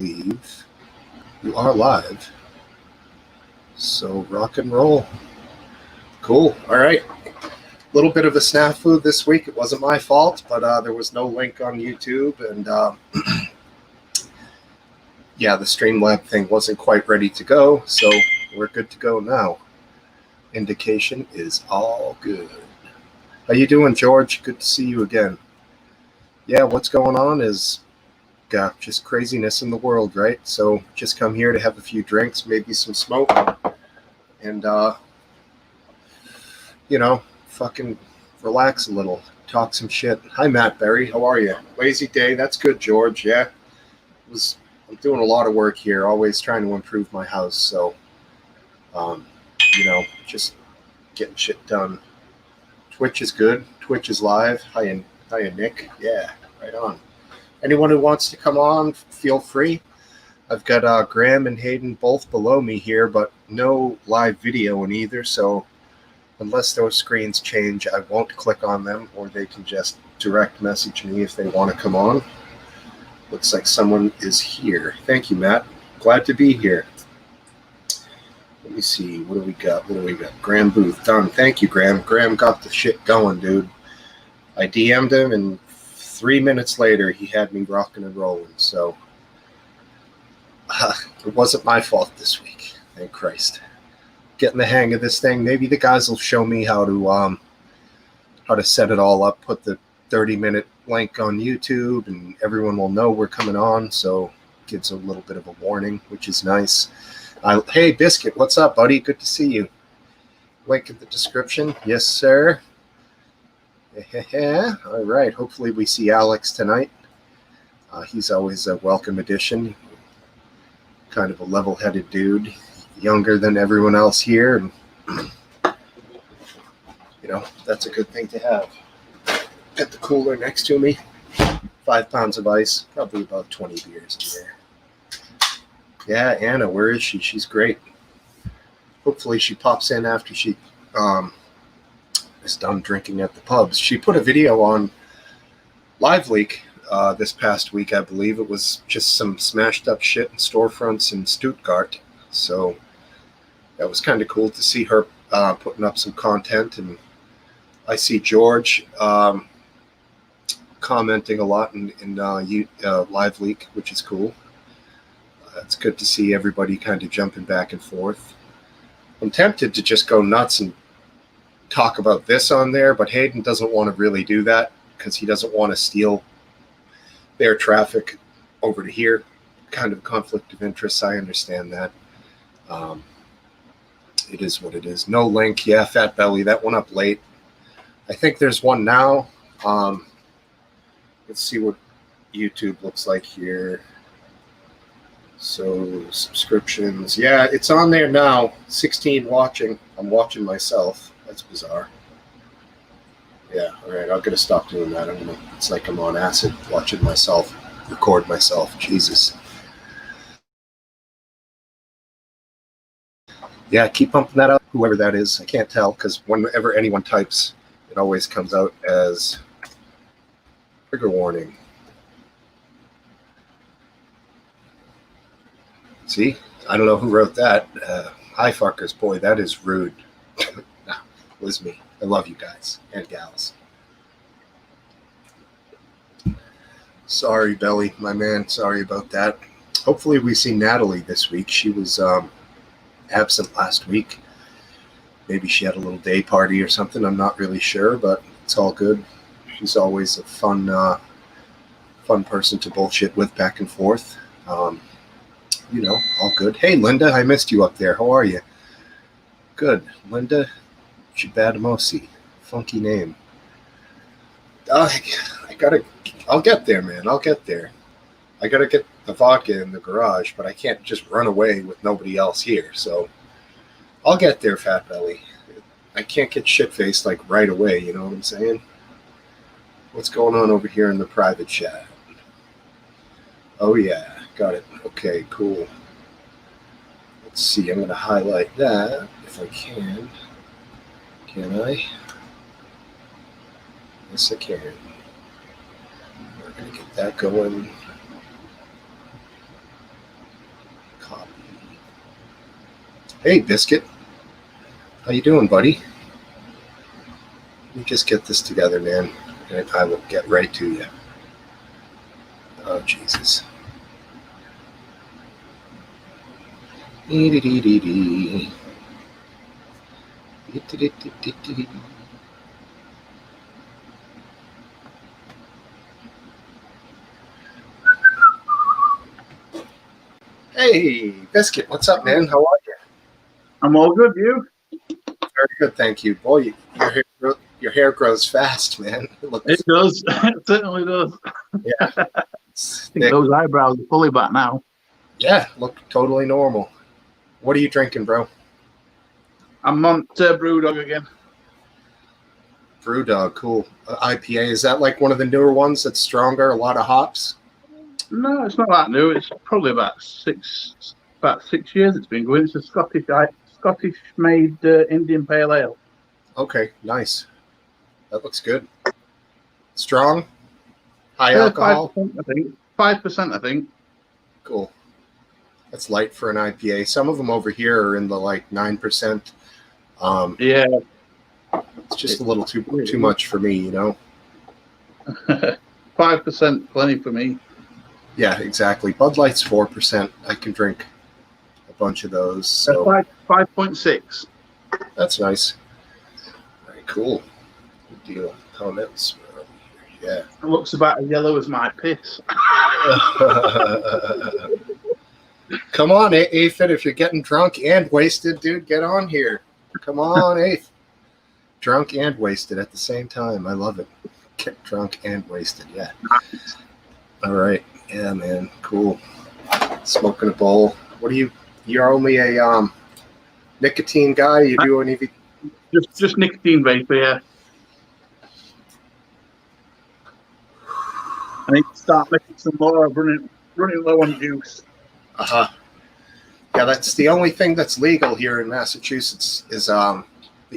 believe you are live. So rock and roll. Cool. All right. A little bit of a snafu this week. It wasn't my fault, but there was no link on YouTube. And yeah, the Streamlab thing wasn't quite ready to go. So we're good to go now. Indication is all good. How you doing, George? Good to see you again. Yeah, what's going on is just craziness in the world, right? So just come here to have a few drinks, maybe some smoke, and fucking relax a little, talk some shit. Hi, Matt Berry. How are you? Lazy day. That's good, George. Yeah, I'm doing a lot of work here, always trying to improve my house. So, just getting shit done. Twitch is good. Twitch is live. Hiya, Nick. Yeah, right on. Anyone who wants to come on, feel free. I've got Graham and Hayden both below me here, but no live video in either. So unless those screens change, I won't click on them, or they can just direct message me if they want to come on. Looks like someone is here. Thank you, Matt. Glad to be here. Let me see. What do we got? Graham Booth. Done. Thank you, Graham. Graham got the shit going, dude. I DM'd him, and 3 minutes later, he had me rocking and rolling. So it wasn't my fault this week. Thank Christ. Getting the hang of this thing. Maybe the guys will show me how to set it all up. Put the 30-minute link on YouTube, and everyone will know we're coming on. So it gives a little bit of a warning, which is nice. Hey, Biscuit, what's up, buddy? Good to see you. Link in the description. Yes, sir. All right. Hopefully we see Alex tonight. He's always a welcome addition. Kind of a level-headed dude, younger than everyone else here, and that's a good thing to have. Got the cooler next to me. 5 pounds of ice, probably about 20 beers in there. Yeah, Anna, where is she? She's great. Hopefully she pops in after she is done drinking at the pubs. She put a video on LiveLeak this past week, I believe. It was just some smashed up shit in storefronts in Stuttgart. So that was kind of cool to see her putting up some content. And I see George commenting a lot in LiveLeak, which is cool. It's good to see everybody kind of jumping back and forth. I'm tempted to just go nuts and talk about this on there, but Hayden doesn't want to really do that because he doesn't want to steal their traffic over to here. Kind of conflict of interest. I understand that. It is what it is. No link. Yeah, Fat Belly. That went up late. I think there's one now. Let's see what YouTube looks like here. So subscriptions. Yeah, it's on there now. 16 watching. I'm watching myself. That's bizarre. Yeah, all right. I'm gonna stop doing that. It's like I'm on acid watching myself record myself. Jesus. Yeah, keep pumping that up. Whoever that is, I can't tell because whenever anyone types, it always comes out as trigger warning. See, I don't know who wrote that. Hi, fuckers. Boy, that is rude. Nah, it was me. I love you guys and gals. Sorry, Belly, my man. Sorry about that. Hopefully we see Natalie this week. She was absent last week. Maybe she had a little day party or something. I'm not really sure, but it's all good. She's always a fun person to bullshit with back and forth. All good. Hey, Linda, I missed you up there. How are you? Good. Linda Chibadamosi. Funky name. I'll get there, man. I'll get there. I got to get the vodka in the garage, but I can't just run away with nobody else here. So I'll get there, Fat Belly. I can't get shit-faced like right away, you know what I'm saying? What's going on over here in the private chat? Oh, yeah. Got it. Okay, cool. Let's see. I'm going to highlight that if I can. Can I? Yes, I can. We're going to get that going. hobby. Hey, Biscuit. How you doing, buddy? Let me just get this together, man, and I will get right to you. Oh, Jesus. Hey, Biscuit, what's up, man? How are you? I'm all good, you? Very good, thank you. Boy, your hair grows fast, man. It does. It certainly does. Yeah. I think those eyebrows are fully back now. Yeah, look totally normal. What are you drinking, bro? I'm on Brewdog again. Brewdog, cool. IPA, is that like one of the newer ones that's stronger, a lot of hops? No, it's not that new. It's probably about 6 years it's been going. It's a Scottish-made Indian Pale Ale. Okay, nice. That looks good. Strong? High alcohol? 5%, I think. 5%, I think. Cool. That's light for an IPA. Some of them over here are in the like 9%. Yeah. It's just a little too much for me, you know? 5%, plenty for me. Yeah, exactly. Bud Light's 4%. I can drink a bunch of those. So 5.6. That's nice. All right, cool. Good deal. Comments. Yeah. It looks about as yellow as my piss. Come on, Aphid, if you're getting drunk and wasted, dude, get on here. Come on, Aphid. Drunk and wasted at the same time. I love it. Get drunk and wasted, yeah. All right. Yeah, man. Cool. Smoking a bowl. What are you? You're only a nicotine guy? You do any? Just nicotine vapor, yeah. I need to start making some more. Running low on juice. Uh-huh. Yeah, that's the only thing that's legal here in Massachusetts is the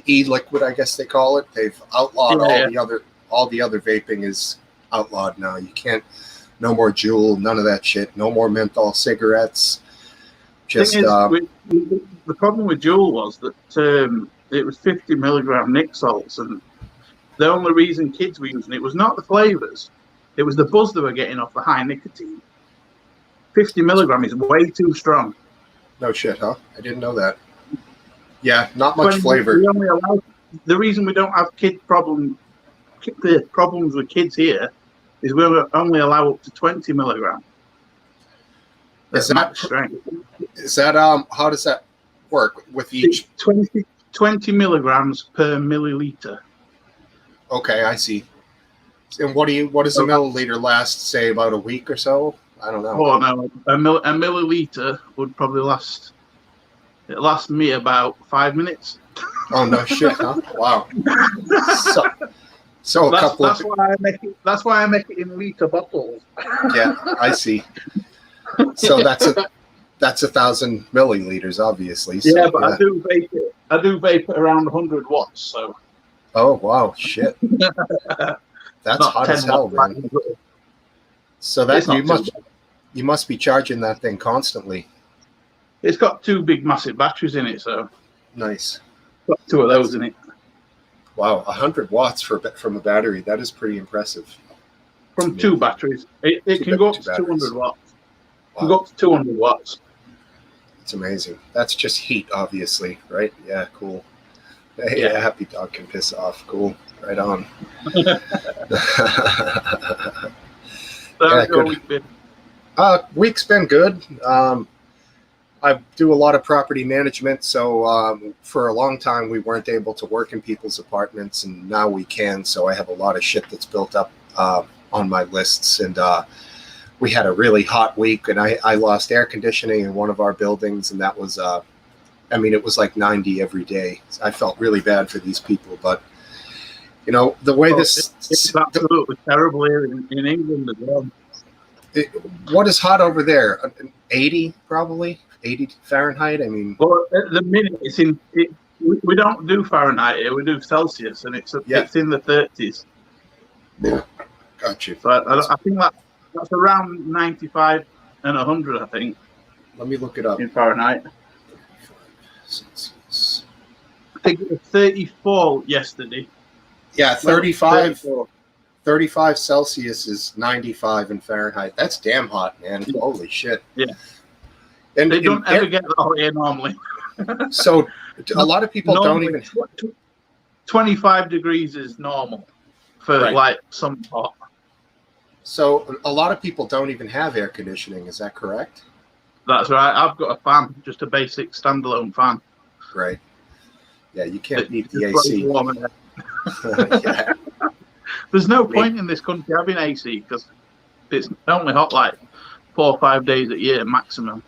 e-liquid, I guess they call it. They've outlawed all the other vaping is outlawed now. You can't. No more Juul, none of that shit. No more menthol cigarettes. Just the problem with Juul was that it was 50 milligram nic salts, and the only reason kids were using it was not the flavors; it was the buzz they were getting off the high nicotine. 50 milligram is way too strong. No shit, huh? I didn't know that. Yeah, not much flavor. The reason we don't have problems with kids here is we only allow up to 20 milligram. Is that how does that work with each? 20 milligrams per milliliter. Okay, I see. And what does a milliliter last? Say about a week or so? I don't know. Oh no, a milliliter would probably last. It lasts me about 5 minutes. Oh no shit, huh? Wow. So that's why I make it in liter bottles. Yeah, I see. So that's 1,000 milliliters, obviously. So, yeah, but yeah. I do vape at around 100 watts. So. Oh wow, shit. That's hot as hell, man. So that you must be charging that thing constantly. It's got 2 big massive batteries in it, so nice. Got 2 of those in it. Wow, 100 watts from a battery. That is pretty impressive. From 2 batteries. It can go up to 200 watts. Wow. Can go up to 200 watts. It's amazing. That's just heat, obviously, right? Yeah, cool. Hey, yeah, happy dog can piss off. Cool. Right on. Yeah, good. Week's been good. I do a lot of property management, so for a long time we weren't able to work in people's apartments, and now we can. So I have a lot of shit that's built up on my lists, and we had a really hot week, and I lost air conditioning in one of our buildings, and that was, it was like 90 every day. I felt really bad for these people, but you know the way it's absolutely terrible here in England as well. What is hot over there? 80 probably. 80 Fahrenheit. I mean, well, at the minute it's in. We don't do Fahrenheit here. We do Celsius, and it's in the 30s. Yeah, got you. So I think that's around 95 and 100. I think. Let me look it up. in Fahrenheit. Celsius. I think it was 34 yesterday. Yeah, 35. 34. 35 Celsius is 95 in Fahrenheit. That's damn hot, man. Yeah. Holy shit. Yeah. And They don't ever get that hot here normally. So a lot of people normally, don't even... 25 degrees is normal for Right. like some hot. So a lot of people don't even have air conditioning. Is that correct? That's right. I've got a fan, just a basic standalone fan. Right. Yeah, you can't beat the Just AC. warm in there. Yeah. There's no point in this country having AC because it's only hot like 4 or 5 days a year maximum.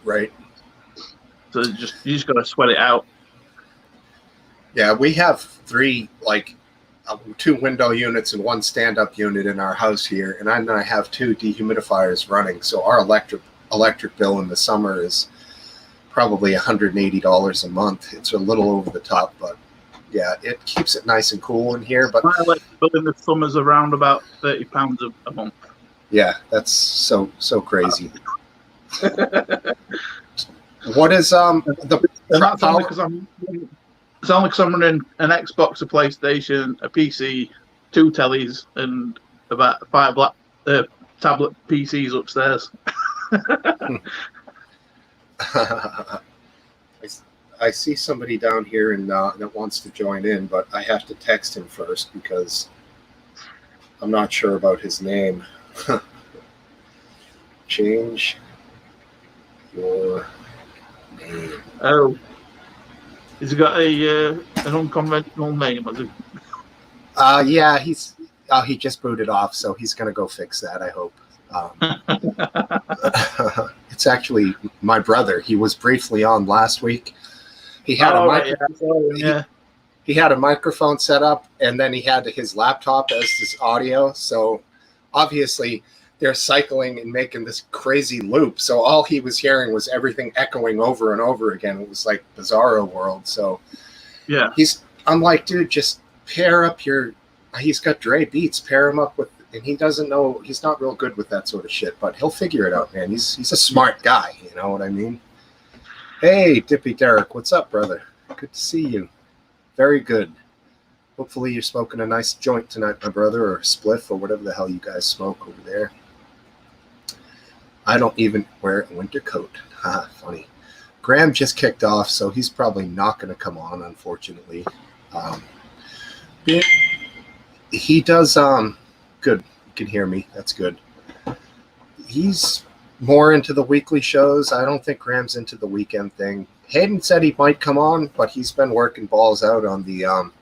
Right. So you just got to sweat it out. Yeah, we have 3 2 window units and 1 stand-up unit in our house here, and I have 2 dehumidifiers running. So our electric bill in the summer is probably $180 a month. It's a little over the top, but yeah, it keeps it nice and cool in here. But my electric bill in the summer's around about £30 a month. Yeah, that's so crazy. What is the? And that's only because I'm running an Xbox, a PlayStation, a PC, 2 tellies, and about 5 tablet PCs upstairs. I see somebody down here and that wants to join in, but I have to text him first because I'm not sure about his name. Change your name. Oh, has he got an unconventional name? Has he? Yeah, he just booted off, so he's gonna go fix that. I hope. It's actually my brother. He was briefly on last week. He had he had a microphone set up, and then he had his laptop as his audio. So obviously they're cycling and making this crazy loop. So all he was hearing was everything echoing over and over again. It was like Bizarro World. So yeah, I'm like, dude, just pair up he's got Dre Beats, pair him up with, and he doesn't know, he's not real good with that sort of shit, but he'll figure it out, man. He's a smart guy, you know what I mean? Hey, Dippy Derek, what's up, brother? Good to see you. Very good. Hopefully you're smoking a nice joint tonight, my brother, or spliff, or whatever the hell you guys smoke over there. I don't even wear a winter coat. Ha, funny. Graham just kicked off, so he's probably not going to come on, unfortunately. He does, good. You can hear me. That's good. He's more into the weekly shows. I don't think Graham's into the weekend thing. Hayden said he might come on, but he's been working balls out on the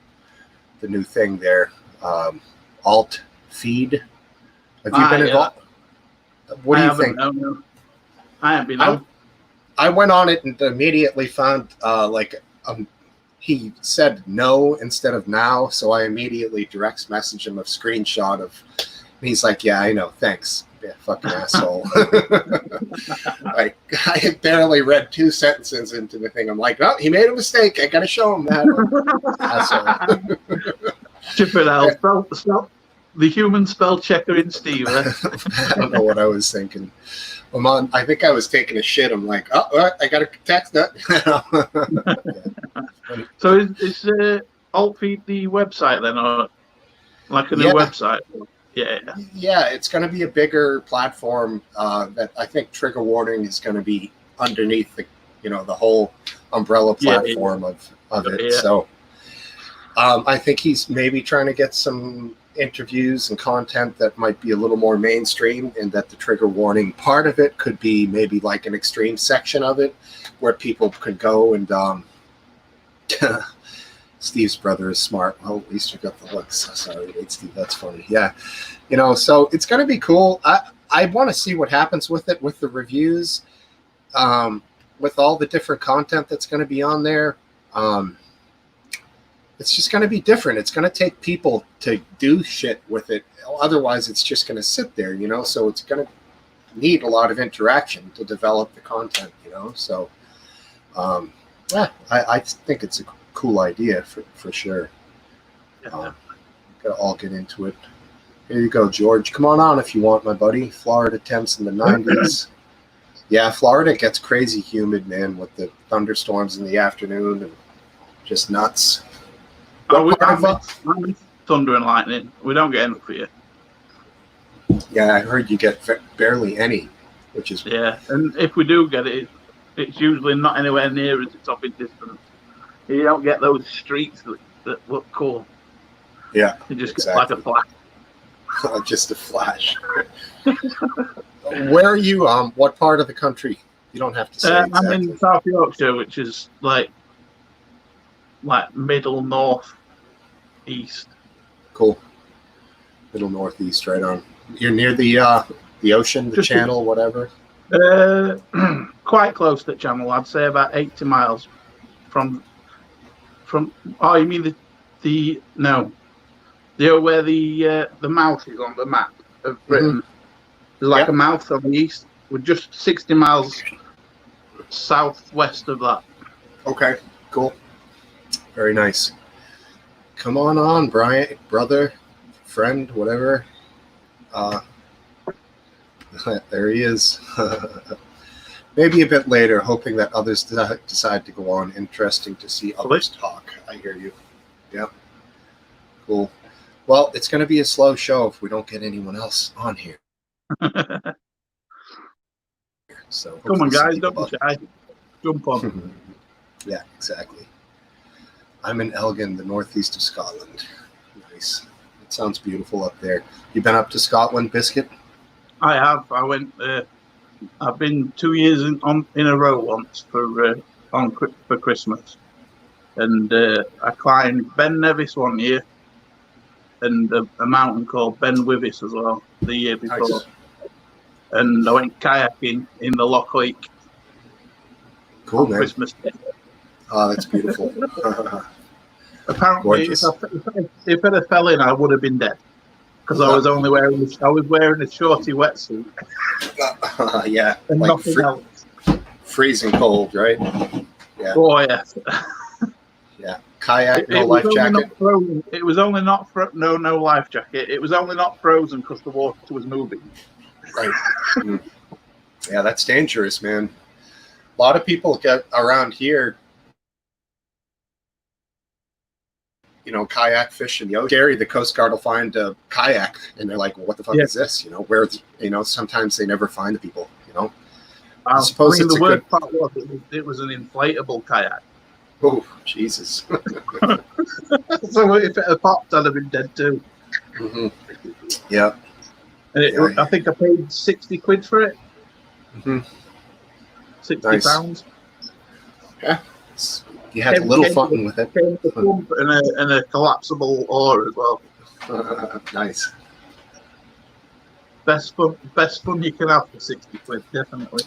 new thing there, alt feed. Have you been involved? What do you think? No. I haven't been on. I went on it and immediately found he said no instead of now, so I immediately direct messaged him a screenshot of. And he's like, "Yeah, I know, thanks." Yeah, fucking asshole. I had barely read 2 sentences into the thing. I'm like, "Oh, he made a mistake. I gotta show him that." Asshole. Chipper out. Spell the human spell checker in Steve. I don't know what I was thinking. I think I was taking a shit. I'm like, oh, I got to text that. Yeah. So is alt feed the website then, or like a new website? Yeah, it's going to be a bigger platform that I think Trigger Warning is going to be underneath the whole umbrella platform of it. Yeah. So I think he's maybe trying to get some interviews and content that might be a little more mainstream, and that the Trigger Warning part of it could be maybe like an extreme section of it where people could go and Steve's brother is smart. Well, at least you got the looks. Sorry, Steve. That's funny. Yeah. So it's going to be cool. I want to see what happens with it, with the reviews, with all the different content that's going to be on there. It's just going to be different. It's going to take people to do shit with it. Otherwise, it's just going to sit there, So it's going to need a lot of interaction to develop the content, So, I think it's a cool idea for sure. Got to all get into it. Here you go, George. Come on if you want, my buddy. Florida temps in the 90s. Yeah, Florida gets crazy humid, man, with the thunderstorms in the afternoon and just nuts. I What part of miss thunder and lightning. We don't get enough here. Yeah, I heard you get barely any, which is Yeah, and if we do get it, it's usually not anywhere near as it's off in distance. You don't get those streaks that look cool. yeah, You just exactly. get like a flash. Just a flash. Where are you? What part of the country? You don't have to say exactly. I'm in South Yorkshire, which is like middle north east. Cool. Middle northeast, right on. You're near the ocean, the channel, whatever. Quite close to the channel. I'd say about 80 miles from. Oh, you mean the no? Where the mouth is on the map of Britain. Mm-hmm. There's like a mouth on the east. We're just 60 miles southwest of that. Okay, cool. Very nice. Come on, Brian, brother, friend, whatever. There he is. Maybe a bit later, hoping that others decide to go on. Interesting to see others talk. I hear you. Yeah. Cool. Well, it's going to be a slow show if we don't get anyone else on here. So come on, guys, don't be shy. Jump on. Yeah, exactly. I'm in Elgin, the northeast of Scotland. Nice. It sounds beautiful up there. You been up to Scotland, Biscuit? I have. I went. I've been 2 years in a row once for Christmas, and I climbed Ben Nevis one year, and a mountain called Ben Wyvis as well the year before. Nice. And I went kayaking in the Loch Lake. Cool, on man. Christmas Day. Oh, that's beautiful. Apparently, if I had fell in, I would have been dead because I was wearing a shorty wetsuit. Yeah, and like nothing else. Freezing cold, right? Yeah. Oh yeah. Yeah. Kayak, no life jacket. It was only not no life jacket. It was only not frozen because the water was moving. Right. Yeah, that's dangerous, man. A lot of people get around here, kayak fish in the ocean. Scary, the Coast Guard will find a kayak, and they're like, well, what the fuck is this? Where, sometimes they never find the people, I suppose it's the worst part was it was an inflatable kayak. Oh, Jesus. So if it had popped, I'd have been dead too. Mm-hmm. Yeah. And I think I paid 60 quid for it. Mm-hmm. 60 nice. pounds. Yeah. You had a little fun with it. Came with a pump and a collapsible oar as well. Nice. Best fun you can have for 60 quid, definitely.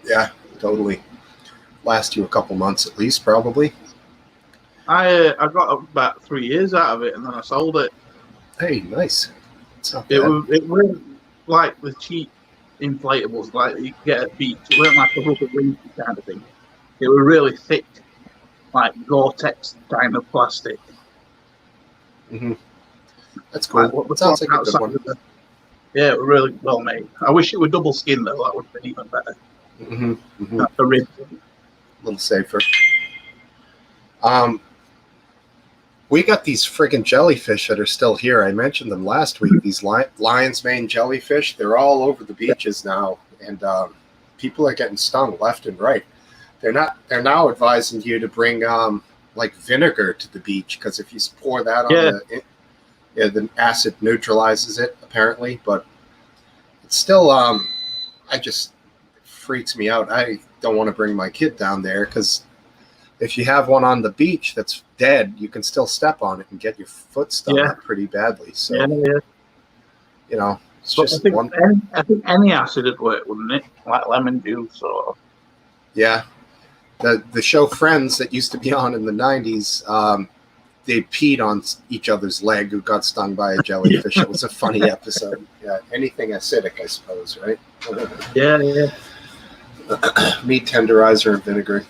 Yeah, totally. Last you a couple months at least, probably. I got about 3 years out of it, and then I sold it. Hey, nice. It weren't like the cheap inflatables like you get at beach. It weren't like a rubber ring kind of thing. They were really thick, like Gore-Tex kind of plastic. Mm-hmm. That's cool. It sounds like a good one. Yeah, it was really well made. I wish it were double skin though. That would have been even better. Mm-hmm. Mm-hmm. Not the rib. A little safer. We got these friggin' jellyfish that are still here. I mentioned them last week. These lion's mane jellyfish, they're all over the beaches now, and people are getting stung left and right. They're now advising you to bring like vinegar to the beach, because if you pour that on the acid neutralizes it apparently, but it's still it freaks me out. I don't want to bring my kid down there, because if you have one on the beach that's dead, you can still step on it and get your foot stung up pretty badly. So, it's just I think any acid would work, wouldn't it? Like lemon juice or... Yeah. The show Friends that used to be on in the 90s, they peed on each other's leg who got stung by a jellyfish. It was a funny episode. Yeah, anything acidic, I suppose, right? Yeah. Meat tenderizer and vinegar.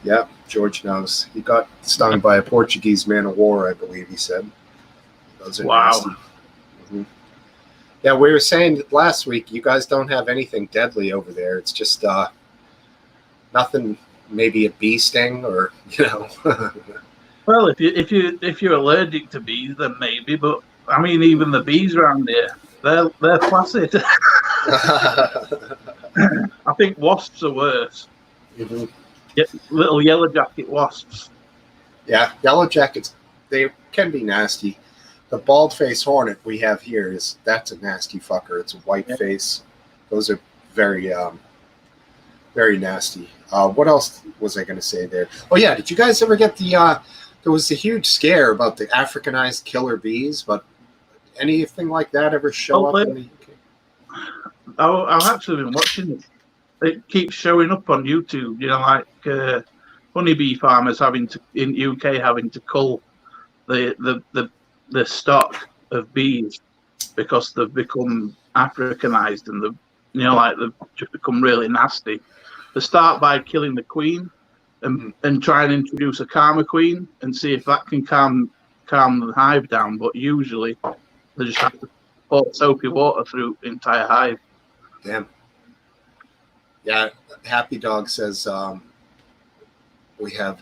Yeah, George knows. He got stung by a Portuguese man of war, I believe he said. Those are nasty. Mm-hmm. Yeah, we were saying last week, you guys don't have anything deadly over there. It's just nothing, maybe a bee sting or, you know. Well, if you're allergic to bees, then maybe. But I mean, even the bees around here, they're placid. I think wasps are worse. Mhm. Little yellow jacket wasps. Yeah, yellow jackets, they can be nasty. The bald face hornet we have here that's a nasty fucker. It's a white face. Those are very very nasty. What else was I going to say there? Oh yeah, did you guys ever get the there was a huge scare about the Africanized killer bees, but anything like that ever show up in the UK? I've actually been watching it. It keeps showing up on YouTube, you know, like honeybee farmers in UK having to cull the stock of bees because they've become Africanized and they've just become really nasty. They start by killing the queen and try and introduce a calmer queen and see if that can calm the hive down. But usually they just have to pour soapy water through the entire hive. Damn. Yeah, Happy Dog says we have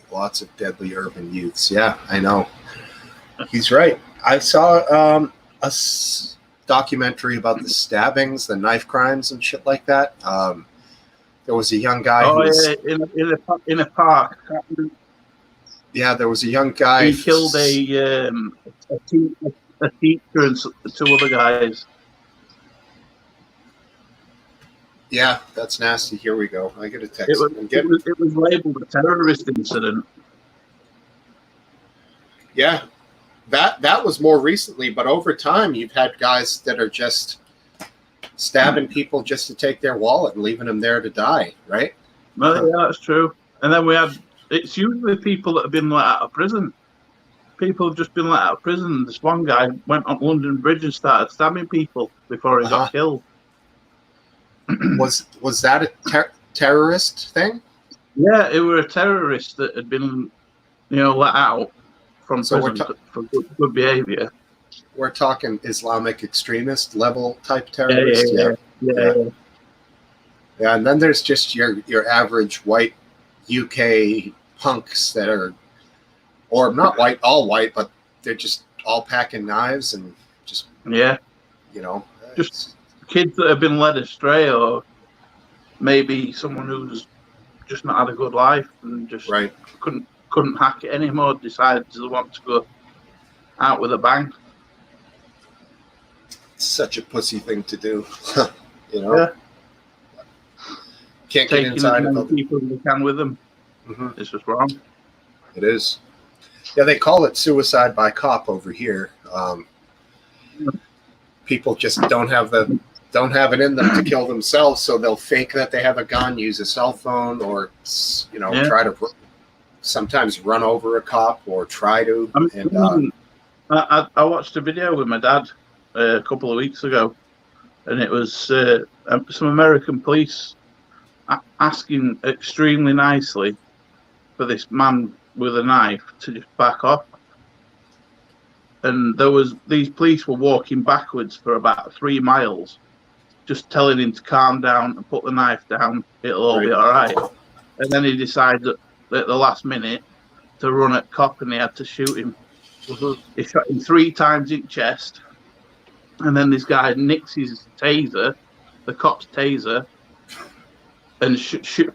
lots of deadly urban youths. Yeah, I know. He's right. I saw a documentary about the stabbings, the knife crimes, and shit like that. There was a young guy. In a park. Yeah, there was a young guy. He killed a teacher and two other guys. Yeah, that's nasty. Here we go. I get a text. It was labeled a terrorist incident. Yeah, that was more recently, but over time, you've had guys that are just stabbing people just to take their wallet and leaving them there to die, right? Well, yeah, that's true. And then it's usually people that have been let out of prison. People have just been let out of prison. This one guy went on London Bridge and started stabbing people before he got killed. Was that a terrorist thing? Yeah, it were a terrorist that had been, let out from prison for good behavior. We're talking Islamic extremist level type terrorist. Yeah. And then there's just your average white UK punks that are, or not white, all white, but they're just all packing knives and just just kids that have been led astray, or maybe someone who's just not had a good life and just couldn't hack it anymore, decided to want to go out with a bang. Such a pussy thing to do. Yeah. Can't Taking get inside as many of people as they can with them. Mm-hmm. It's just wrong. It is. Yeah, they call it suicide by cop over here. People just don't have it in them to kill themselves, so they'll fake that they have a gun, use a cell phone, or try to sometimes run over a cop or try to. I watched a video with my dad a couple of weeks ago, and it was some American police asking extremely nicely for this man with a knife to just back off. And these police were walking backwards for about 3 miles, just telling him to calm down and put the knife down. It'll all be all right. And then he decided at the last minute to run at cop, and they had to shoot him. He shot him 3 times in chest, and then this guy nicks his taser, the cop's taser, and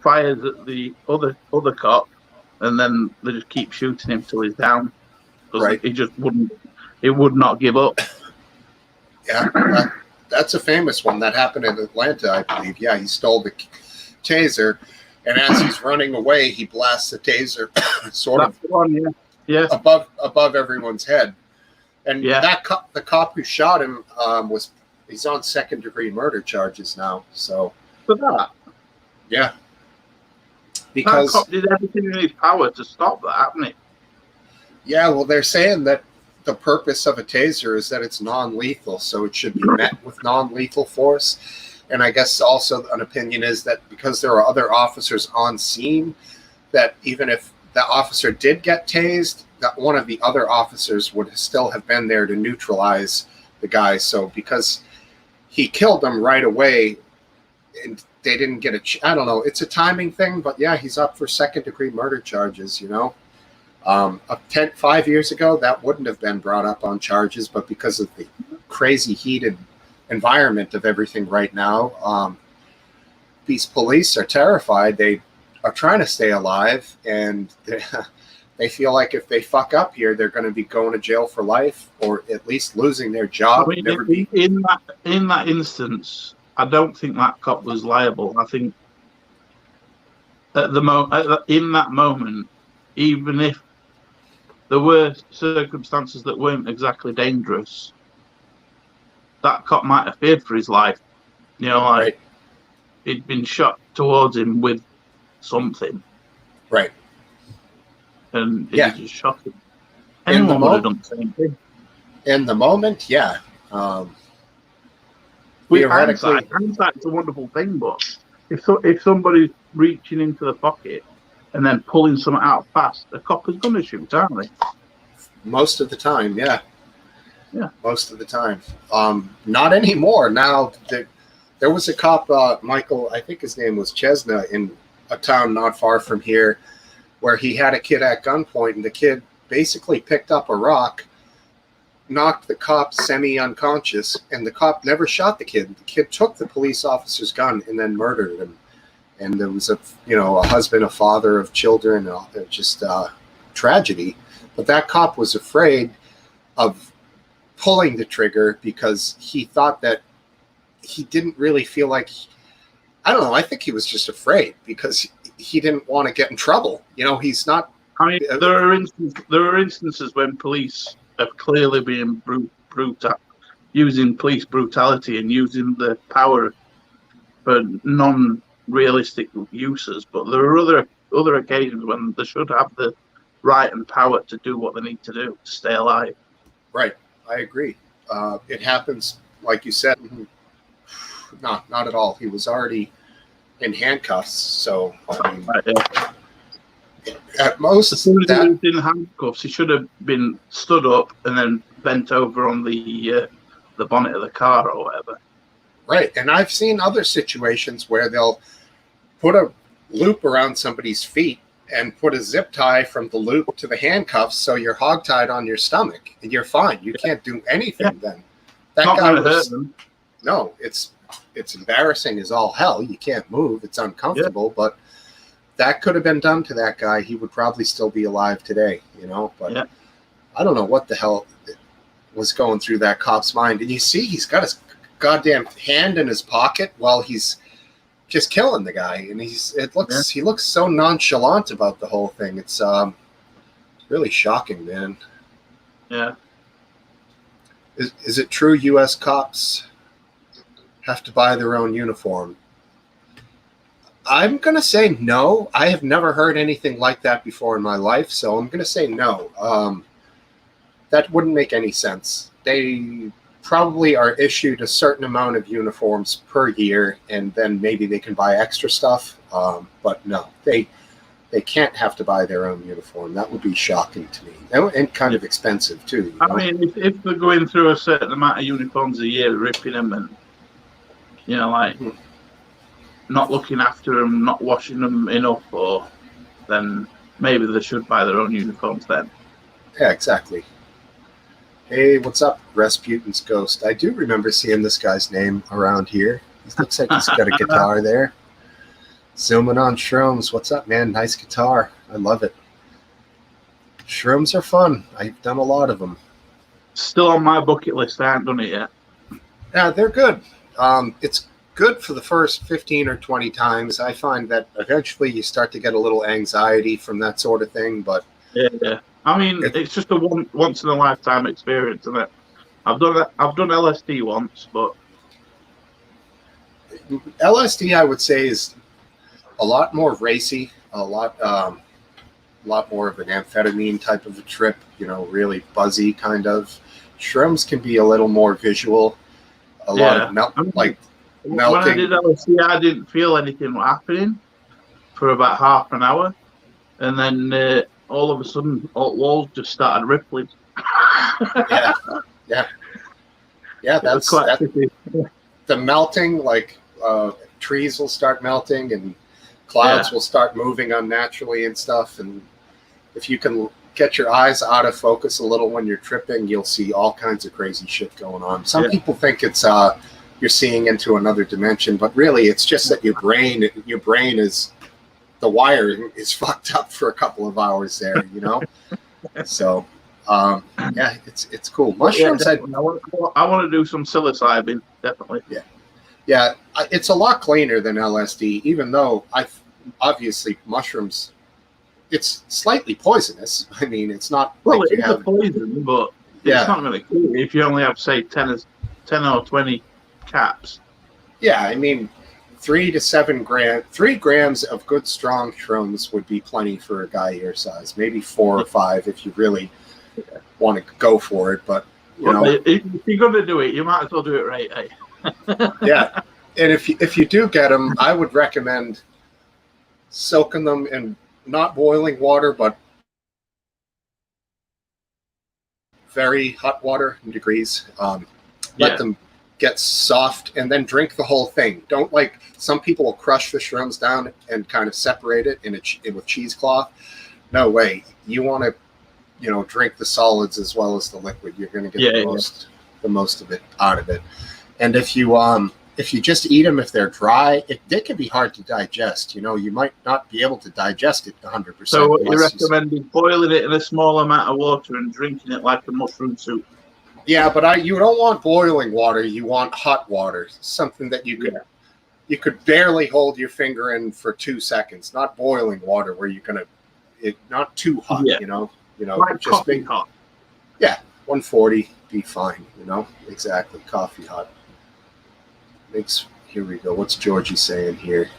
fires at the other cop, and then they just keep shooting him till he's down. Right. He would not give up. Yeah, that's a famous one that happened in Atlanta, I believe. Yeah, he stole the taser, and as he's running away, he blasts the taser above everyone's head. And the cop who shot him he's on 2nd-degree murder charges now. So for that, yeah, because that cop did everything in his power to stop that, hadn't he? Yeah, well, they're saying that the purpose of a taser is that it's non-lethal, so it should be met with non-lethal force. And I guess also an opinion is that because there are other officers on scene, that even if the officer did get tased, that one of the other officers would still have been there to neutralize the guy. So because he killed them right away, and they didn't get I don't know. It's a timing thing, but yeah, he's up for second-degree murder charges. 5 years ago, that wouldn't have been brought up on charges, but because of the crazy heated environment of everything right now, these police are terrified. They are trying to stay alive, and they feel like if they fuck up here, they're going to be going to jail for life, or at least losing their job. I mean, in that instance, I don't think that cop was liable. I think in that moment, even if there were circumstances that weren't exactly dangerous, that cop might have feared for his life. Right. He'd been shot towards him with something. Right. And he was just shocking. Anyone Anyone would have done the same thing. In the moment, yeah. With hindsight's a wonderful thing, but if somebody's reaching into the pocket and then pulling something out fast, the cop is going to shoot, aren't they? Most of the time, yeah. Yeah. Most of the time. Not anymore. Now, there was a cop, Michael, I think his name was Chesna, in a town not far from here, where he had a kid at gunpoint, and the kid basically picked up a rock, knocked the cop semi-unconscious, and the cop never shot the kid. The kid took the police officer's gun and then murdered him. And there was a husband, a father of children, just tragedy. But that cop was afraid of pulling the trigger because he thought that he didn't really feel like, I don't know, I think he was just afraid because he didn't want to get in trouble. He's not. I mean, there are instances when police have clearly been brutal, using police brutality and using the power for non-realistic uses. But there are other occasions when they should have the right and power to do what they need to do to stay alive. Right, I agree. It happens, like you said. Not at all. He was already in handcuffs, so I mean, at most, as soon as he was in handcuffs, he should have been stood up and then bent over on the bonnet of the car or whatever. Right, and I've seen other situations where they'll put a loop around somebody's feet and put a zip tie from the loop to the handcuffs, so you're hogtied on your stomach and you're fine. You can't do anything then. That Not guy gonna hurt them. No, it's embarrassing as all hell. You can't move. It's uncomfortable, but that could have been done to that guy. He would probably still be alive today, but I don't know what the hell was going through that cop's mind. And you see, he's got his goddamn hand in his pocket while he's just killing the guy. And he looks so nonchalant about the whole thing. It's really shocking, man. Yeah. Is it true U.S. cops have to buy their own uniform? I'm going to say no. I have never heard anything like that before in my life, so I'm going to say no. That wouldn't make any sense. They probably are issued a certain amount of uniforms per year, and then maybe they can buy extra stuff. But no, they can't have to buy their own uniform. That would be shocking to me, and kind of expensive too. I mean, if they're going through a certain amount of uniforms a year, ripping them and not looking after them, not washing them enough, then maybe they should buy their own uniforms then. Yeah, exactly. Hey, what's up, Rasputin's Ghost? I do remember seeing this guy's name around here. He looks like he's got a guitar there. Zooming on shrooms. What's up, man? Nice guitar. I love it. Shrooms are fun. I've done a lot of them. Still on my bucket list. I haven't done it yet. Yeah, they're good. It's good for the first 15 or 20 times. I find that eventually you start to get a little anxiety from that sort of thing, but yeah. I mean, it's just a once in a lifetime experience, isn't it? I've done LSD once, but LSD, I would say, is a lot more racy, a lot more of an amphetamine type of a trip. Really buzzy kind of. Shrooms can be a little more visual. A lot of melting. When I did LSD, I didn't feel anything happening for about half an hour, and then all of a sudden, all walls just started rippling. Yeah. Yeah, It was quite tricky. the melting, like trees will start melting and clouds will start moving unnaturally and stuff. And if you can get your eyes out of focus a little when you're tripping, you'll see all kinds of crazy shit going on. Some people think it's you're seeing into another dimension, but really it's just that your brain is, the wiring is fucked up for a couple of hours there, you know? So yeah, it's cool. Mushrooms. I want to do some psilocybin, definitely. Yeah, it's a lot cleaner than LSD, even though obviously mushrooms, it's slightly poisonous. I mean, it's not well, it's a poison, but it's not going to kill you if you only have, say, 10 or 20 caps. Yeah, I mean, 3 to 7 grams, 3 grams of good strong shrooms would be plenty for a guy your size. Maybe 4 or 5 if you really want to go for it. But you know, if you're going to do it, you might as well do it right. Yeah, and if you do get them, I would recommend soaking them in not boiling water, but very hot water in degrees. Let them get soft and then drink the whole thing. Don't, like, some people will crush the shrooms down and kind of separate it with cheesecloth. No way. You want to, you know, drink the solids as well as the liquid. You're going to get the most of it out of it. And if you just eat them, if they're dry, they can be hard to digest. You know, you might not be able to digest it 100%. So what you recommend is boiling it in a small amount of water and drinking it like a mushroom soup. Yeah, but you don't want boiling water. You want hot water, something that you could barely hold your finger in for 2 seconds. Not boiling water where you're gonna, not too hot. You know, like just coffee hot. Yeah, 140 be fine. You know, exactly, coffee hot. Here we go. What's Georgie saying here?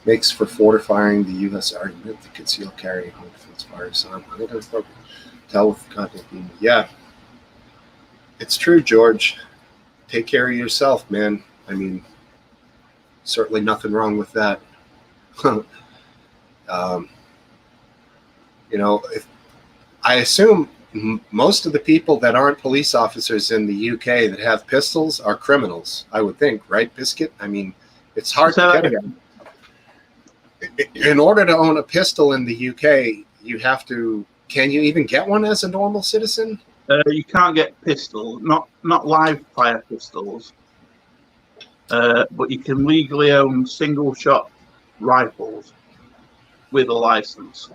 Makes for fortifying the U.S. argument to conceal carry home defense firearms. Tell with goddamn. Yeah, it's true, George. Take care of yourself, man. I mean, certainly nothing wrong with that. You know, I assume most of the people that aren't police officers in the UK that have pistols are criminals, I would think, right, Biscuit? I mean, it's hard to get it. In order to own a pistol in the UK, you have to. Can you even get one as a normal citizen? You can't get pistols, not live fire pistols, but you can legally own single shot rifles with a license.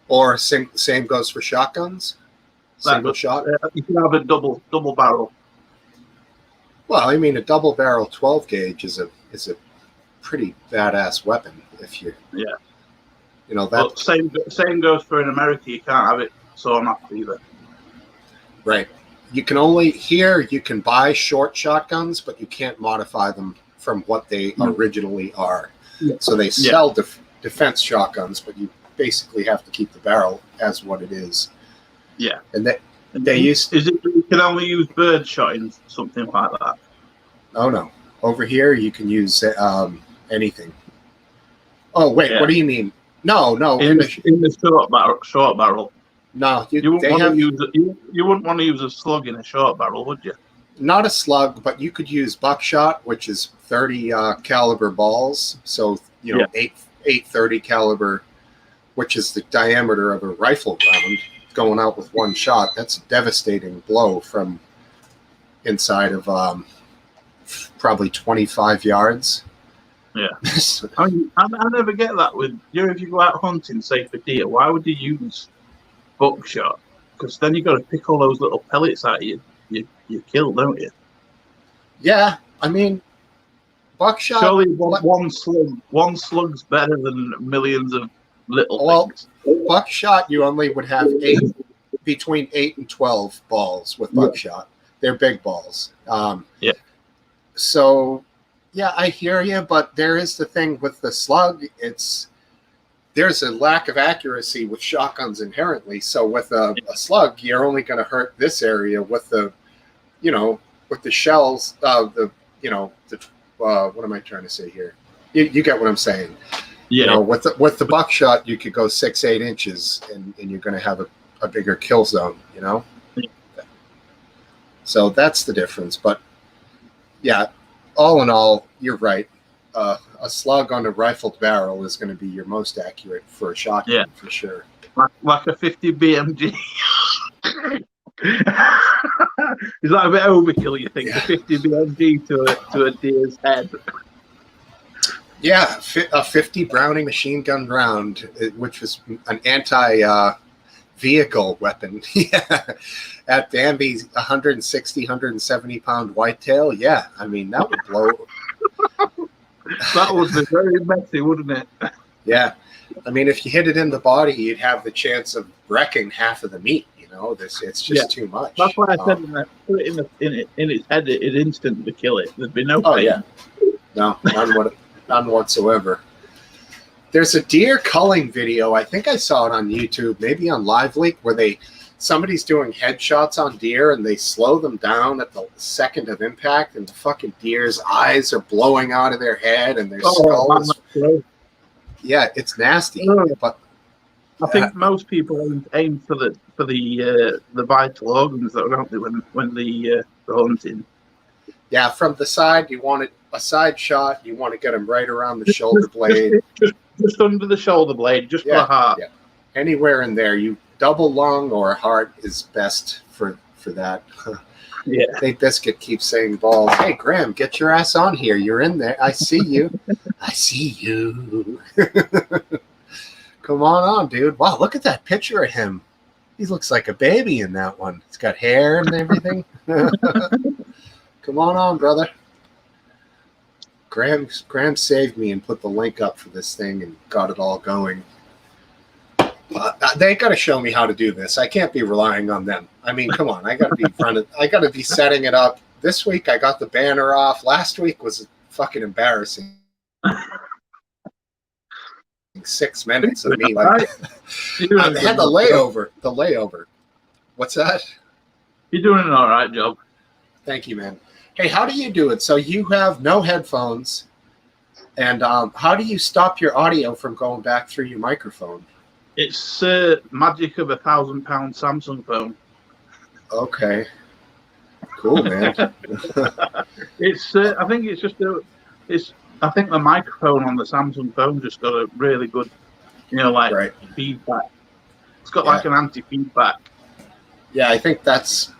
Or same goes for shotguns? Single shot? You can have a double barrel. Well, I mean, a double barrel 12 gauge is a pretty badass weapon. If you you know that. But same goes for in America. You can't have it sewn off either. Right. You can only you can buy short shotguns, but you can't modify them from what they originally are. Yeah. So they sell defense shotguns, but you basically have to keep the barrel as what it is. Yeah. And they use. Is it you can only use bird shot in something like that? Oh no. Over here you can use anything. Oh wait, what do you mean? No. In the short barrel. No, you wouldn't want to use a slug in a short barrel, would you? Not a slug, but you could use buckshot, which is 30 caliber balls. So 830 caliber, which is the diameter of a rifle round, going out with one shot. That's a devastating blow from inside of probably 25 yards. Yeah, I never get that with if you go out hunting, say for deer, why would you use buckshot? Because then you got to pick all those little pellets out you kill, don't you? Yeah, I mean, buckshot. Surely one slug's better than millions of little things. Buckshot, you only would have between 8 and 12 balls with buckshot. They're big balls. So. Yeah, I hear you, but there is the thing with the slug. There's a lack of accuracy with shotguns inherently. So with a slug, you're only going to hurt this area with the shells. What am I trying to say here? You get what I'm saying. Yeah. You know, with the buckshot, you could go 6-8 inches, and you're going to have a bigger kill zone. You know. So that's the difference. But yeah, all in all, you're right. A slug on a rifled barrel is going to be your most accurate for a shotgun, for sure. Like a 50 BMG. Is that a bit overkill, you think? Yeah. A 50 BMG to a deer's head. Yeah, a 50 Browning machine gun round, which was an anti-vehicle weapon. Yeah, at Danby's 160, 170 pound whitetail. Yeah, I mean, that would blow. That would be very messy, wouldn't it? Yeah. I mean, if you hit it in the body, you'd have the chance of wrecking half of the meat. You know, it's just too much. That's why I said put it in its head, it'd instantly kill it. There'd be no pain. Oh, yeah. No, none whatsoever. There's a deer culling video. I think I saw it on YouTube, maybe on Live Leak, where somebody's doing headshots on deer and they slow them down at the second of impact, and the fucking deer's eyes are blowing out of their head and their skull is. Yeah, it's nasty. But I think most people aim for the vital organs, though, don't they? When they're hunting. Yeah, from the side, you want a side shot. You want to get them right around the shoulder blade, just under the shoulder blade, just for the heart. Yeah, anywhere in there. You double lung or heart is best for that. Yeah. Nate Biscuit keeps saying balls. Hey, Graham, get your ass on here. You're in there. I see you. I see you. Come on, dude. Wow, look at that picture of him. He looks like a baby in that one. He's got hair and everything. Come on, brother. Graham saved me and put the link up for this thing and got it all going. They got to show me how to do this. I can't be relying on them. I mean, come on. I got to be I got to be setting it up. This week I got the banner off. Last week was fucking embarrassing. 6 minutes of me like I had the layover. What's that? You're doing an all right job. Thank you, man. Hey, how do you do it? So you have no headphones, and how do you stop your audio from going back through your microphone? It's magic of £1,000 Samsung phone. Okay. Cool, man. It's. I think it's just I think the microphone on the Samsung phone just got a really good, feedback. It's got like an anti-feedback. Yeah, I think that's.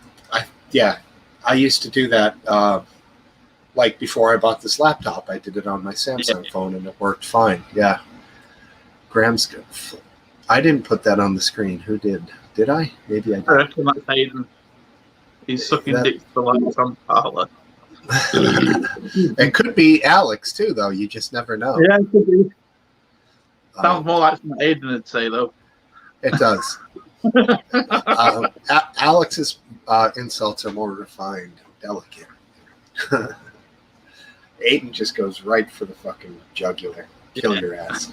I used to do that. Like before I bought this laptop, I did it on my Samsung phone, and it worked fine. Yeah. Graham's good. I didn't put that on the screen. Who did? Did I? Maybe I did. I reckon that's Hayden. He's sucking dicks for like some parlor. It could be Alex too, though. You just never know. Yeah, it could be. Sounds more like something Hayden would say, though. It does. Alex's insults are more refined, delicate. Aiden just goes right for the fucking jugular. Kill your ass.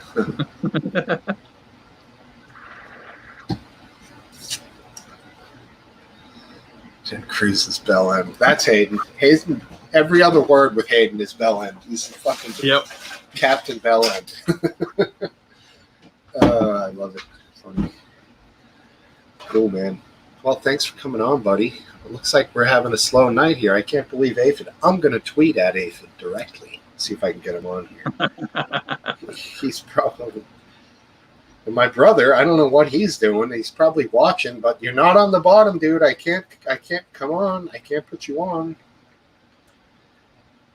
Jen Cruz's bell end. That's Hayden. Hayden. Every other word with Hayden is bell end. He's the fucking Captain Bell End. I love it. Funny. Cool, man. Well, thanks for coming on, buddy. It looks like we're having a slow night here. I can't believe Aphid. I'm going to tweet at Aphid directly. See if I can get him on here. He's probably... And my brother, I don't know what he's doing. He's probably watching, but you're not on the bottom, dude. I can't, come on. I can't put you on.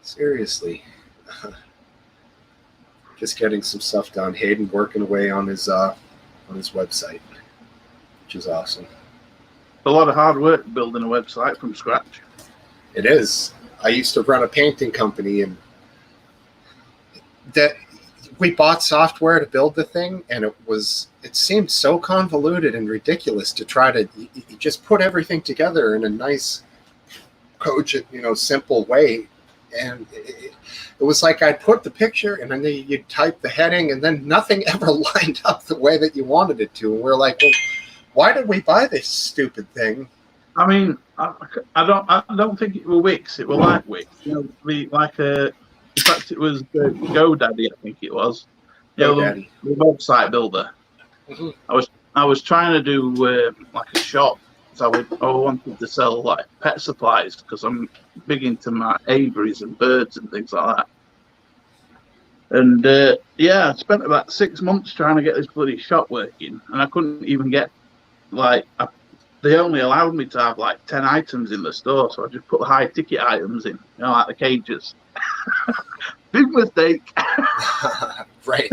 Seriously. Just getting some stuff done. Hayden working away on his website, which is awesome. A lot of hard work building a website from scratch. It is. I used to run a painting company, and we bought software to build the thing, and it seemed so convoluted and ridiculous to try to you just put everything together in a nice, cogent, simple way. And it was like I'd put the picture, and then you'd type the heading, and then nothing ever lined up the way that you wanted it to. And we're like, well, why did we buy this stupid thing? I mean, I don't think it was Wix. It was like Wix. In fact, it was GoDaddy. I think it was. The website builder. Mm-hmm. I was trying to do like a shop months, I wanted to sell like pet supplies because I'm big into my aviaries and birds and things like that. And I spent about 6 months trying to get this bloody shop working, and I couldn't even get they only allowed me to have like 10 items in the store, so I just put the high ticket items in, like the cages. Big mistake. Right.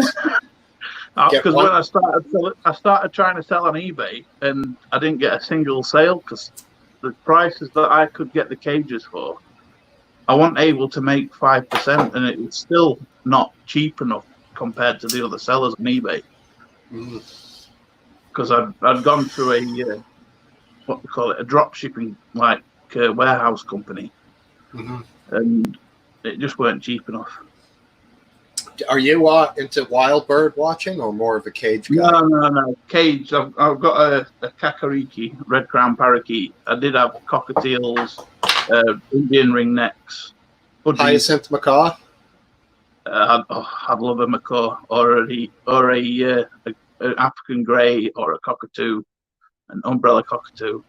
Because when I started trying to sell on eBay, and I didn't get a single sale because the prices that I could get the cages for, I wasn't able to make 5%, and it was still not cheap enough compared to the other sellers on eBay. Because I'd gone through a what we call it, a drop shipping warehouse company, and it just weren't cheap enough. Are you into wild bird watching or more of a cage guy? No. Cage. I've got a kakariki, red crown parakeet. I did have cockatiels, Indian ringnecks, hyacinth macaw. I'd love a macaw or an African grey or a cockatoo, an umbrella cockatoo.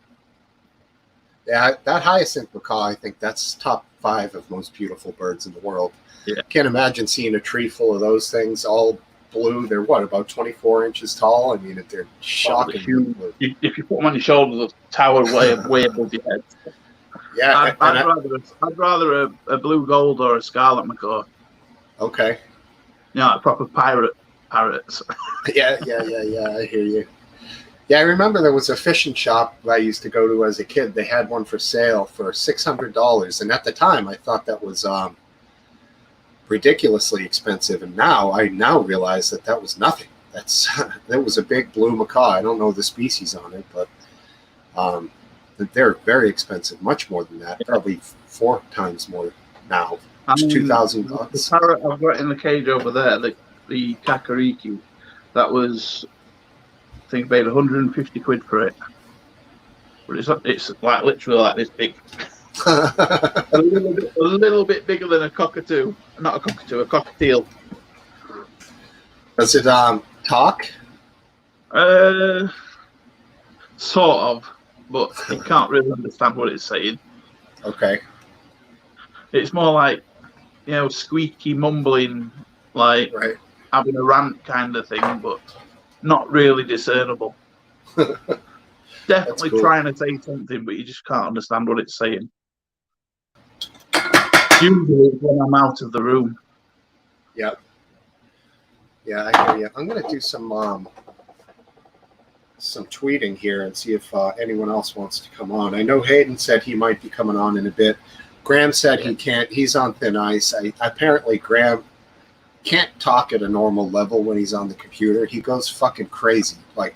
Yeah, that hyacinth macaw, I think that's top 5 of most beautiful birds in the world. Yeah. Can't imagine seeing a tree full of those things, all blue. They're about 24 inches tall. I mean, they're shocking. If you put them on your shoulders, they'll tower way above your head. Yeah, I'd rather a blue gold or a scarlet macaw. Okay. Like proper parrots. Yeah, I hear you. Yeah, I remember there was a fishing shop I used to go to as a kid. They had one for sale for $600, and at the time I thought that was ridiculously expensive. And I now realize that was nothing. That was a big blue macaw. I don't know the species on it, but they're very expensive, much more than that, probably 4 times more now. $2,000. The parrot I've got in the cage over there, the kakariki, that was, I think, paid 150 quid for it. But it's like literally like this big. a little bit bigger than a cockatoo. Not a cockatoo, a cockatiel. Does it talk? Sort of, but you can't really understand what it's saying. Okay. It's more like, squeaky, mumbling, like having a rant kind of thing, but not really discernible. Definitely cool. Trying to say something, but you just can't understand what it's saying. Usually when I'm out of the room. Yep. Yeah, I hear you. I'm going to do some tweeting here and see if anyone else wants to come on. I know Hayden said he might be coming on in a bit. Graham said he can't. He's on thin ice. Apparently, Graham can't talk at a normal level when he's on the computer. He goes fucking crazy. Like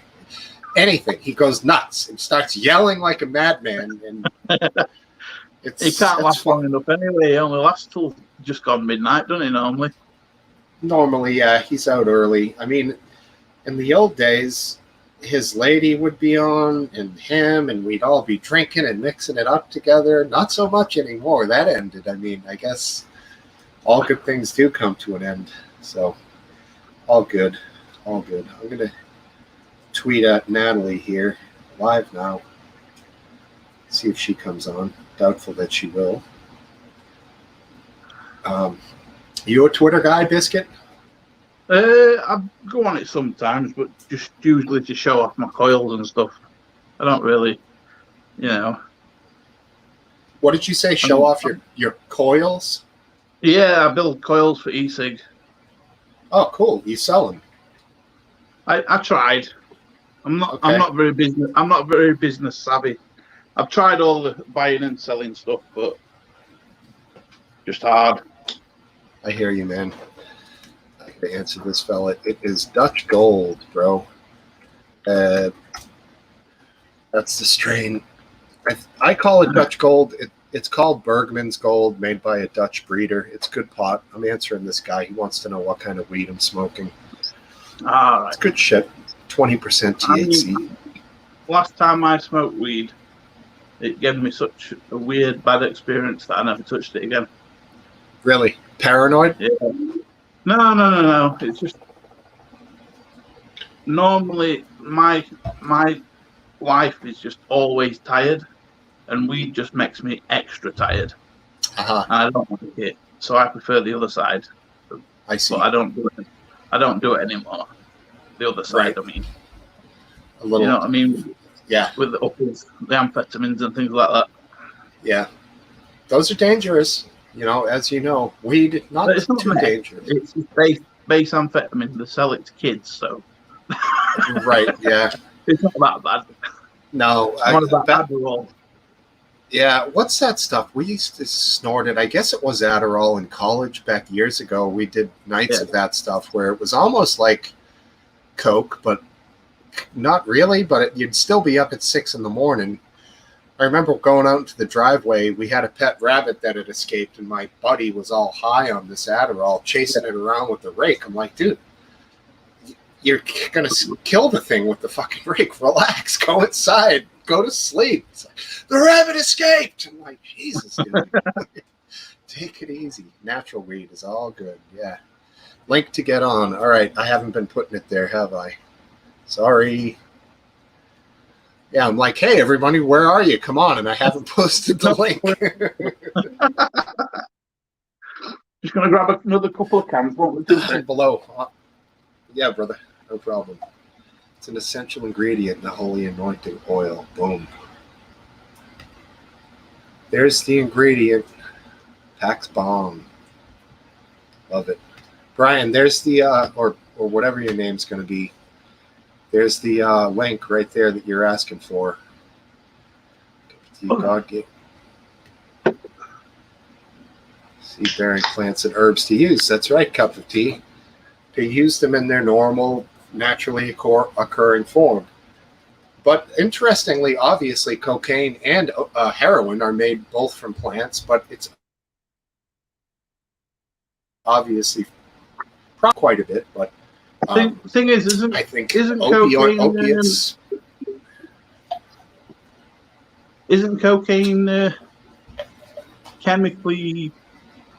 anything. He goes nuts and starts yelling like a madman. And he can't last long enough anyway. He only lasts till just gone midnight, doesn't he, normally? Normally, yeah. He's out early. I mean, in the old days, his lady would be on and him, and we'd all be drinking and mixing it up together. Not so much anymore. That ended. I mean, I guess all good things do come to an end. So all good. I'm going to tweet at Natalie here live now. See if she comes on. Doubtful that she will. You a Twitter guy, Biscuit? I go on it sometimes, but just usually to show off my coils and stuff. I don't really, What did you say? Show off your coils? Yeah, I build coils for e-cig. Oh, cool! You sell them? I tried. I'm not very business savvy. I've tried all the buying and selling stuff, but just hard. I hear you, man. I can answer this fella. It is Dutch Gold, bro. That's the strain. I call it Dutch Gold. It's called Bergman's Gold, made by a Dutch breeder. It's good pot. I'm answering this guy. He wants to know what kind of weed I'm smoking. All right. It's good shit. 20% THC. Last time I smoked weed, it gave me such a weird, bad experience that I never touched it again. Really? Paranoid? Yeah. No. It's just normally my wife is just always tired, and weed just makes me extra tired. Uh-huh. And I don't like it, so I prefer the other side. I see. But I don't do it. I don't do it anymore. The other side, Right. I mean. A little. You know what I mean? Yeah. With the uppers, the amphetamines and things like that. Yeah. Those are dangerous. You know, as you know, weed not too dangerous. It's base amphetamine. They sell it to kids, so. Right. Yeah. It's not that bad. No. What about Adderall? Yeah, what's that stuff? We used to snort it. I guess it was Adderall in college back years ago. We did nights of that stuff where it was almost like Coke, but not really. But you'd still be up at 6 a.m. I remember going out into the driveway. We had a pet rabbit that had escaped, and my buddy was all high on this Adderall, chasing it around with the rake. I'm like, dude, you're going to kill the thing with the fucking rake. Relax. Go inside. Go to sleep. It's like, the rabbit escaped. I'm like, Jesus, dude. Take it easy. Natural weed is all good. Yeah. Link to get on. All right. I haven't been putting it there, have I? Sorry. Yeah, I'm like, hey, everybody, where are you? Come on. And I haven't posted the link. Just going to grab another couple of cans. Below. Yeah, brother. No problem. It's an essential ingredient in the holy anointing oil. Boom. There's the ingredient. Pax bomb. Love it. Brian, there's the, or whatever your name's going to be. There's the link right there that you're asking for. God give. Seed-bearing plants and herbs to use. That's right, cup of tea. To use them in their normal, naturally occurring form. But interestingly, obviously, cocaine and heroin are made both from plants, but it's obviously quite a bit. But the thing is, isn't opiates? Isn't cocaine chemically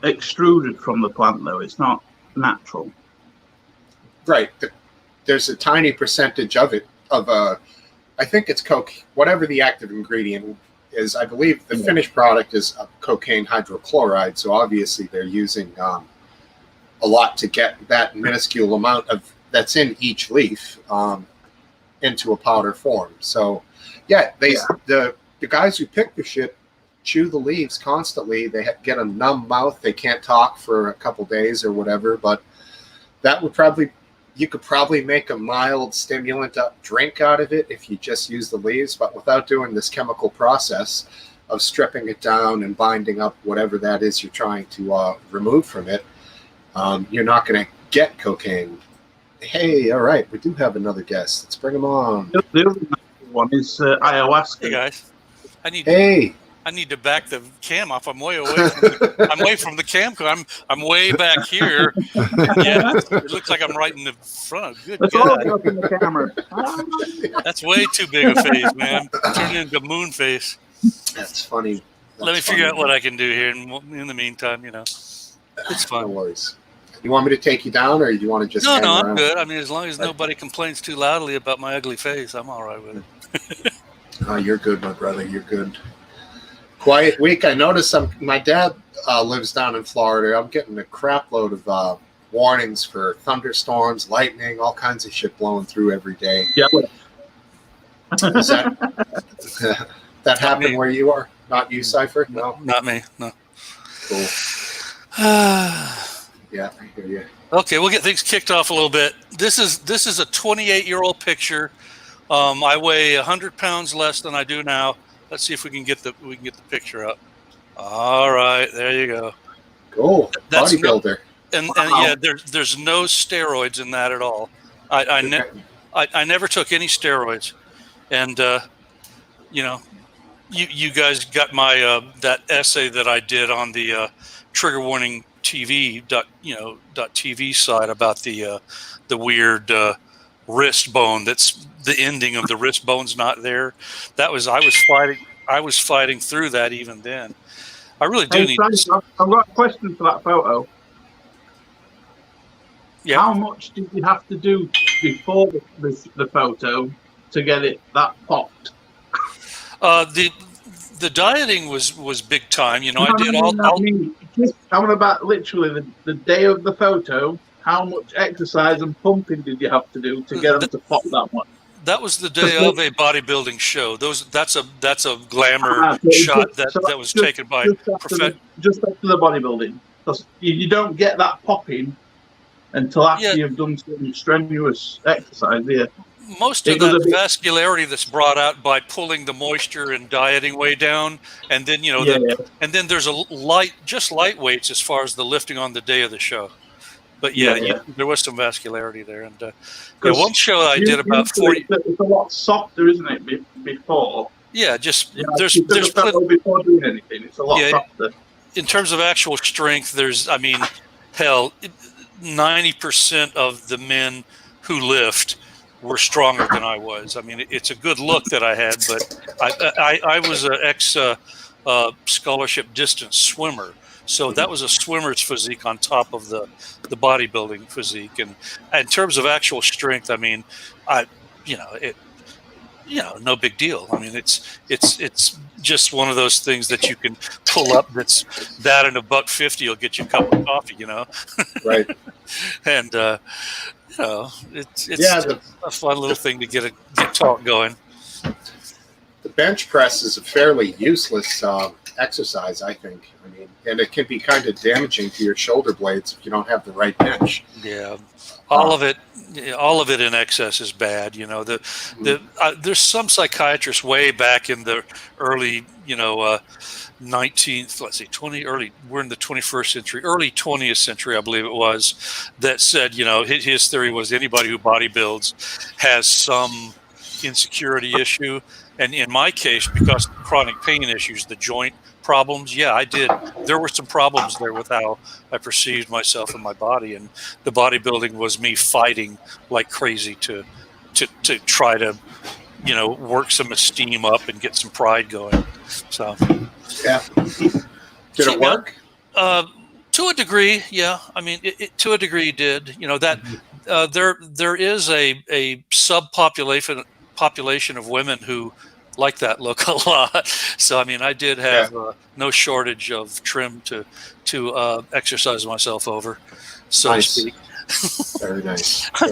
extruded from the plant, though? It's not natural. Right. There's a tiny percentage of it, I think it's coke, whatever the active ingredient is. I believe the finished product is cocaine hydrochloride. So obviously they're using a lot to get that minuscule amount of that's in each leaf into a powder form. So yeah, the guys who pick the shit chew the leaves constantly. They get a numb mouth. They can't talk for a couple days or whatever, but that would you could probably make a mild stimulant drink out of it if you just use the leaves, but without doing this chemical process of stripping it down and binding up whatever that is you're trying to remove from it, you're not going to get cocaine. Hey, all right, we do have another guest. Let's bring him on. The other one is ayahuasca. Hey, guys. I need to back the cam off. I'm way away. I'm away from the cam. I'm way back here. Yeah, it looks like I'm right in the front. Good God. Up in the camera. That's way too big a face, man. I'm turning into moon face. That's funny. Let me figure out what I can do here. And in the meantime, it's fun. No worries. You want me to take you down, or you want to just? No, I'm good. I mean, as long as nobody complains too loudly about my ugly face, I'm all right with it. Oh, you're good, my brother. You're good. Quiet week. I noticed my dad lives down in Florida. I'm getting a crap load of warnings for thunderstorms, lightning, all kinds of shit blowing through every day. Yeah. Is that happened where you are? Not you, Cypher? No, not me. No. Cool. Yeah, I hear you. Okay, we'll get things kicked off a little bit. This is a 28-year-old picture. I weigh 100 pounds less than I do now. Let's see if we can get the picture up. All right, there you go. Cool. Bodybuilder. Yeah, there's no steroids in that at all. I never took any steroids, and you guys got my that essay that I did on the trigger warning TV side about the weird wrist bone. That's the ending of the wrist bone's not there. I was fighting through that even then. I really do need. I've got a question for that photo. Yeah. How much did you have to do before the photo to get it that popped? The dieting was big time. You know, I did all. How about literally the day of the photo? How much exercise and pumping did you have to do to get them to pop that much? That was the day of a bodybuilding show. That's a glamour shot that was taken by just after the bodybuilding. Because you don't get that popping until after you've done some strenuous exercise. Yeah. Most of that vascularity that's brought out by pulling the moisture and dieting way down, and then and then there's just light weights as far as the lifting on the day of the show. But there was some vascularity there, and one show I did about 40. It's a lot softer, isn't it? Before. Yeah, there's before doing anything. It's a lot softer. In terms of actual strength, hell, 90% of the men who lift were stronger than I was. I mean, it's a good look that I had, but I was an ex scholarship distance swimmer. So that was a swimmer's physique on top of the bodybuilding physique. And in terms of actual strength, I mean, no big deal. I mean, it's just one of those things that you can pull up. That's that and $1.50 will get you a cup of coffee, you know? Right. And, it's a fun little thing to get talk going. The bench press is a fairly useless exercise, I think. I mean, and it can be kind of damaging to your shoulder blades if you don't have the right bench. Yeah, all of it in excess is bad. You know, there's some psychiatrists way back in the early, 19th, let's say 20, we're in the 21st century, early 20th century, I believe it was, that said, his theory was anybody who bodybuilds has some insecurity issue. And in my case, because of chronic pain issues, the joint problems, I did. There were some problems there with how I perceived myself and my body, and the bodybuilding was me fighting like crazy to try to, work some esteem up and get some pride going. So, yeah. Did it work? To a degree, yeah. I mean, to a degree, it did. There is a population of women who like that look a lot. So, I mean, I did have no shortage of trim to exercise myself over, so to speak. Very nice. I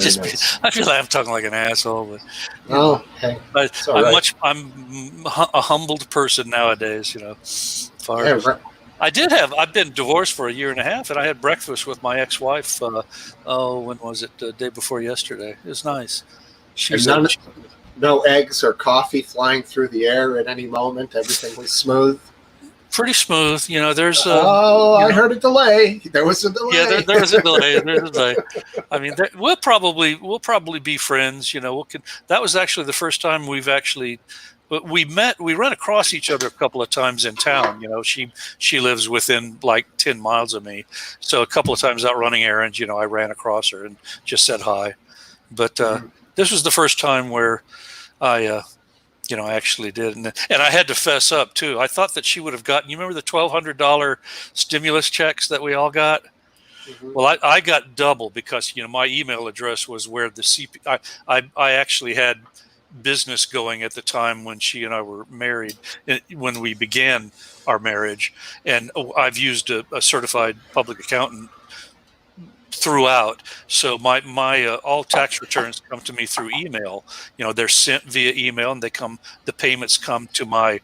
feel like I'm talking like an asshole, but I'm a humbled person nowadays. I've been divorced for 1.5 years, and I had breakfast with my ex-wife. When was it? The day before yesterday. It was nice. No eggs or coffee flying through the air at any moment. Everything was smooth. Pretty smooth. There's I heard a delay. There was a delay. Yeah, there was a delay. There's a delay. I mean, we'll probably be friends. That was actually the first time we met. We ran across each other a couple of times in town. She lives within like 10 miles of me. So a couple of times out running errands, I ran across her and just said hi. But this was the first time where I actually did. And I had to fess up too. I thought that she would have gotten, you remember the $1,200 stimulus checks that we all got? Mm-hmm. Well, I got double because, my email address was where the I actually had business going at the time when she and I were married, when we began our marriage. And I've used a certified public accountant throughout, so my all tax returns come to me through email. They're sent via email, and the payments come to my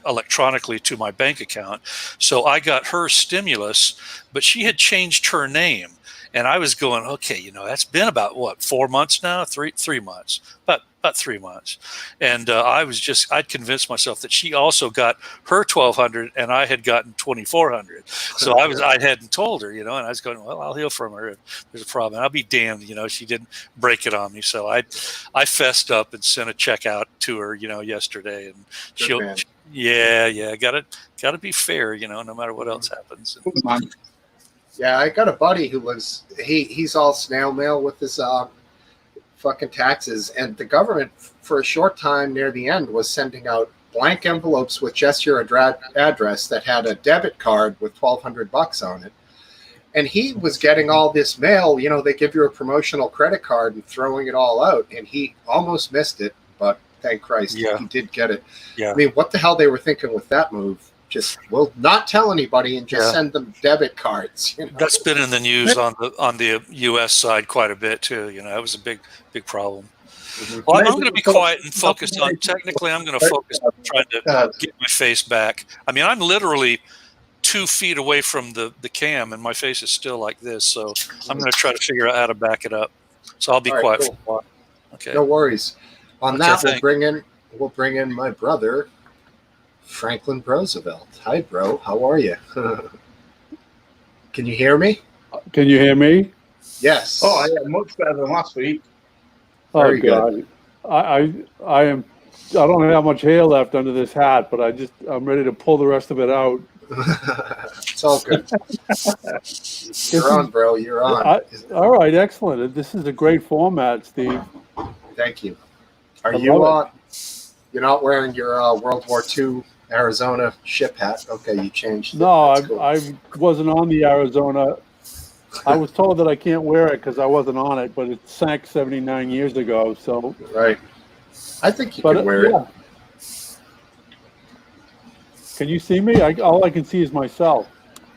electronically to my bank account. So I got her stimulus, but she had changed her name, and I was going, okay, that's been about 4 months now, 3 months, about 3 months. And I'd convinced myself that she also got her $1,200 and I had gotten $2,400. So I hadn't told her, and I was going, well, I'll hear from her if there's a problem. And I'll be damned, she didn't break it on me. So I fessed up and sent a check out to her, yesterday, and gotta be fair, no matter what else happens. Yeah, I got a buddy who lives. He's all snail mail with his fucking taxes, and the government for a short time near the end was sending out blank envelopes with just your address that had a debit card with $1,200 on it, And he was getting all this mail. You know, they give you a promotional credit card and throwing it all out. And he almost missed it, but thank Christ he did get it. Yeah. I mean, what the hell they were thinking with that move? Just, well, not tell anybody and just send them debit cards. You know? That's been in the news on the U.S. side quite a bit too. You know, that was a big problem. Well, I'm going to be quiet and focus on. Technically, I'm going to focus on trying to get my face back. I mean, I'm literally 2 feet away from the cam, and my face is still like this. So I'm going to try to figure out how to back it up. So I'll be quiet for a while. Okay. No worries. On that, we'll bring in my brother, Franklin Roosevelt. Hi, bro. How are you? Can you hear me? Can you hear me? Yes. Oh, yeah, much better than last week. Very God. good. I don't have much hair left under this hat, but I'm ready to pull the rest of it out. It's all good. You're on, bro. You're on. All right, excellent. This is a great format, Steve. Thank you. Are you you're not wearing your World War II Arizona ship hat? Okay, you changed. No, cool. I wasn't on the Arizona. I was told that I can't wear it because I wasn't on it, but it sank 79 years ago. So right. I think you can wear it. Can you see me? All I can see is myself.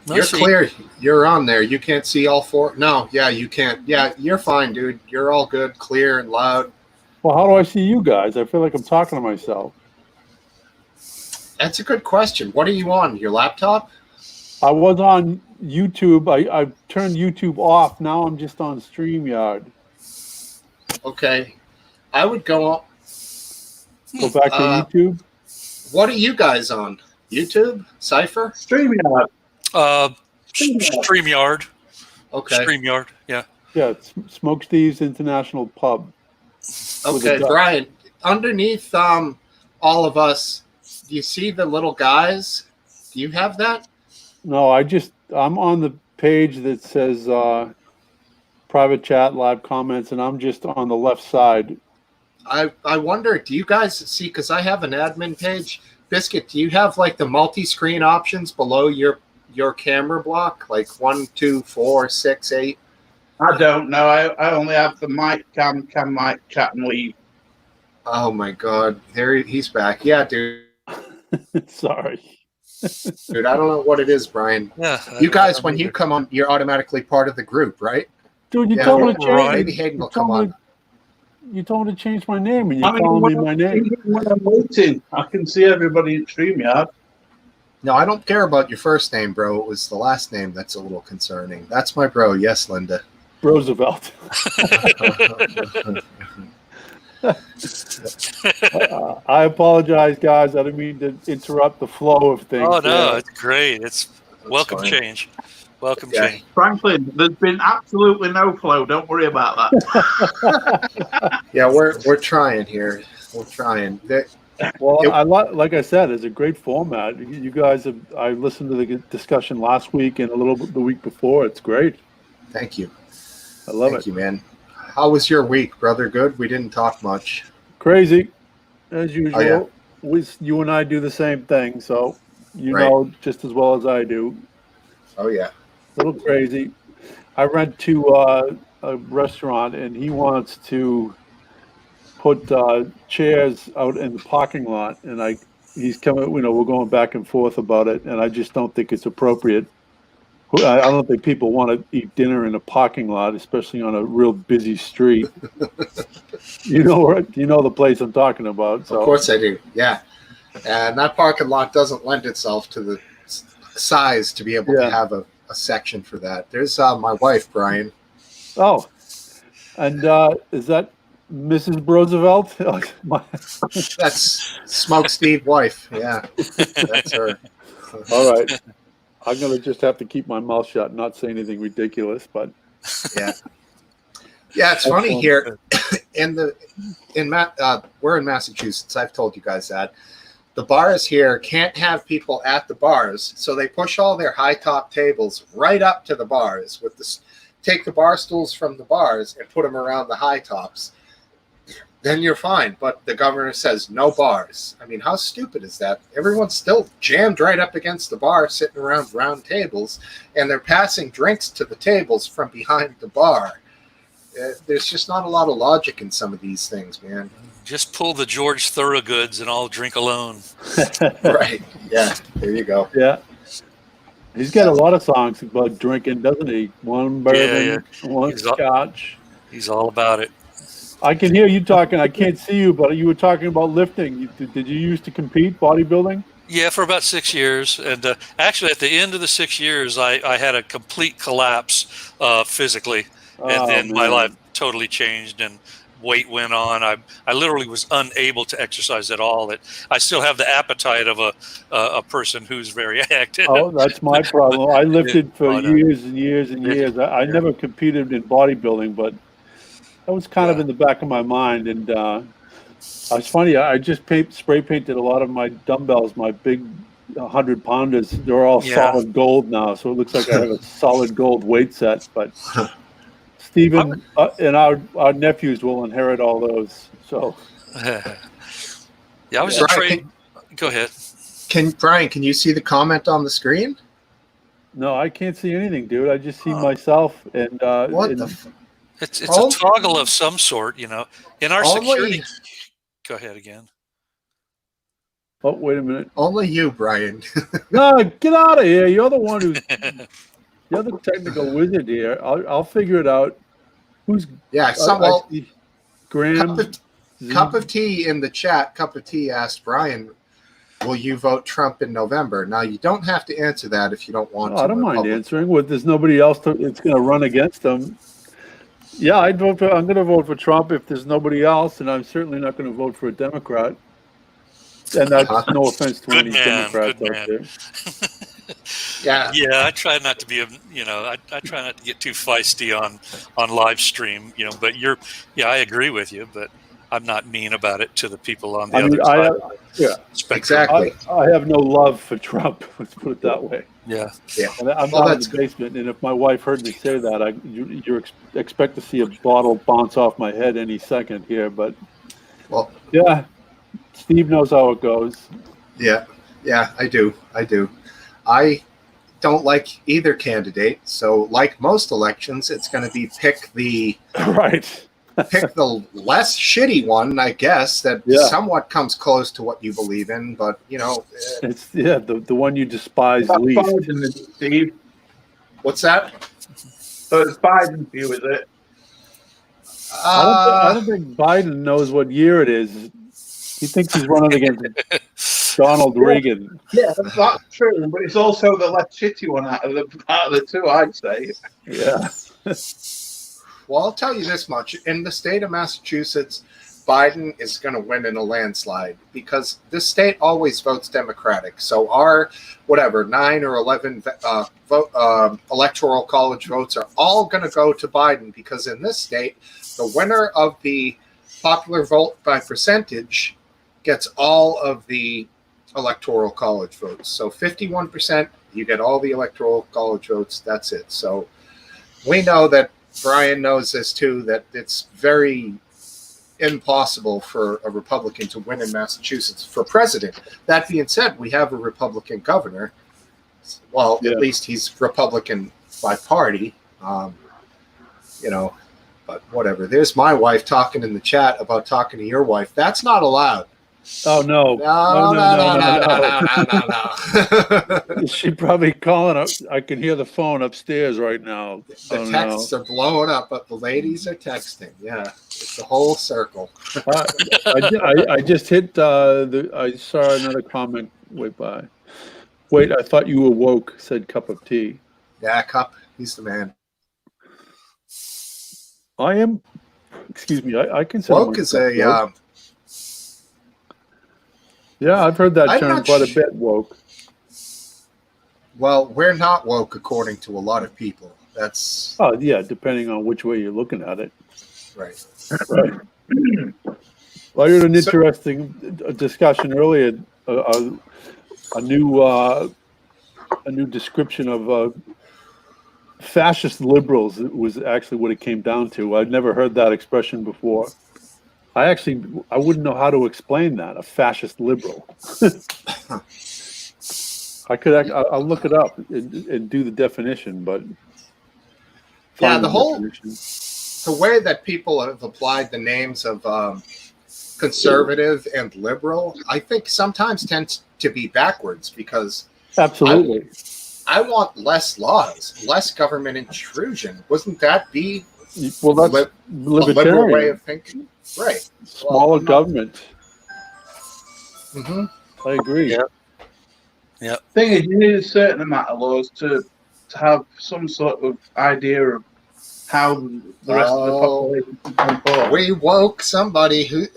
You're clear. You're on there. You can't see all four. No, yeah, you can't. Yeah, you're fine, dude. You're all good, clear and loud. Well, how do I see you guys? I feel like I'm talking to myself. That's a good question. What are you on? Your laptop? I was on YouTube. I turned YouTube off. Now I'm just on StreamYard. Okay. I would go back to YouTube. What are you guys on? YouTube? Cypher? StreamYard. StreamYard. Okay. StreamYard, yeah. Yeah, it's Smokesteve's International Pub. Okay, Brian, underneath all of us, do you see the little guys? Do you have that? No, I'm on the page that says private chat, live comments, and I'm just on the left side. I wonder, do you guys see, because I have an admin page. Biscuit, do you have like the multi-screen options below your camera block? Like 1, 2, 4, 6, 8? I don't know. I only have the mic, cam, mic, chat, and leave. Oh my God. He's back. Yeah, dude. Sorry. Dude, I don't know what it is, Brian. Yeah. You guys, when you come on, you're automatically part of the group, right? Dude, you told me to change. Maybe Hayden will come on. You told me to change my name, and you're calling me my name. When I'm waiting, I can see everybody in StreamYard. No, I don't care about your first name, bro. It was the last name that's a little concerning. That's my bro. Yes, Linda. Roosevelt. I apologize, guys. I didn't mean to interrupt the flow of things. Oh, no, it's great. It's welcome change. Welcome change. Franklin, there's been absolutely no flow. Don't worry about that. Yeah, we're trying here. We're trying. Like I said, it's a great format. You guys I listened to the discussion last week and a little bit the week before. It's great. Thank you. I love it. Thank you, man. How was your week, brother? Good? We didn't talk much. Crazy, as usual. Oh, yeah. You and I do the same thing, so you know just as well as I do. Oh, yeah. A little crazy. I went to a restaurant, and he wants to put chairs out in the parking lot, and he's coming. We're going back and forth about it, and I just don't think it's appropriate. I don't think people want to eat dinner in a parking lot, especially on a real busy street. You know the place I'm talking about. So. Of course I do. Yeah, and that parking lot doesn't lend itself to the size to be able to have a section for that. There's my wife, Brian. Oh, and is that Mrs. Roosevelt? That's Smokesteve wife. Yeah, that's her. All right. I'm going to just have to keep my mouth shut and not say anything ridiculous, but yeah. Yeah, it's funny here we're in Massachusetts. I've told you guys that. The bars here can't have people at the bars, so they push all their high top tables right up to the bars take the bar stools from the bars and put them around the high tops. then you're fine. But the governor says no bars. I mean, how stupid is that? Everyone's still jammed right up against the bar, sitting around round tables, and they're passing drinks to the tables from behind the bar. There's just not a lot of logic in some of these things, man. Just pull the George Thorogood's and I'll drink alone. Right. Yeah. There you go. Yeah. He's got a lot of songs about drinking, doesn't he? One bourbon, one scotch. He's all about it. I can hear you talking. I can't see you, but you were talking about lifting. Did you used to compete bodybuilding? Yeah, for about 6 years. And actually, at the end of the 6 years, I had a complete collapse physically. And then my life totally changed and weight went on. I literally was unable to exercise at all. I still have the appetite of a person who's very active. Oh, that's my problem. I lifted for years and years and years. I never competed in bodybuilding, but that was kind of in the back of my mind. And it's funny, I just spray painted a lot of my dumbbells, my big 100-pounders. They're all solid gold now, so it looks like I have a solid gold weight set. But Stephen and our nephews will inherit all those. So, I was just trained. Go ahead. Brian, can you see the comment on the screen? No, I can't see anything, dude. I just see myself and It's a toggle of some sort, you know. In our security. Go ahead again. Oh, wait a minute. Only you, Brian. No, get out of here. You're the one who's you're the technical wizard here. I'll figure it out. Who's Graham? Cup of tea in the chat. Cup of tea asked Brian, will you vote Trump in November? Now, you don't have to answer that if you don't want to. I don't mind answering. There's nobody else it's going to run against him. Yeah, I'm going to vote for Trump if there's nobody else, and I'm certainly not going to vote for a Democrat. And that's no offense to any Democrats out there. Yeah, I try not to be I try not to get too feisty on live stream, but I agree with you, but I'm not mean about it to the people on the other side. Exactly. I have no love for Trump. Let's put it that way. Yeah. And I'm down in the basement, and if my wife heard me say that, you expect to see a bottle bounce off my head any second here. But Steve knows how it goes. Yeah, I do. I don't like either candidate, so like most elections, it's going to be pick the less shitty one, I guess, that somewhat comes close to what you believe in, but it's the one you despise least. Biden, Steve. What's that? So it's Biden's view, is it? I don't think Biden knows what year it is. He thinks he's running against Donald Reagan. Yeah, that's true, but it's also the less shitty one out of the two, I'd say. Yeah. Well, I'll tell you this much. In the state of Massachusetts, Biden is going to win in a landslide because this state always votes Democratic. So our, 9 or 11 electoral college votes are all going to go to Biden because in this state, the winner of the popular vote by percentage gets all of the electoral college votes. So 51%, you get all the electoral college votes. That's it. So we know that Brian knows this too, that it's very impossible for a Republican to win in Massachusetts for president. That being said, we have a Republican governor. Well, at least he's Republican by party, but whatever. There's my wife talking in the chat about talking to your wife. That's not allowed. Oh, no. No. Is she probably calling up? I can hear the phone upstairs right now. The texts are blowing up, but the ladies are texting. Yeah, it's the whole circle. I just hit I saw another comment way by. Wait, I thought you were woke, said Cup of Tea. Yeah, Cup. He's the man. I am. Excuse me. I consider woke is a. Yeah, I've heard that term quite a bit. Woke. Well, we're not woke according to a lot of people. That's. Oh yeah, depending on which way you're looking at it. Right. Right. Well, I heard an interesting discussion earlier. A new description of fascist liberals was actually what it came down to. I'd never heard that expression before. I wouldn't know how to explain that. A fascist liberal. I'll look it up and do the definition, but Yeah, find definition. the way that people have applied the names of conservative and liberal, I think sometimes tends to be backwards, because Absolutely. I want less laws, less government intrusion. Wouldn't that be Well, that's a liberal libertarian. way of thinking? Right. Smaller government. Mm-hmm. I agree. Yeah. Yeah. Thing is, you need a certain amount of laws to have some sort of idea of how the rest of the population can come forward. We woke somebody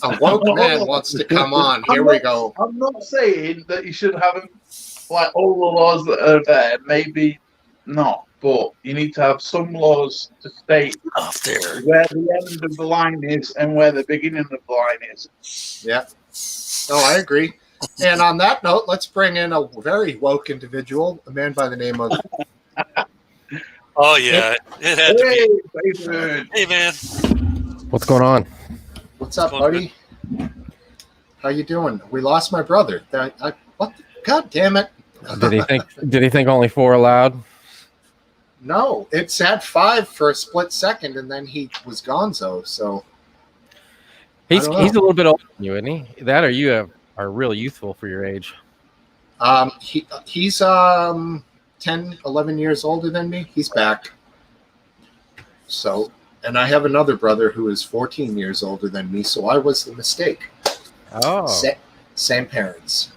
a woke man wants to come on. Here we go. I'm not saying that you should have like all the laws that are there. Maybe not, but you need to have some laws to state Off there. where the end of the line is and where the beginning of the line is. Yeah. Oh, I agree. And on that note, let's bring in a very woke individual, a man by the name of... Oh yeah, it had to be. David. Hey man, What's going on? What's up, buddy? How you doing? We lost my brother. What? God damn it! Did he think only 4 allowed? No, it had 5 for a split second, and then he was gonzo. So He's I don't know. a little bit older than you, isn't he? That or you are real youthful for your age. He's 10, 11 years older than me. He's back. So, and I have another brother who is 14 years older than me. So I was the mistake. Oh, Same parents.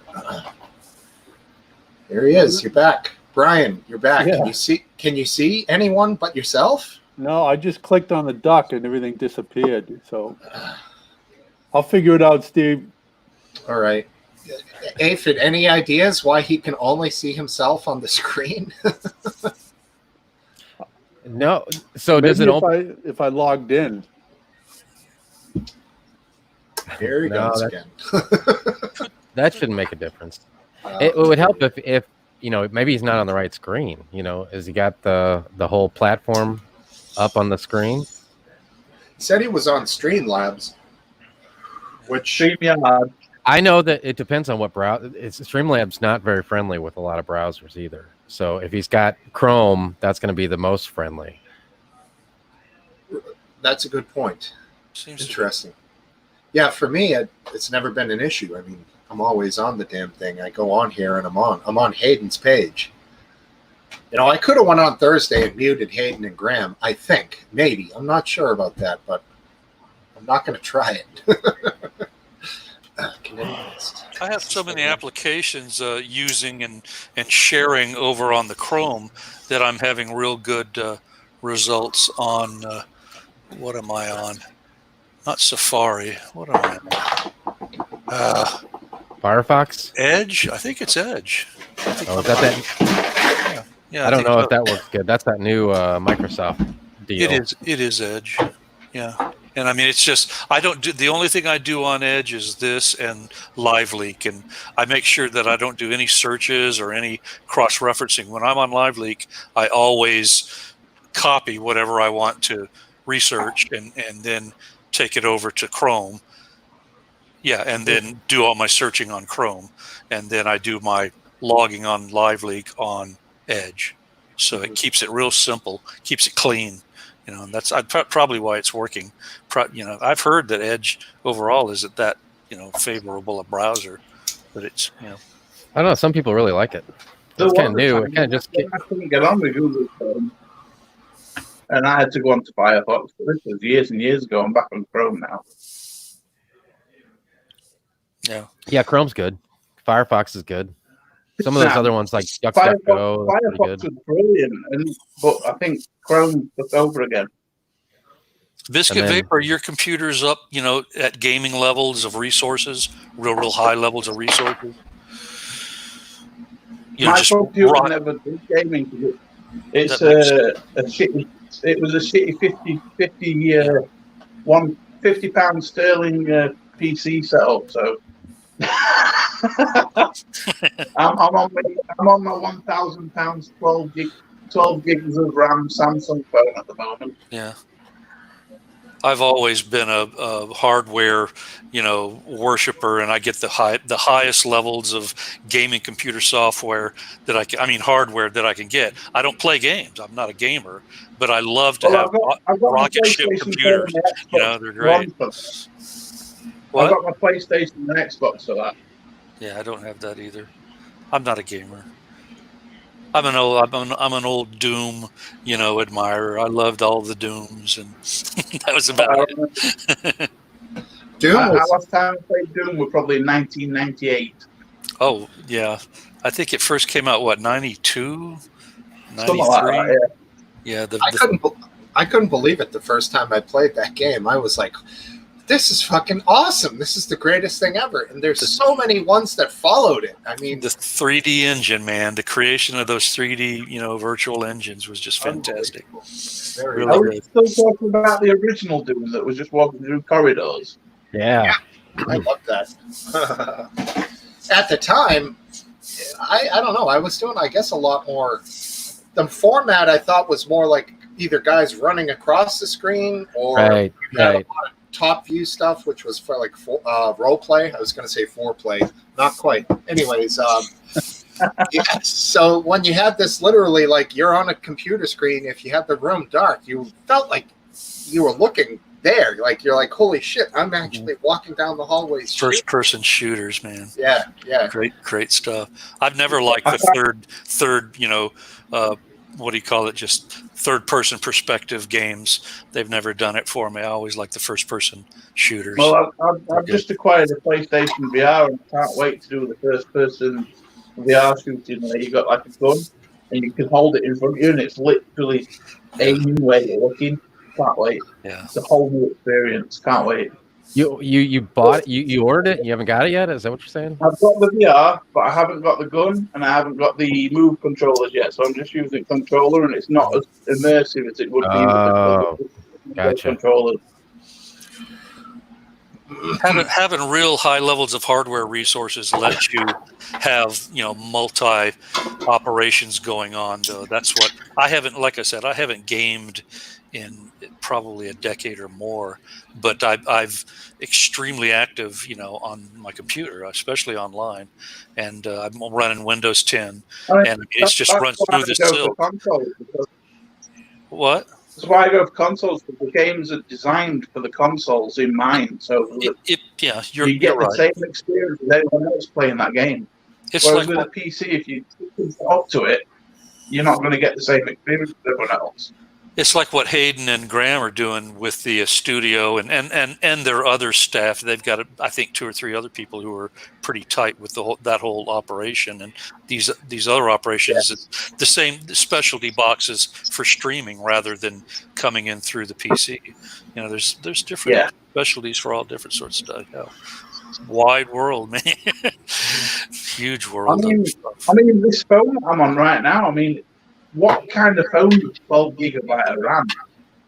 There he is. You're back, Brian. You're back. Yeah. Can you see anyone but yourself? No, I just clicked on the duck and everything disappeared. So I'll figure it out, Steve. All right. Aphid, any ideas why he can only see himself on the screen? no. So does it open? If I logged in? Here he No, goes again. That shouldn't make a difference. It would help if maybe he's not on the right screen. Has he got the whole platform up on the screen? He said he was on Streamlabs, which StreamYard. I know that it depends on what browser. Streamlabs not very friendly with a lot of browsers either. So if he's got Chrome, that's going to be the most friendly. that's a good point. seems Interesting. Yeah, for me, it's never been an issue. I mean, I'm always on the damn thing. I go on here and I'm on Hayden's page. I could have went on Thursday and muted Hayden and Graham. I think maybe. I'm not sure about that, but I'm not going to try it. I have so many applications using and sharing over on the Chrome that I'm having real good results on. What am I on? Not Safari. What am I on? Firefox? Edge? I think it's Edge. Oh, is that? Yeah, I don't know if that works good. That's that new Microsoft deal. It is Edge. Yeah. And I mean, it's just, the only thing I do on Edge is this and LiveLeak. And I make sure that I don't do any searches or any cross-referencing. When I'm on LiveLeak, I always copy whatever I want to research and then take it over to Chrome. Yeah, and then do all my searching on Chrome. And then I do my logging on LiveLeak on Edge. So it keeps it real simple, keeps it clean. And that's probably why it's working. I've heard that Edge overall isn't that favorable a browser, but it's I don't know. Some people really like it. It's kind of new. It kind of just. I couldn't get on with Google Chrome, and I had to go on to Firefox. But this was years and years ago. I'm back on Chrome now. Yeah, Chrome's good. Firefox is good. Some of those other ones like DuckDuckGo, Firefox was brilliant, but I think Chrome took over again. Biscuit Vapor, your computer's up, at gaming levels of resources, real high levels of resources. My computer never did gaming. It's a shitty. It was a shitty 50 pound sterling PC setup. So. I'm on my £1,000 12 gigs of RAM Samsung phone at the moment. Yeah, I've always been a hardware, worshiper, and I get the highest levels of gaming computer software that I mean hardware that I can get. I don't play games. I'm not a gamer, but I love to have I've got my rocket ship PlayStation 4 computers. and the Xbox They're One great. for that. What? I've got my PlayStation and Xbox for that. Yeah, I don't have that either. I'm not a gamer. I'm an old Doom, admirer. I loved all the Dooms, and that was about it. Doom Our was, last time I played Doom was probably in 1998. Oh yeah, I think it first came out 92, Something like 93. that, Yeah, I couldn't believe it the first time I played that game. I was like, this is fucking awesome. This is the greatest thing ever. And there's so many ones that followed it. I mean, the 3D engine, man, the creation of those 3D, virtual engines was just fantastic. very Are Really we good. still talking about the original Doom that was just walking through corridors? Yeah. I love that. At the time, I don't know. I was doing, I guess, a lot more. The format I thought was more like either guys running across the screen or Right. you had Right. a lot of top view stuff, which was for like role play. I was going to say foreplay, not quite. Anyways, yeah. So when you had this, literally, like you're on a computer screen. If you had the room dark, you felt like you were looking there. Like you're like, holy shit, I'm actually walking down the hallways. First person shooters, man. Yeah, yeah. Great stuff. I've never liked the third, what do you call it? Just third person perspective games. They've never done it for me. I always like the first person shooters. Well, I've just acquired a PlayStation VR and can't wait to do the first person VR shooting where you got like a gun and you can hold it in front of you and it's literally aiming where you're looking. Can't wait. Yeah. It's a whole new experience. Can't wait. You bought it? You ordered it? You haven't got it yet? Is that what you're saying? I've got the VR, but I haven't got the gun and I haven't got the move controllers yet. So I'm just using the controller and it's not as immersive as it would be with the Gotcha. controllers. Having real high levels of hardware resources lets you have multi operations going on, though. That's what I haven't, like I said, I haven't gamed in probably a decade or more, but I've extremely active on my computer, especially online, and I'm running Windows 10 and it just runs smooth as silk. What? That's why I go for consoles, because the games are designed for the consoles in mind. So you get you're the right. same experience as anyone else playing that game. It's Whereas like with a PC, if you up to it, you're not going to get the same experience as everyone else. It's like what Hayden and Graham are doing with the studio and their other staff. They've got, I think, 2 or 3 other people who are pretty tight with that whole operation. And these other operations, it's the same specialty boxes for streaming rather than coming in through the PC. There's different specialties for all different sorts of stuff. Yeah. Wide world, man. Huge world. I mean, this phone I'm on right now, what kind of phone is 12 gigabyte of RAM?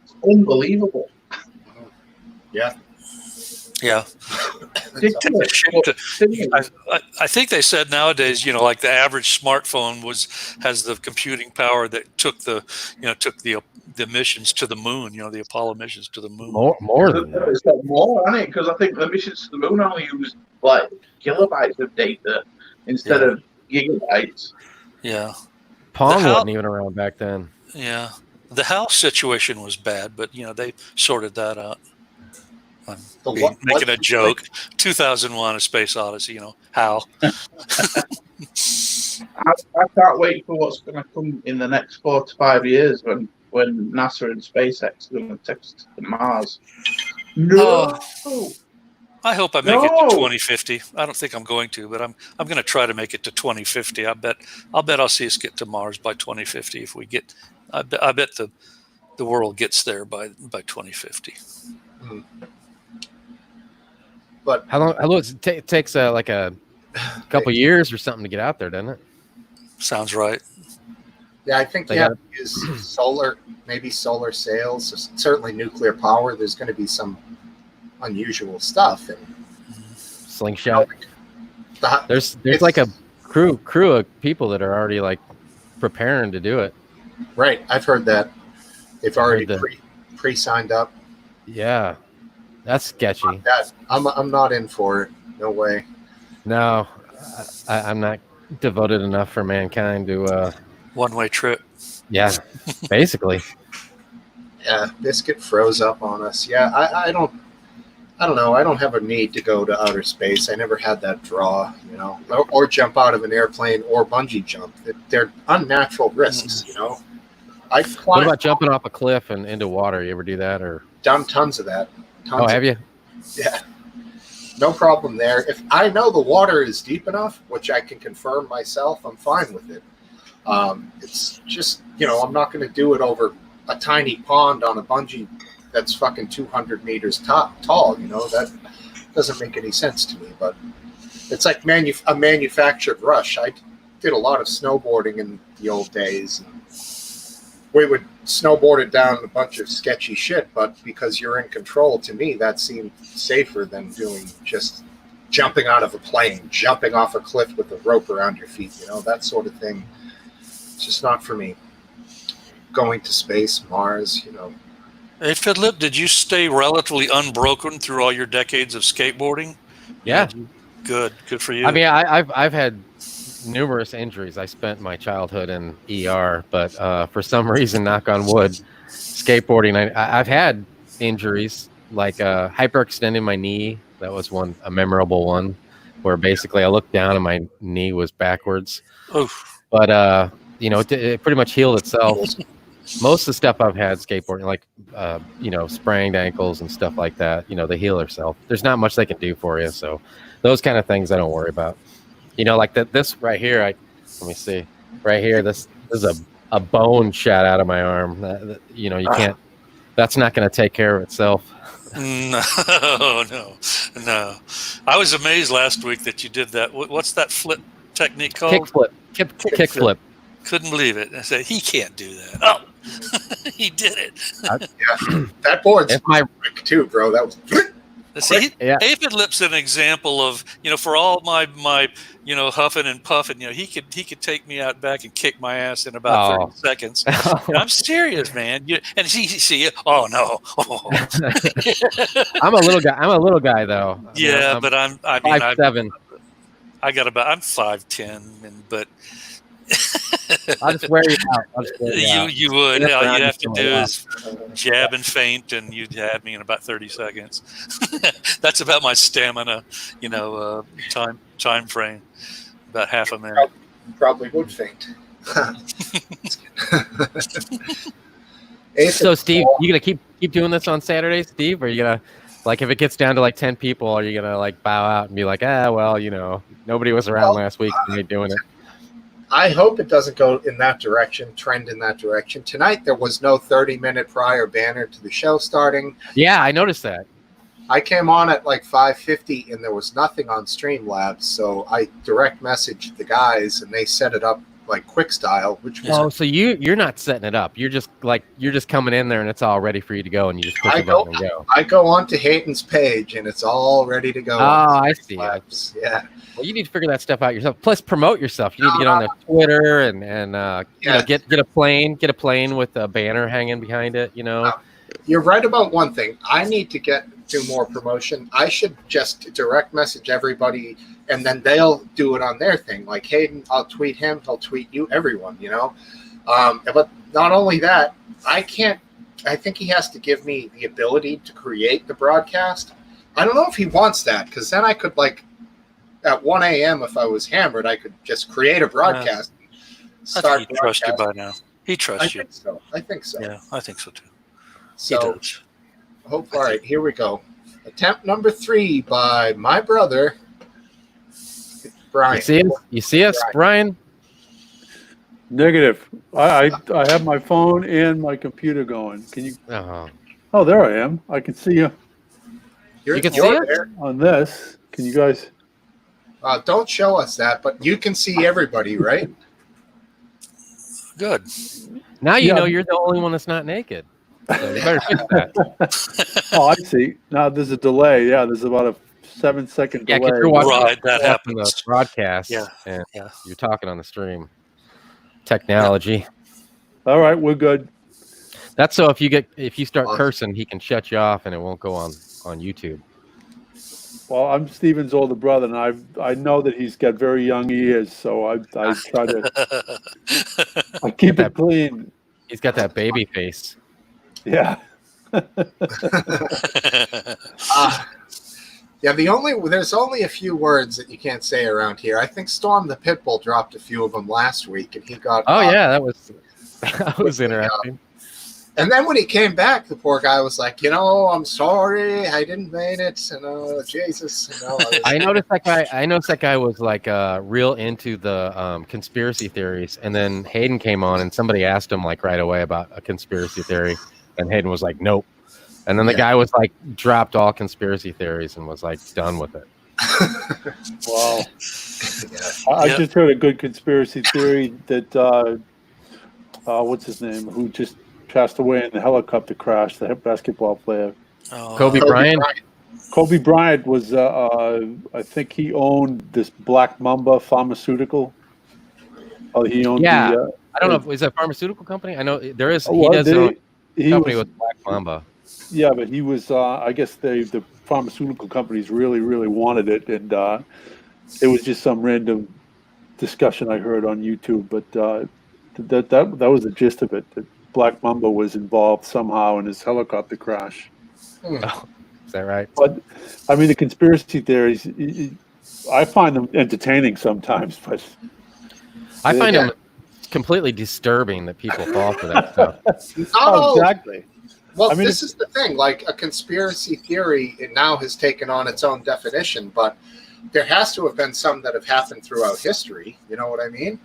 It's unbelievable. Yeah. Yeah. I think they said nowadays, like the average smartphone has the computing power that took the missions to the moon. The Apollo missions to the moon. More than that. It's got more, hasn't it? Because I think the missions to the moon only used like kilobytes of data instead of gigabytes. Yeah. Pong wasn't even around back then. Yeah. The house situation was bad, but they sorted that out. I'm making a joke. 2001: A Space Odyssey. Hal. I can't wait for what's going to come in the next 4 to 5 years when NASA and SpaceX are going to take us to Mars. No. I hope I make it to 2050. I don't think I'm going to, but I'm going to try to make it to 2050. I'll bet I'll see us get to Mars by 2050 if we get. I bet the world gets there by 2050. Mm. But how long does it takes like a couple years or something to get out there, doesn't it? Sounds right. Yeah, I think you have to use solar, maybe solar sails, certainly nuclear power. There's going to be some unusual stuff and slingshot. There's like a crew of people that are already like preparing to do it. Right, I've heard that. They've already pre-signed up. Yeah, that's sketchy. I'm not in for it. No way. No, I'm not devoted enough for mankind to. One-way trip. Yeah, basically. Yeah, Biscuit froze up on us. Yeah, I don't know. I don't have a need to go to outer space. I never had that draw, you know, or jump out of an airplane or bungee jump. They're unnatural risks, you know. I've What climbed, about jumping off a cliff and into water? You ever do that, or? done tons of that. Tons Oh, have you? Yeah, no problem there. If I know the water is deep enough, which I can confirm myself, I'm fine with it. It's just, you know, I'm not going to do it over a tiny pond on a bungee that's fucking 200 meters tall. You know, that doesn't make any sense to me. But it's like a manufactured rush. I did a lot of snowboarding in the old days. And we would snowboard it down a bunch of sketchy shit, but because you're in control, to me, that seemed safer than doing just jumping out of a plane, jumping off a cliff with a rope around your feet. You know, that sort of thing. It's just not for me. Going to space, Mars, you know. Hey, Philip, did you stay relatively unbroken through all your decades of skateboarding? Yeah. Good for you. I mean, I've had numerous injuries. I spent my childhood in ER, but for some reason, knock on wood, skateboarding, I've had injuries like hyperextending my knee. That was a memorable one, where basically I looked down and my knee was backwards. Oof. But you know, it pretty much healed itself. Most of the stuff I've had skateboarding, like you know, sprained ankles and stuff like that, you know, they heal themselves. There's not much they can do for you, so those kind of things I don't worry about. You know, like this right here. Let me see. Right here, this is a bone shot out of my arm. You know, you can't. That's not going to take care of itself. No. I was amazed last week that you did that. What's that flip technique called? Kickflip. Kickflip. Couldn't believe it. I said, he can't do that. Oh, he did it. Yeah, that board's quick too, bro. That was. See, yeah. Lip's an example of, you know, for all my you know, huffing and puffing, you know, he could take me out back and kick my ass in about 30 seconds. And I'm serious, man. And see, oh no. I'm a little guy though. Yeah, but I'm 5'7". I'm 5'10", but I'll just wear you out. You would. All you'd have to do is jab and feint, and you'd have me in about 30 seconds. That's about my stamina, you know, time frame. About half a minute. Probably would faint. So, Steve, you gonna keep doing this on Saturdays, Steve? Or are you gonna, like, if it gets down to like 10 people, are you gonna like bow out and be like, well, you know, nobody was around last week and they're doing it? I hope it doesn't go in that direction, trend in that direction. Tonight, there was no 30-minute prior banner to the show starting. Yeah, I noticed that. I came on at like 5:50, and there was nothing on Streamlabs, so I direct messaged the guys, and they set it up like quick style, which was... so you're not setting it up. You're just coming in there, and it's all ready for you to go, and you just push a button and go. I go on to Hayden's page, and it's all ready to go. Oh, I see. Yeah. Well, you need to figure that stuff out yourself. Plus, promote yourself. You need to get on their Twitter and you know, get a plane with a banner hanging behind it. You know, you're right about one thing. I need to do more promotion. I should just direct message everybody, and then they'll do it on their thing. Like Hayden, I'll tweet him. He'll tweet you. Everyone, you know. But not only that, I think he has to give me the ability to create the broadcast. I don't know if he wants that, because then I could, like, at 1 a.m., if I was hammered, I could just create a broadcast. I think he trusts you by now. He trusts you. I think so. Yeah, I think so too. So, all right, here we go. Attempt number 3 by my brother, Brian. You see us, Brian? Negative. I have my phone and my computer going. Can you? Oh, there I am. I can see you. You can see it there on this. Can you guys? Don't show us that, but you can see everybody, right? Good. Now you know you're the only one that's not naked. So you better fix that. Oh, I see. Now there's a delay. Yeah, there's about a 7-second delay. Yeah, you're watching that happens. The broadcast. Yeah. And you're talking on the stream. Technology. All right, we're good. That's so if you start cursing, he can shut you off and it won't go on YouTube. Well, I'm Steven's older brother, and I know that he's got very young ears, so I try to I keep it clean. He's got that baby face. Yeah. Yeah, there's only a few words that you can't say around here. I think Storm the Pitbull dropped a few of them last week, and he got. Oh yeah, that was interesting. And then when he came back, the poor guy was like, I'm sorry, I didn't mean it. Jesus. I noticed that guy was like real into the conspiracy theories, and then Hayden came on, and somebody asked him like right away about a conspiracy theory, and Hayden was like, nope. And then the guy was like, dropped all conspiracy theories and was like done with it. Wow. I just heard a good conspiracy theory that what's his name, who just passed away in the helicopter crash, the basketball player. Kobe Bryant. Kobe Bryant was, I think he owned this Black Mamba pharmaceutical. He owned I don't know. Is it a pharmaceutical company? I know there is. He does own a company with Black Mamba. Yeah, but he was, I guess the pharmaceutical companies really, really wanted it. And it was just some random discussion I heard on YouTube. But that was the gist of it, that Black Mamba was involved somehow in his helicopter crash. Oh, is that right? But, I mean, the conspiracy theories, I find them entertaining sometimes. But I find them completely disturbing that people fall for that stuff. Exactly. Well, this is the thing. Like a conspiracy theory, it now has taken on its own definition, but there has to have been some that have happened throughout history. You know what I mean?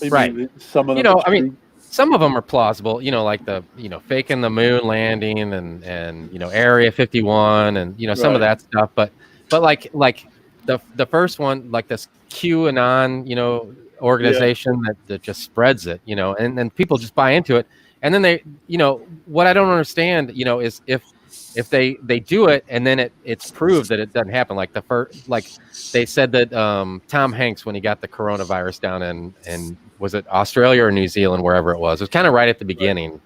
Right. Some of them, some of them are plausible. Like the faking the moon landing and Area 51 and some of that stuff. But like the first one, like this QAnon organization that just spreads it, and then people just buy into it. And then they, what I don't understand, is if they do it and then it's proved that it doesn't happen. Like they said that Tom Hanks, when he got the coronavirus down in was it Australia or New Zealand, wherever it was kind of right at the beginning.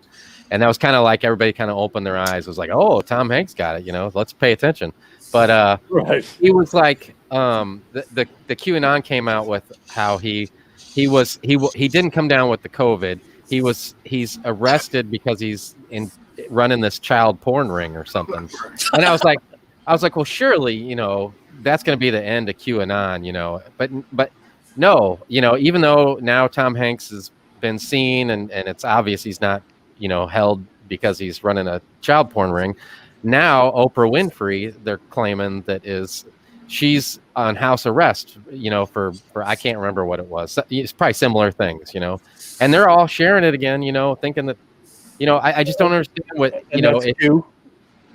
And that was kind of like everybody kind of opened their eyes. It was like, oh, Tom Hanks got it, let's pay attention. But he was like, the QAnon came out with how he didn't come down with the COVID. He's arrested because he's running this child porn ring or something. And I was like, well, surely, that's going to be the end of QAnon, but no, even though now Tom Hanks has been seen and it's obvious he's not, held because he's running a child porn ring. Now, Oprah Winfrey, they're claiming she's on house arrest, for I can't remember what it was. It's probably similar things, and they're all sharing it again, thinking that, I just don't understand what,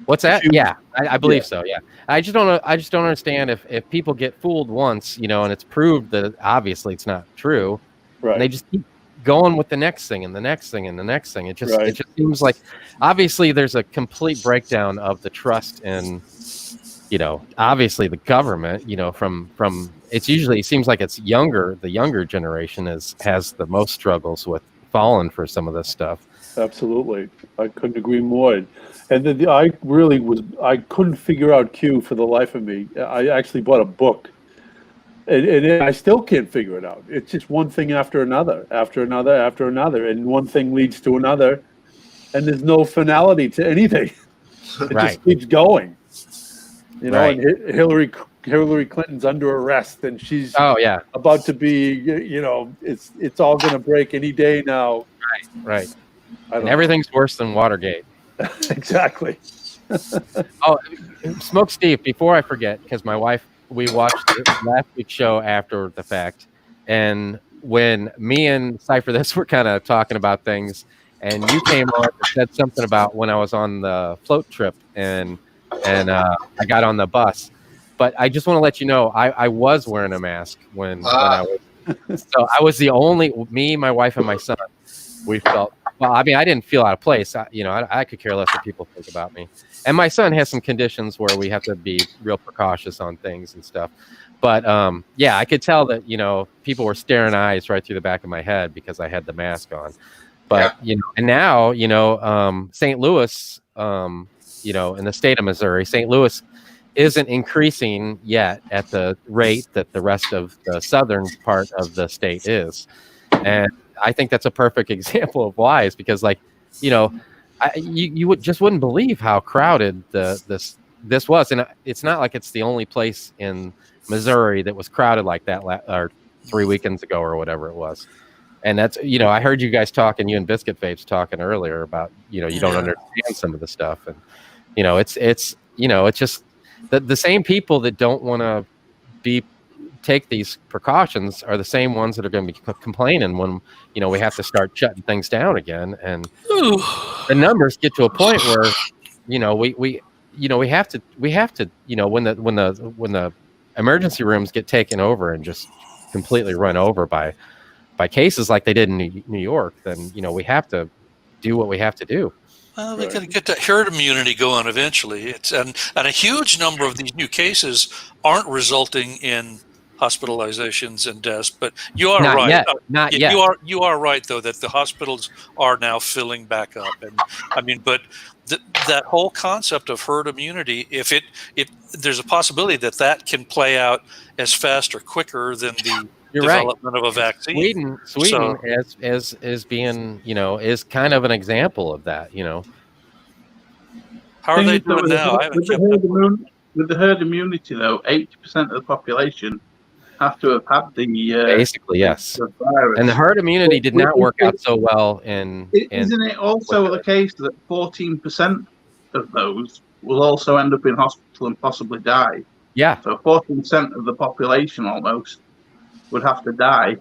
what's that? Yeah, I believe so. Yeah. I just don't understand if people get fooled once, and it's proved that obviously it's not true. Right. And they just keep going with the next thing and the next thing and the next thing. It just seems like obviously there's a complete breakdown of the trust in, obviously the government, from it seems like it's the younger generation has the most struggles with falling for some of this stuff. Absolutely. I couldn't agree more. And then I couldn't figure out Q for the life of me. I actually bought a book and I still can't figure it out. It's just one thing after another, and one thing leads to another, and there's no finality to anything. It just keeps going. And Hillary Clinton's under arrest, and she's about to be, it's all going to break any day now. Right. And everything's worse than Watergate. Exactly. Smokesteve, before I forget, because my wife, we watched last week's show after the fact, and when me and Cypher this were kind of talking about things, and you came on and said something about when I was on the float trip and I got on the bus. But I just want to let you know, I was wearing a mask when I was. So I was the only, me, my wife, and my son, we felt, well, I mean, I didn't feel out of place. I could care less what people think about me. And my son has some conditions where we have to be real precautious on things and stuff. But I could tell that, people were staring eyes right through the back of my head because I had the mask on. But and now St. Louis, in the state of Missouri, St. Louis isn't increasing yet at the rate that the rest of the southern part of the state is. And I think that's a perfect example of why. Is because you wouldn't believe how crowded this was, and it's not like it's the only place in Missouri that was crowded like that or 3 weekends ago or whatever it was. And that's I heard you guys talking, you and Biscuit Vapes talking earlier about you don't understand some of the stuff, and it's just the same people that don't want to take these precautions are the same ones that are going to be complaining when we have to start shutting things down again, and the numbers get to a point where we have to when the emergency rooms get taken over and just completely run over by cases like they did in New York, then we have to do what we have to do. Well, we got to get that herd immunity going eventually. And a huge number of these new cases aren't resulting in hospitalizations and deaths. But you are Not right. Yet. Not yet. You are right though that the hospitals are now filling back up. And I mean, but that whole concept of herd immunity, if there's a possibility that can play out as fast or quicker than the development of a vaccine. Sweden is being is kind of an example of that. How are they doing now? With the herd immunity, though, 80% of the population have to have had the basically yes, the virus. And the herd immunity did not work out so well isn't it also the case that 14% of those will also end up in hospital and possibly die? Yeah. So 14% of the population almost would have to die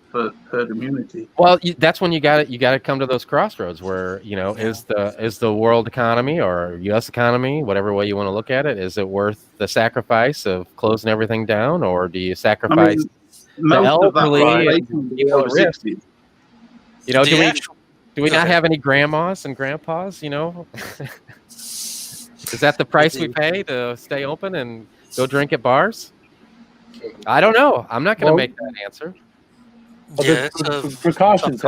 for herd immunity. Well, that's when you got to come to those crossroads where is the world economy or U.S. economy, whatever way you want to look at it, is it worth the sacrifice of closing everything down, or do you sacrifice the elderly and people at risk? Do we not have any grandmas and grandpas? Is that the price we pay to stay open and go drink at bars? I don't know. I'm not going to make that answer. Yeah, precautions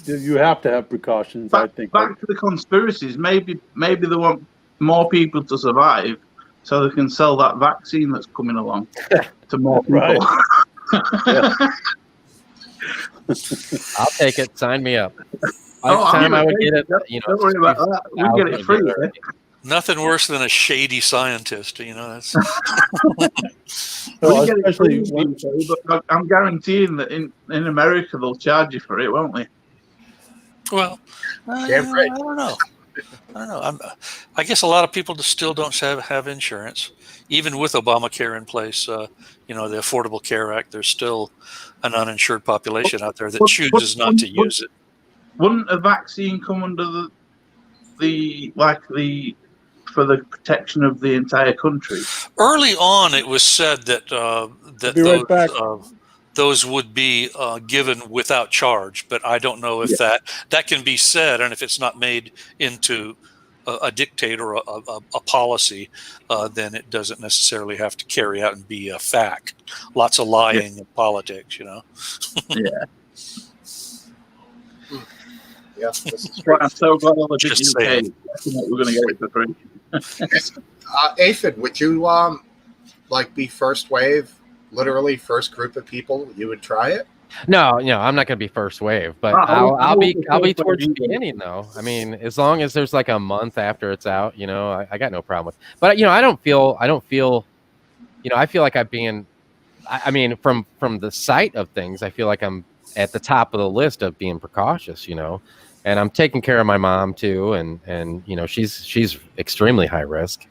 you have to have precautions. I think. Back to the conspiracies. Maybe they want more people to survive, so they can sell that vaccine that's coming along to more people. Right. I'll take it. Sign me up. I would get it. Don't worry about that. We get it free. Nothing worse than a shady scientist, That's we get it free, but I'm guaranteeing that in America they'll charge you for it, won't they? Well, I don't know. I guess a lot of people still don't have insurance, even with Obamacare in place. The Affordable Care Act. There's still an uninsured population out there that chooses not to use it. Wouldn't a vaccine come under the for the protection of the entire country? Early on, it was said that those would be given without charge, but I don't know if that can be said, and if it's not made into a dictate or a policy, then it doesn't necessarily have to carry out and be a fact. Lots of lying in politics, Yeah. Yeah, this is I'm so glad I was in the UK. We're going to get it for free. Aphid, would you be first wave, literally first group of people you would try it? No, I'm not going to be first wave, but I'll be towards the beginning though. I mean, as long as there's like a month after it's out, I got no problem with. But I feel like I'm being. I mean, from the sight of things, I feel like I'm at the top of the list of being precautious, and I'm taking care of my mom too. And she's extremely high risk.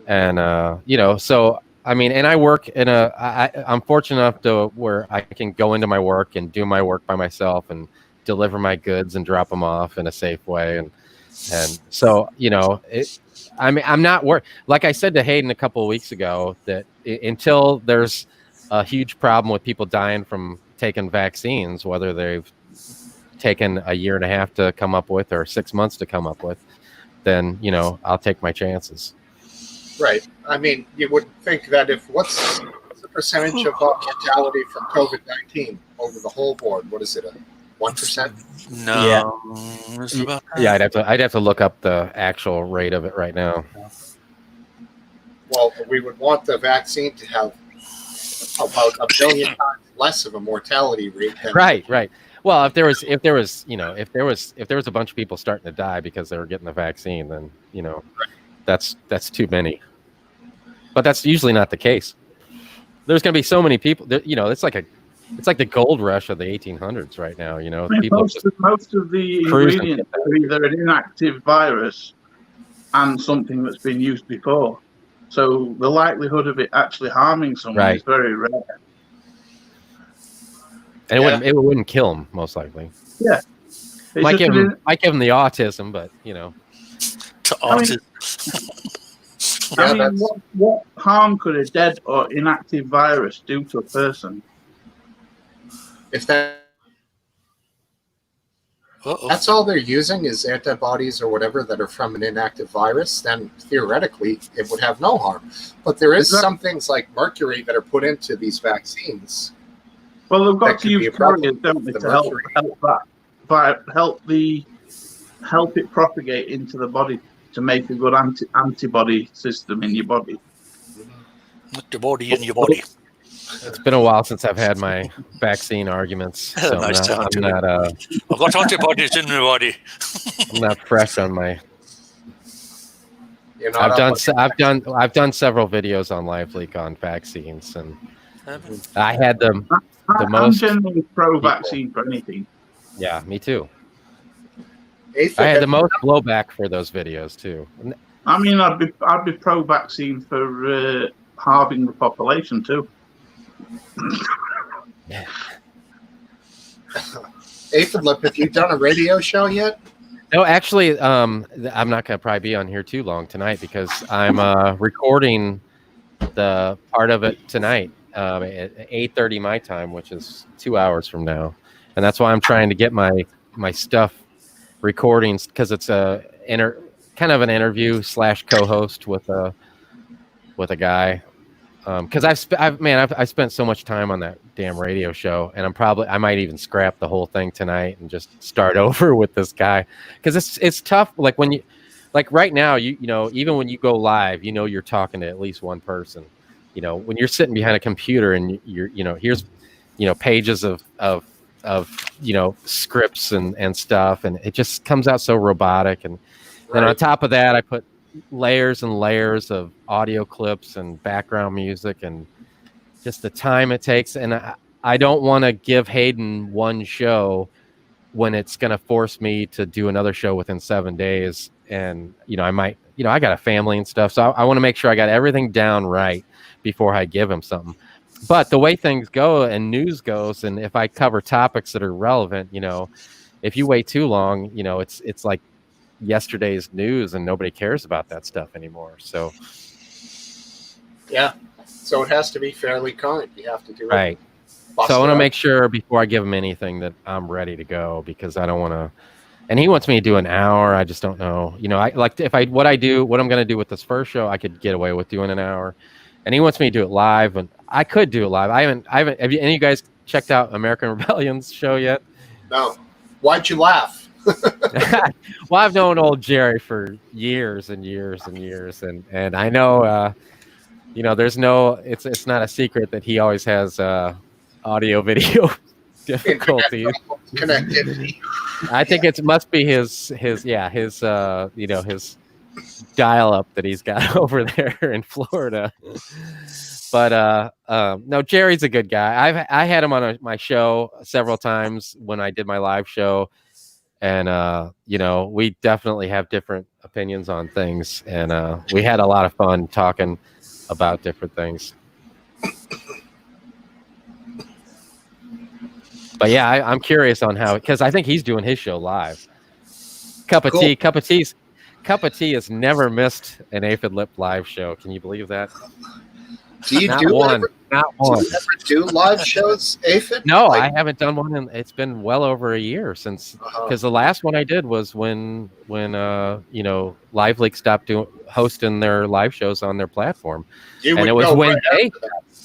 And, so, I mean, and I work I'm fortunate enough to where I can go into my work and do my work by myself and deliver my goods and drop them off in a safe way. And so, I'm not worried. Like I said to Hayden a couple of weeks ago, that until there's a huge problem with people dying from taking vaccines, whether they've taken a year and a half to come up with or 6 months to come up with, then I'll take my chances. Right. I mean, you would think that what's the percentage of mortality from COVID-19 over the whole board? What is it? 1%. No. Is it about that? Yeah, I'd have to look up the actual rate of it right now. Well, we would want the vaccine to have about 1 billion times less of a mortality rate than Right. Well, if there was a bunch of people starting to die because they were getting the vaccine, then that's too many. But that's usually not the case. There's going to be so many people. It's like the gold rush of the 1800s right now. I mean, People most of the ingredients are either an inactive virus and something that's been used before. So the likelihood of it actually harming someone is very rare. And it wouldn't kill them, most likely. Yeah. Might give them the autism, but autism. I mean, what harm could a dead or inactive virus do to a person? If that's all they're using is antibodies or whatever that are from an inactive virus, then theoretically it would have no harm. But there is some things like mercury that are put into these vaccines. Well, they've got to use carriers, don't they, to help it propagate into the body to make a good antibody system in your body. Your body in your body. It's been a while since I've had my vaccine arguments. So Nice I'm not I've got antibodies in my body. I'm not fresh on my. You're not I've done several videos on LiveLeak on vaccines, and I had the most. I'm generally pro-vaccine for anything. Yeah, me too. I had the most blowback for those videos too. I mean, I'd be pro-vaccine for halving the population too. Aphid, have you done a radio show yet? No, actually, I'm not going to probably be on here too long tonight because I'm recording the part of it tonight at 8:30 my time, which is 2 hours from now, and that's why I'm trying to get my stuff recordings because it's kind of an interview / co-host with a guy. Because I've spent so much time on that damn radio show, and I might even scrap the whole thing tonight and just start over with this guy because it's tough. Like when right now, even when you go live, you're talking to at least one person. When you're sitting behind a computer and here's pages of scripts and stuff, and it just comes out so robotic. And then on top of that, I put layers and layers of audio clips and background music and just the time it takes. And I don't want to give Hayden one show when it's going to force me to do another show within 7 days. And, I got a family and stuff. So I want to make sure I got everything down right before I give him something. But the way things go and news goes, and if I cover topics that are relevant, if you wait too long, it's like yesterday's news and nobody cares about that stuff anymore. So so it has to be fairly current. You have to do it right. So I want to make sure before I give him anything that I'm ready to go, because I don't want to. And he wants me to do an hour. I just don't know. I like what I'm going to do with this first show, I could get away with doing an hour. And he wants me to do it live, and I could do it live. I haven't. Have any of you guys checked out American Rebellion's show yet? No. Why'd you laugh? Well, I've known old Jerry for years and years and years, and I know, there's it's not a secret that he always has audio video difficulties. Connectivity. I think it must be his dial up that he's got over there in Florida. But no, Jerry's a good guy. I had him on my show several times when I did my live show. And, we definitely have different opinions on things. And we had a lot of fun talking about different things. But yeah, I'm curious on how, because I think he's doing his show live. Cup of Tea has never missed an Aphid Lip live show. Can you believe that? Do you Not do one. Not one. Do you ever do live shows, Aphid? No, I haven't done one, and it's been well over a year since, because the last one I did was when LiveLeak stopped hosting their live shows on their platform, and it was Wednesday.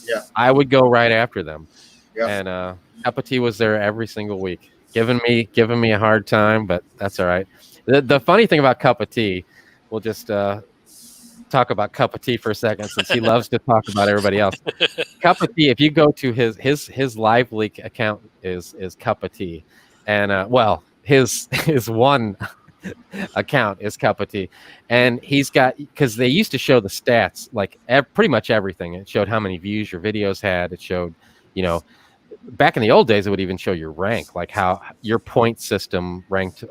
Yeah, I would go right after them. Yeah. And Cup of Tea was there every single week. giving me a hard time, but that's all right. The funny thing about Cup of Tea, we'll just talk about Cup of Tea for a second, since he loves to talk about everybody else. Cup of Tea, if you go to his live leak account is Cup of Tea, and well, his one account is Cup of Tea, and he's got, because they used to show the stats, like pretty much everything. It showed how many views your videos had. It showed, you know, back in the old days, it would even show your rank, like how your point system ranked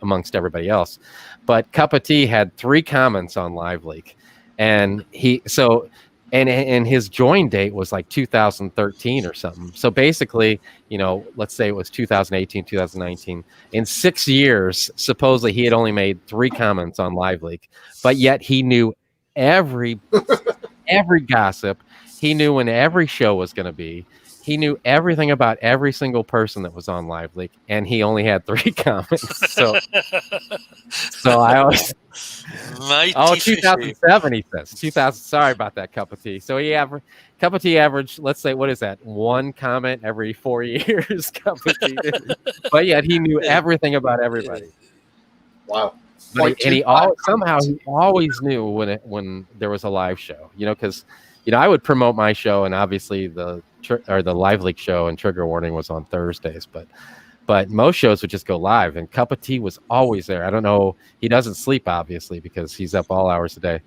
amongst everybody else. But Cup of Tea had 3 comments on Live Leak, and and his join date was like 2013 or something. So basically, you know, let's say it was 2018, 2019. In 6 years, supposedly he had only made 3 comments on Live Leak, but yet he knew every gossip. He knew when every show was going to be. He knew everything about every single person that was on Live Leak, and he only had 3 comments. So I always. Oh, 2007, he says. 2000. Sorry about that, Cup of Tea. So Cup of Tea averaged, let's say, what is that? 1 comment every 4 years. Cup of Tea did. But yet he knew everything about everybody. Wow. And he always knew when there was a live show. You know, because I would promote my show, and obviously the Live Leak show and Trigger Warning was on Thursdays, but most shows would just go live, and Cup of Tea was always there. I don't know. He doesn't sleep, obviously, because he's up all hours a day.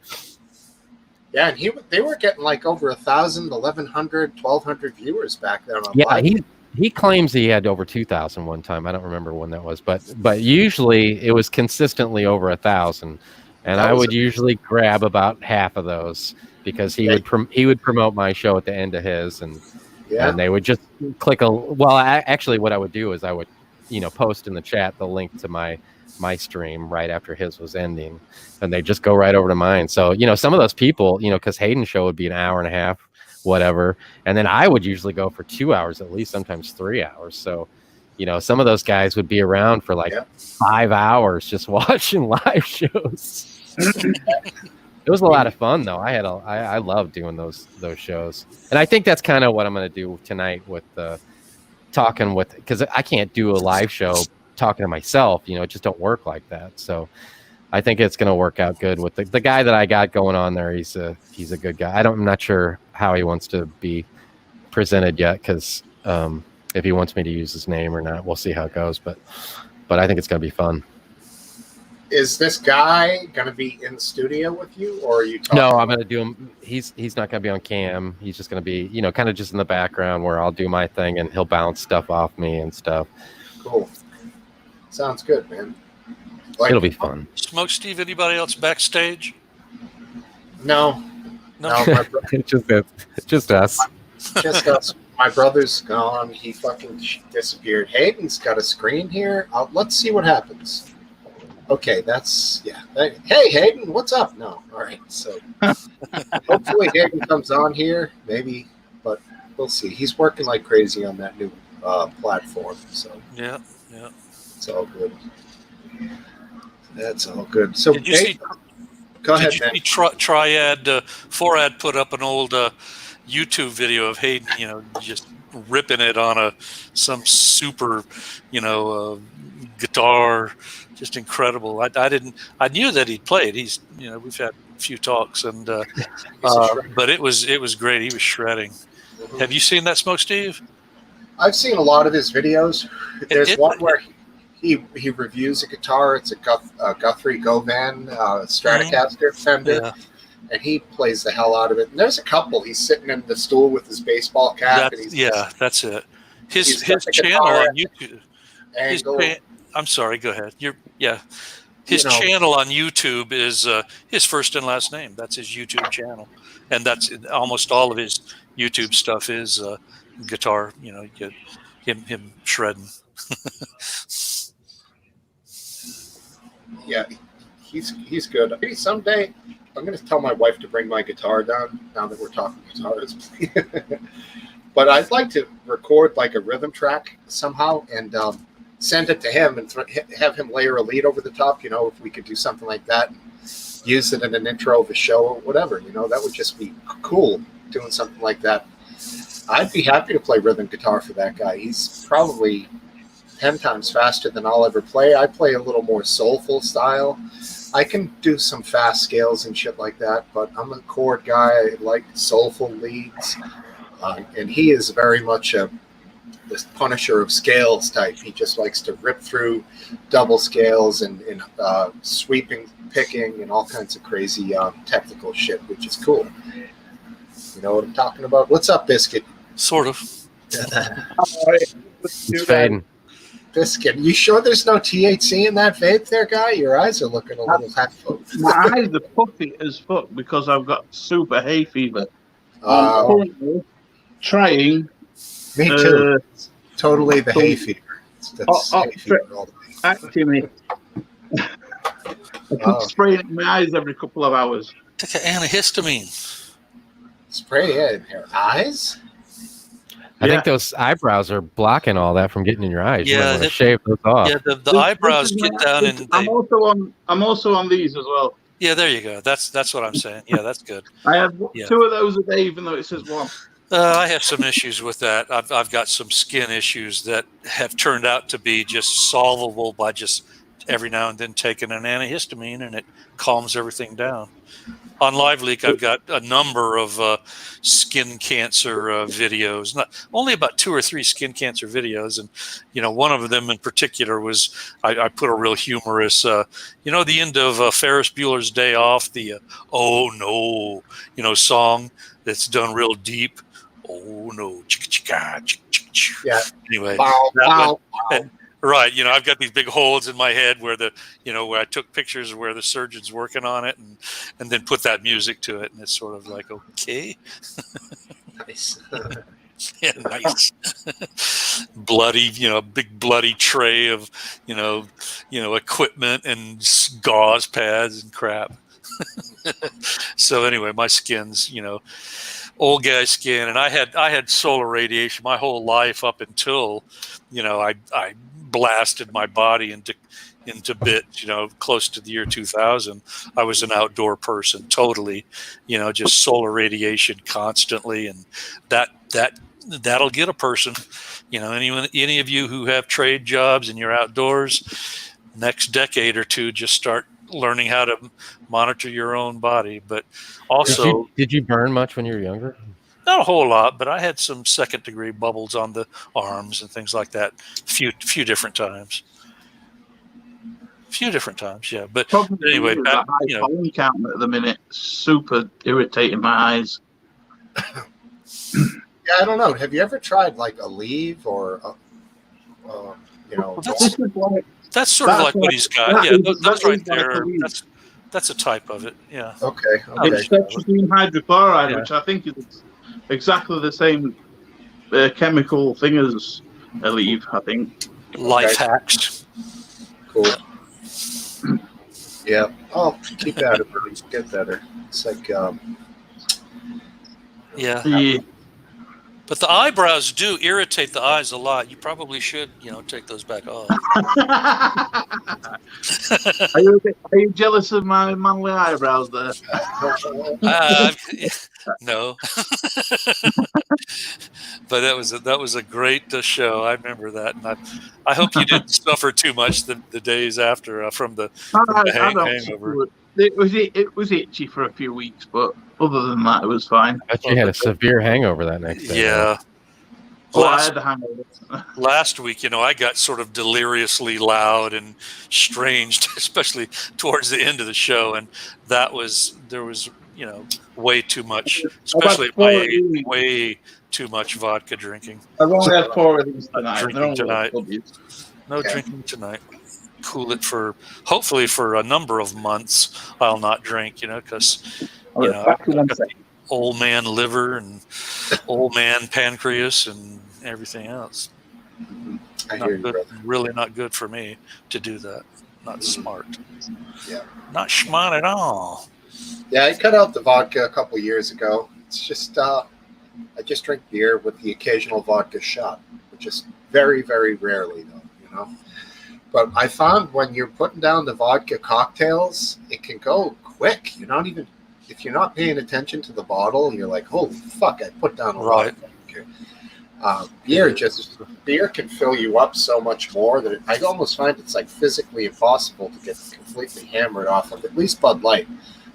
Yeah, and they were getting like over 1,000, 1,100, 1,200 viewers back then on Yeah, Live. he claims he had over 2,000 one time. I don't remember when that was, but usually it was consistently over 1,000, and I would usually grab about half of those, because he would promote my show at the end of his, and they would just click actually what I would do is I would, post in the chat the link to my stream right after his was ending, and they just go right over to mine. So, some of those people, because Hayden's show would be an hour and a half, whatever, and then I would usually go for 2 hours at least, sometimes 3 hours. So, some of those guys would be around for like 5 hours just watching live shows. It was a lot of fun, though. I love doing those shows, and I think that's kind of what I'm going to do tonight with talking with, because I can't do a live show talking to myself. It just don't work like that. So I think it's going to work out good with the guy that I got going on there. He's a good guy. I'm not sure how he wants to be presented yet, because if he wants me to use his name or not, we'll see how it goes. But I think it's going to be fun. Is this guy going to be in the studio with you, or are you talking? No, I'm going to do him. He's not going to be on cam. He's just going to be, kind of just in the background where I'll do my thing and he'll bounce stuff off me and stuff. Cool. Sounds good, man. It'll be fun. Smokesteve, anybody else backstage? No. Just us. Just us. My brother's gone. He fucking disappeared. Hayden's got a screen here. Let's see what happens. Okay, Hey, Hayden, what's up? No, all right. So hopefully Hayden comes on here, maybe, but we'll see. He's working like crazy on that new platform. So yeah, it's all good. That's all good. So did you see? Go ahead, did you man. see Triad Forad put up an old YouTube video of Hayden, just ripping it on some super, guitar. Just incredible. I knew that he'd played. He's, we've had a few talks, and but it was great. He was shredding. Mm-hmm. Have you seen that, Smokesteve? I've seen a lot of his videos. There's one where he reviews a guitar. It's a Guthrie Govan Stratocaster Fender, and he plays the hell out of it. And there's a couple. He's sitting in the stool with his baseball cap. That's it. His channel on YouTube. I'm sorry. Go ahead. His channel on YouTube is his first and last name. That's his YouTube channel, and that's almost all of his YouTube stuff is guitar. You get him shredding. Yeah, he's good. Maybe someday I'm going to tell my wife to bring my guitar down. Now that we're talking guitars, but I'd like to record like a rhythm track somehow and send it to him and have him layer a lead over the top. If we could do something like that, and use it in an intro of a show or whatever. That would just be cool. Doing something like that. I'd be happy to play rhythm guitar for that guy. He's probably 10 times faster than I'll ever play. I play a little more soulful style. I can do some fast scales and shit like that, but I'm a chord guy. I like soulful leads. And he is very much this Punisher of scales type. He just likes to rip through double scales and sweeping, picking, and all kinds of crazy technical shit, which is cool. You know what I'm talking about? What's up, Biscuit? Sort of. It's fading. Biscuit, you sure there's no THC in that vape there, guy? Your eyes are looking a little half-full. My eyes are puffy as fuck because I've got super hay fever. I'm currently trying. Me too. Totally the hay fever. That's hay fever all the way. Actually, I keep spraying it in my eyes every couple of hours. Take an antihistamine. Spray it in your eyes? I think those eyebrows are blocking all that from getting in your eyes. Yeah, you might want to shave those off. Yeah, the eyebrows get down and I'm also on these as well. yeah, there you go. That's what I'm saying. Yeah, that's good. I have 2 of those a day, even though it says 1. I have some issues with that. I've got some skin issues that have turned out to be just solvable by just every now and then taking an antihistamine, and it calms everything down. On LiveLeak, I've got a number of skin cancer videos. Only about 2 or 3 skin cancer videos, and one of them in particular was I put a real humorous, the end of Ferris Bueller's Day Off, the "Oh No," song that's done real deep. Oh no, Yeah. Anyway, Wow. right. I've got these big holes in my head where where I took pictures of where the surgeon's working on it and then put that music to it. And it's sort of like, okay. Nice. Yeah, nice. Bloody, big bloody tray of, equipment and gauze pads and crap. So anyway, my skin's, old guy skin, and I had solar radiation my whole life up until, I blasted my body into bits, close to the year 2000. I was an outdoor person, totally, just solar radiation constantly, and that'll get a person. Any of you who have trade jobs and you're outdoors, next decade or two, just start learning how to monitor your own body. But also, did you burn much when you were younger? not a whole lot, but I had some 2nd-degree bubbles on the arms and things like that. Few different times. Yeah. But anyway, back, pollen count at the minute, super irritating my eyes. Yeah, I don't know. Have you ever tried like a leaf or that's sort of like what he's got. Yeah, that's right there. That's a type of it. Yeah. Okay. It's tetraene hydrochloride, which I think is exactly the same chemical thing as a leaf, I think. Life hacks. Cool. Yeah. I'll keep at it, buddy. Get better. It's like yeah. But the eyebrows do irritate the eyes a lot. You probably should, take those back off. Are you jealous of my manly eyebrows there? No. But that was a great show. I remember that, and I hope you didn't suffer too much the days after from the hangover. It was itchy for a few weeks, but other than that, it was fine. I bet you had a severe hangover that next day. Yeah. I had the hangover. Last week, I got sort of deliriously loud and strange, especially towards the end of the show, and there was way too much, especially at my age, way too much vodka drinking. I've only had 4 of these tonight. No drinking tonight. Cool it hopefully for a number of months. I'll not drink, because I've got the old man liver and old man pancreas and everything else. I hear you, really not good for me to do that. Not smart. Yeah. Not smart at all. Yeah, I cut out the vodka a couple years ago. It's just I just drink beer with the occasional vodka shot, which is very, very rarely though, But I found when you're putting down the vodka cocktails, it can go quick. If you're not paying attention to the bottle, you're like, holy fuck, I put down a lot of vodka. Beer can fill you up so much more that I almost find it's like physically impossible to get completely hammered off of at least Bud Light.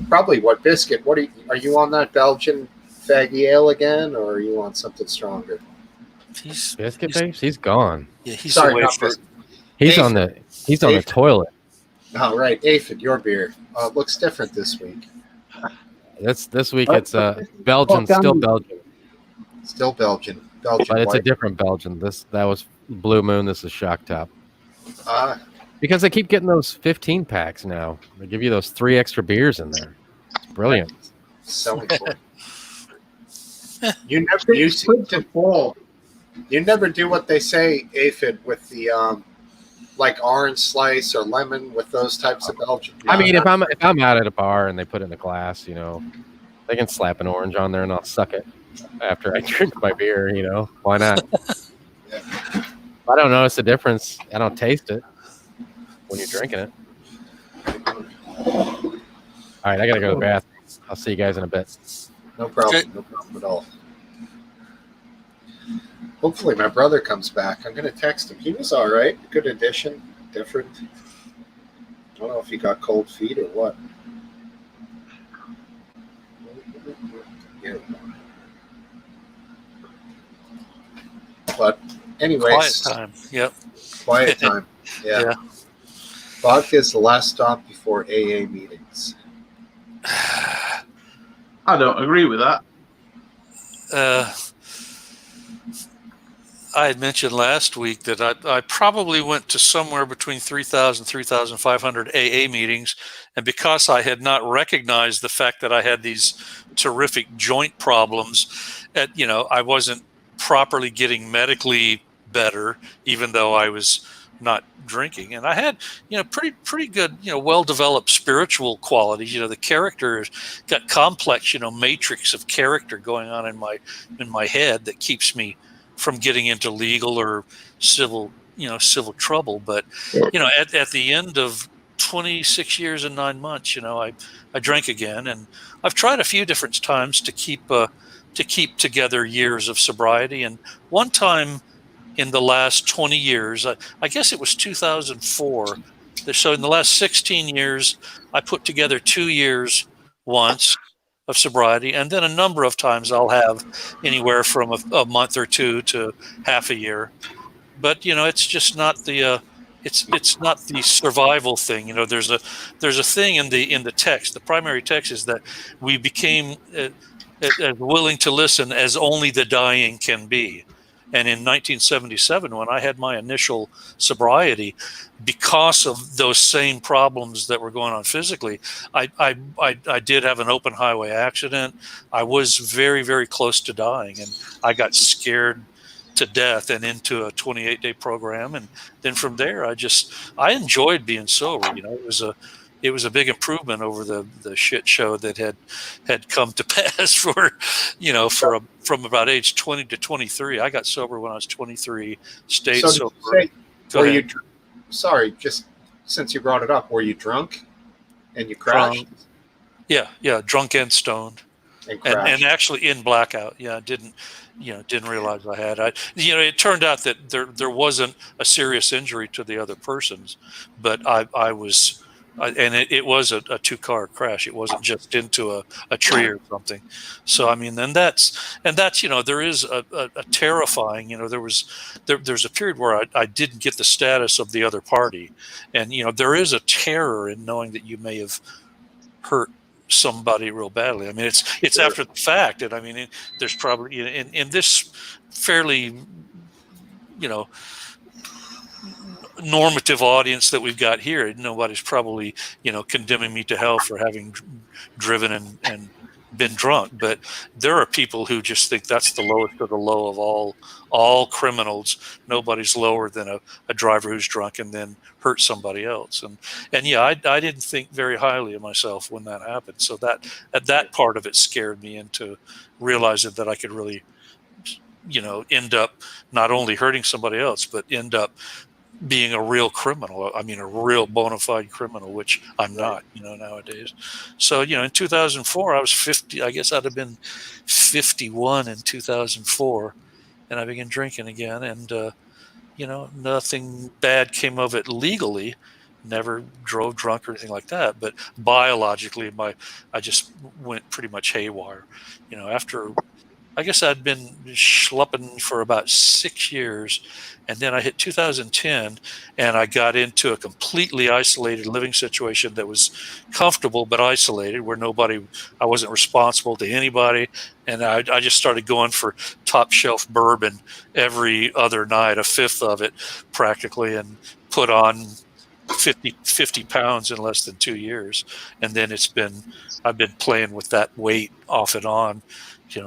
Probably what Biscuit? What are you on that Belgian faggy ale again, or are you on something stronger? Biscuit Babes? He's gone. Yeah, he's Sorry, away not for. Biscuit. He's Aphid. on the Aphid. toilet. Oh, right. Aphid, your beer. It looks different this week. This week it's Belgian, still Belgian. Still Belgian. Belgian But it's a white. different Belgian. That was Blue Moon. This is Shock Top. Because they keep getting those 15 packs now. They give you those 3 extra beers in there. It's brilliant. Selling point. You never do what they say, Aphid, with the like orange slice or lemon with those types of Belgian. I mean, if I'm out at a bar and they put it in a glass, they can slap an orange on there and I'll suck it after I drink my beer. Why not? Yeah. I don't notice the difference. I don't taste it when you're drinking it. All right, I gotta go to the bathroom. I'll see you guys in a bit. No problem. Okay. No problem at all. Hopefully my brother comes back. I'm going to text him. He was all right. Good addition. Different. I don't know if he got cold feet or what. Yeah. But anyways. Quiet time. Yep. Quiet time. Yeah. Yeah. Vodka is the last stop before AA meetings. I don't agree with that. I had mentioned last week that I probably went to somewhere between 3,000, 3,500 AA meetings. And because I had not recognized the fact that I had these terrific joint problems, I wasn't properly getting medically better, even though I was not drinking. And I had, pretty good, well-developed spiritual qualities. The character got complex, matrix of character going on in my head that keeps me from getting into legal or civil trouble. But, at the end of 26 years and 9 months, I drank again, and I've tried a few different times to keep together years of sobriety. And one time in the last 20 years, I guess it was 2004. So in the last 16 years, I put together 2 years once of sobriety, and then a number of times I'll have anywhere from a month or two to half a year. But it's just not the it's not the survival thing. There's a thing in the text. The primary text is that we became as willing to listen as only the dying can be. And in 1977, when I had my initial sobriety, because of those same problems that were going on physically, I did have an open highway accident. I was very, very close to dying, and I got scared to death and into a 28-day program. And then from there, I enjoyed being sober. It was a big improvement over the shit show that had come to pass from about age 20 to 23. I got sober when I was 23, stayed sober. Sorry, just since you brought it up, were you drunk and you crashed? Yeah, drunk and stoned. And actually in blackout. Yeah, didn't realize I had. It turned out that there wasn't a serious injury to the other persons, but I was. And it was a 2-car crash. It wasn't just into a tree or something. So I mean, and that's there is a terrifying. There's a period where I didn't get the status of the other party, and there is a terror in knowing that you may have hurt somebody real badly. I mean, it's after the fact, and I mean, there's probably in this fairly normative audience that we've got here, nobody's probably condemning me to hell for having driven and been drunk, but there are people who just think that's the lowest of the low of all criminals. Nobody's lower than a driver who's drunk and then hurt somebody else. And yeah, I didn't think very highly of myself when that happened. So that part of it scared me into realizing that I could really end up not only hurting somebody else, but end up being a real criminal. I mean, a real bona fide criminal, which I'm not, nowadays. So, in 2004, I was 50. I guess I'd have been 51 in 2004. and I began drinking again. And nothing bad came of it legally. Never drove drunk or anything like that. But biologically, I just went pretty much haywire. After I guess I'd been schlepping for about 6 years, and then I hit 2010, and I got into a completely isolated living situation that was comfortable but isolated, where I wasn't responsible to anybody, and I just started going for top shelf bourbon every other night, a fifth of it practically, and put on 50 pounds in less than 2 years. And then I've been playing with that weight off and on.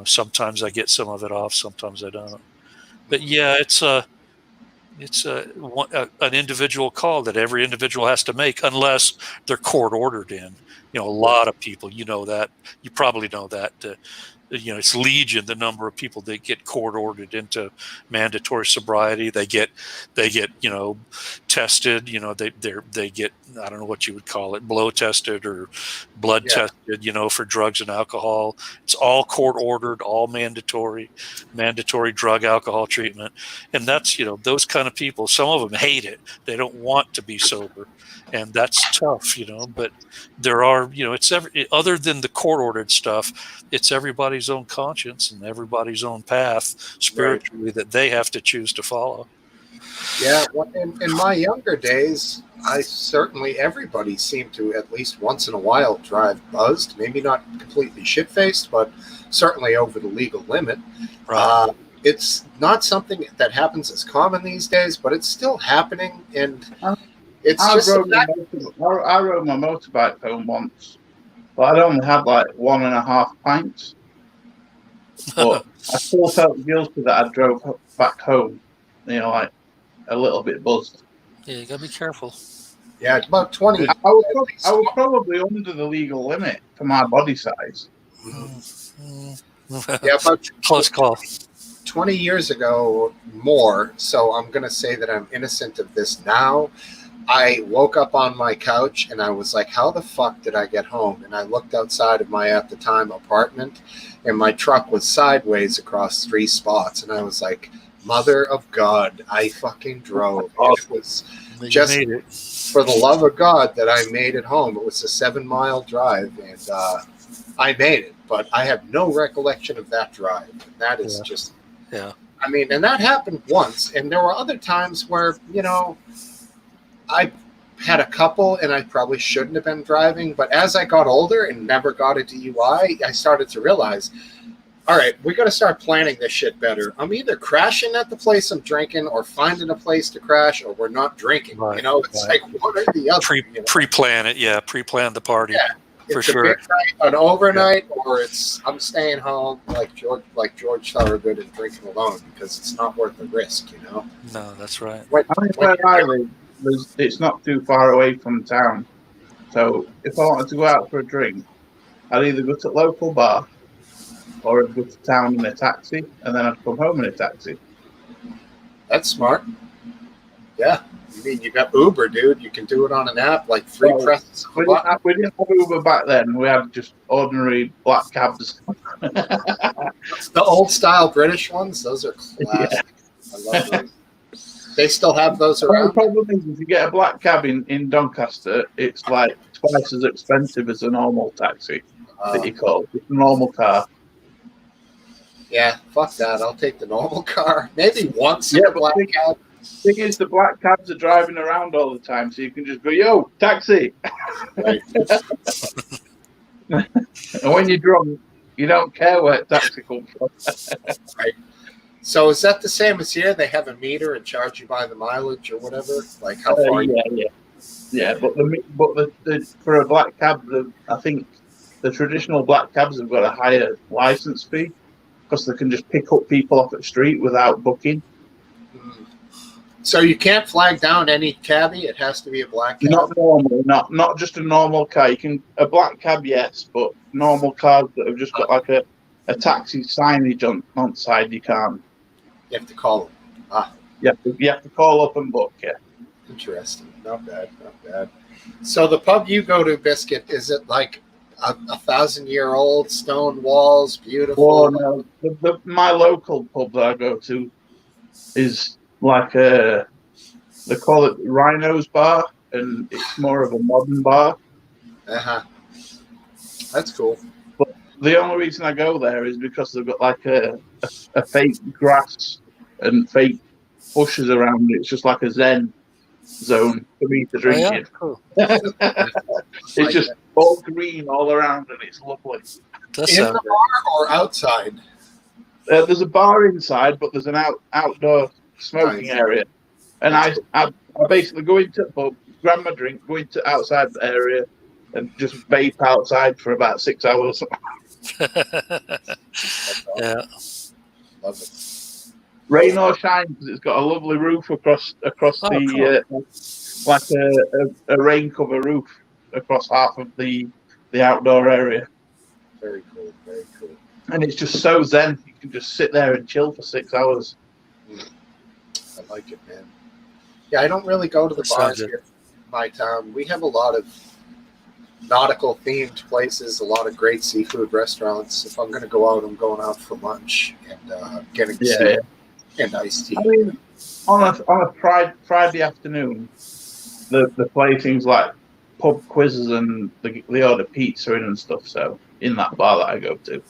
Sometimes I get some of it off, sometimes I don't. But yeah, it's an individual call that every individual has to make, unless they're court ordered in. A lot of people, that, you probably know that, it's legion, the number of people that get court ordered into mandatory sobriety. They get tested, they get, I don't know what you would call it, blow tested or blood tested, for drugs and alcohol. It's all court ordered, all mandatory drug alcohol treatment. And that's, those kind of people, some of them hate it. They don't want to be sober. And that's tough, but there are, it's other than the court ordered stuff, it's everybody's own conscience and everybody's own path spiritually that they have to choose to follow. Yeah. Well, in my younger days, everybody seemed to at least once in a while drive buzzed, maybe not completely shit-faced, but certainly over the legal limit. Right. It's not something that happens as common these days, but it's still happening. And I rode my motorbike home once, but I'd only had like 1.5 pints. But I still felt guilty that I drove back home, like a little bit buzzed. Yeah, you gotta be careful. Yeah, about 20. I was probably under the legal limit for my body size. Yeah, about close call. 20 years ago, more. So I'm gonna say that I'm innocent of this now. I woke up on my couch and I was like, how the fuck did I get home? And I looked outside of my, at the time, apartment, and my truck was sideways across 3 spots. And I was like, mother of God, I fucking drove. It was just for the love of God that I made it home. It was a 7-mile drive, and I made it. But I have no recollection of that drive. And that is just, I mean, and that happened once. And there were other times where, I had a couple, and I probably shouldn't have been driving. But as I got older and never got a DUI, I started to realize, all right, we got to start planning this shit better. I'm either crashing at the place I'm drinking, or finding a place to crash, or we're not drinking. Right, It's like one or the other. Pre-plan it, pre-plan the party. Yeah, for it's sure. A big night, an overnight, or I'm staying home like George Thorogood and drinking alone, because it's not worth the risk. No, that's right. It's not too far away from town, so if I wanted to go out for a drink, I'd either go to a local bar, or I'd go to town in a taxi, and then I'd come home in a taxi. That's smart. Yeah. You mean you got Uber, dude? You can do it on an app, like 3 presses. We didn't have Uber back then. We had just ordinary black cabs. The old style British ones, those are classic. Yeah. I love those. They still have those around? The problem is, if you get a black cab in Doncaster, it's like twice as expensive as a normal taxi that you call. It's a normal car. Yeah, fuck that. I'll take the normal car. Maybe once in a black cab. Thing is, the black cabs are driving around all the time, so you can just go, yo, taxi. Right. And when you're drunk, you don't care where taxi comes from. Right. So is that the same as here? They have a meter and charge you by the mileage or whatever? Like how far? Yeah. But for a black cab, I think the traditional black cabs have got a higher license fee because they can just pick up people off the street without booking. So you can't flag down any cabbie? It has to be a black cab? Not normal, not just a normal car. You can a black cab, yes, but normal cars that have just got like a taxi signage on the side, you can't. You have to call them. You have to call up and book, yeah. Interesting. Not bad. So the pub you go to, Biscuit, is it like a 1,000-year-old stone walls, beautiful. Oh no, my local pub that I go to is like they call it Rhino's Bar, and it's more of a modern bar. Uh-huh. That's cool. But the only reason I go there is because they've got like a fake grass and fake bushes around it. It's just like a zen zone for me to drink in. Cool. It's just all green all around, and it's lovely. That's In the bar or outside? There's a bar inside, but there's an outdoor smoking area. And I basically go into the pub, grab my drink, go into outside the area, and just vape outside for about 6 hours. Yeah. Love it. Rain or shine, because it's got a lovely roof across the like a rain cover roof across half of the outdoor area. Very cool. Very cool. And it's just so zen. You can just sit there and chill for 6 hours. I like it, man. Yeah, I don't really go to the That bars sounds good. here in my town. We have a lot of nautical themed places, a lot of great seafood restaurants. If I'm going to go out, I'm going out for lunch and getting seafood and iced tea. I mean, on a Friday afternoon, the play things like pub quizzes and they order pizza in and stuff. So in that bar that I go to,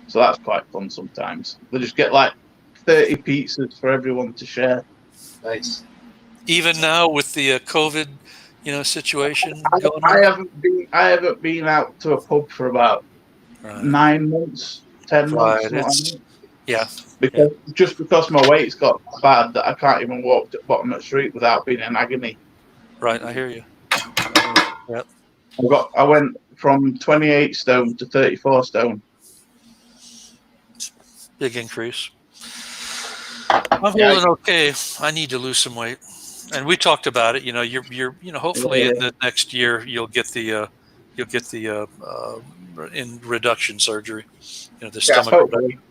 so that's quite fun sometimes. They just get like 30 pizzas for everyone to share. Nice. Even now with the COVID, situation going I on. haven't been out to a pub for about 9 months, 10 months. Right. Something like that. Yeah. Because my weight's got bad that I can't even walk to the bottom of the street without being in agony. Right. I hear you. Yep. I went from 28 stone to 34 stone. Big increase. I'm holding okay. I need to lose some weight, and we talked about it. You're hopefully in the next year you'll get the in reduction surgery. The stomach reduction.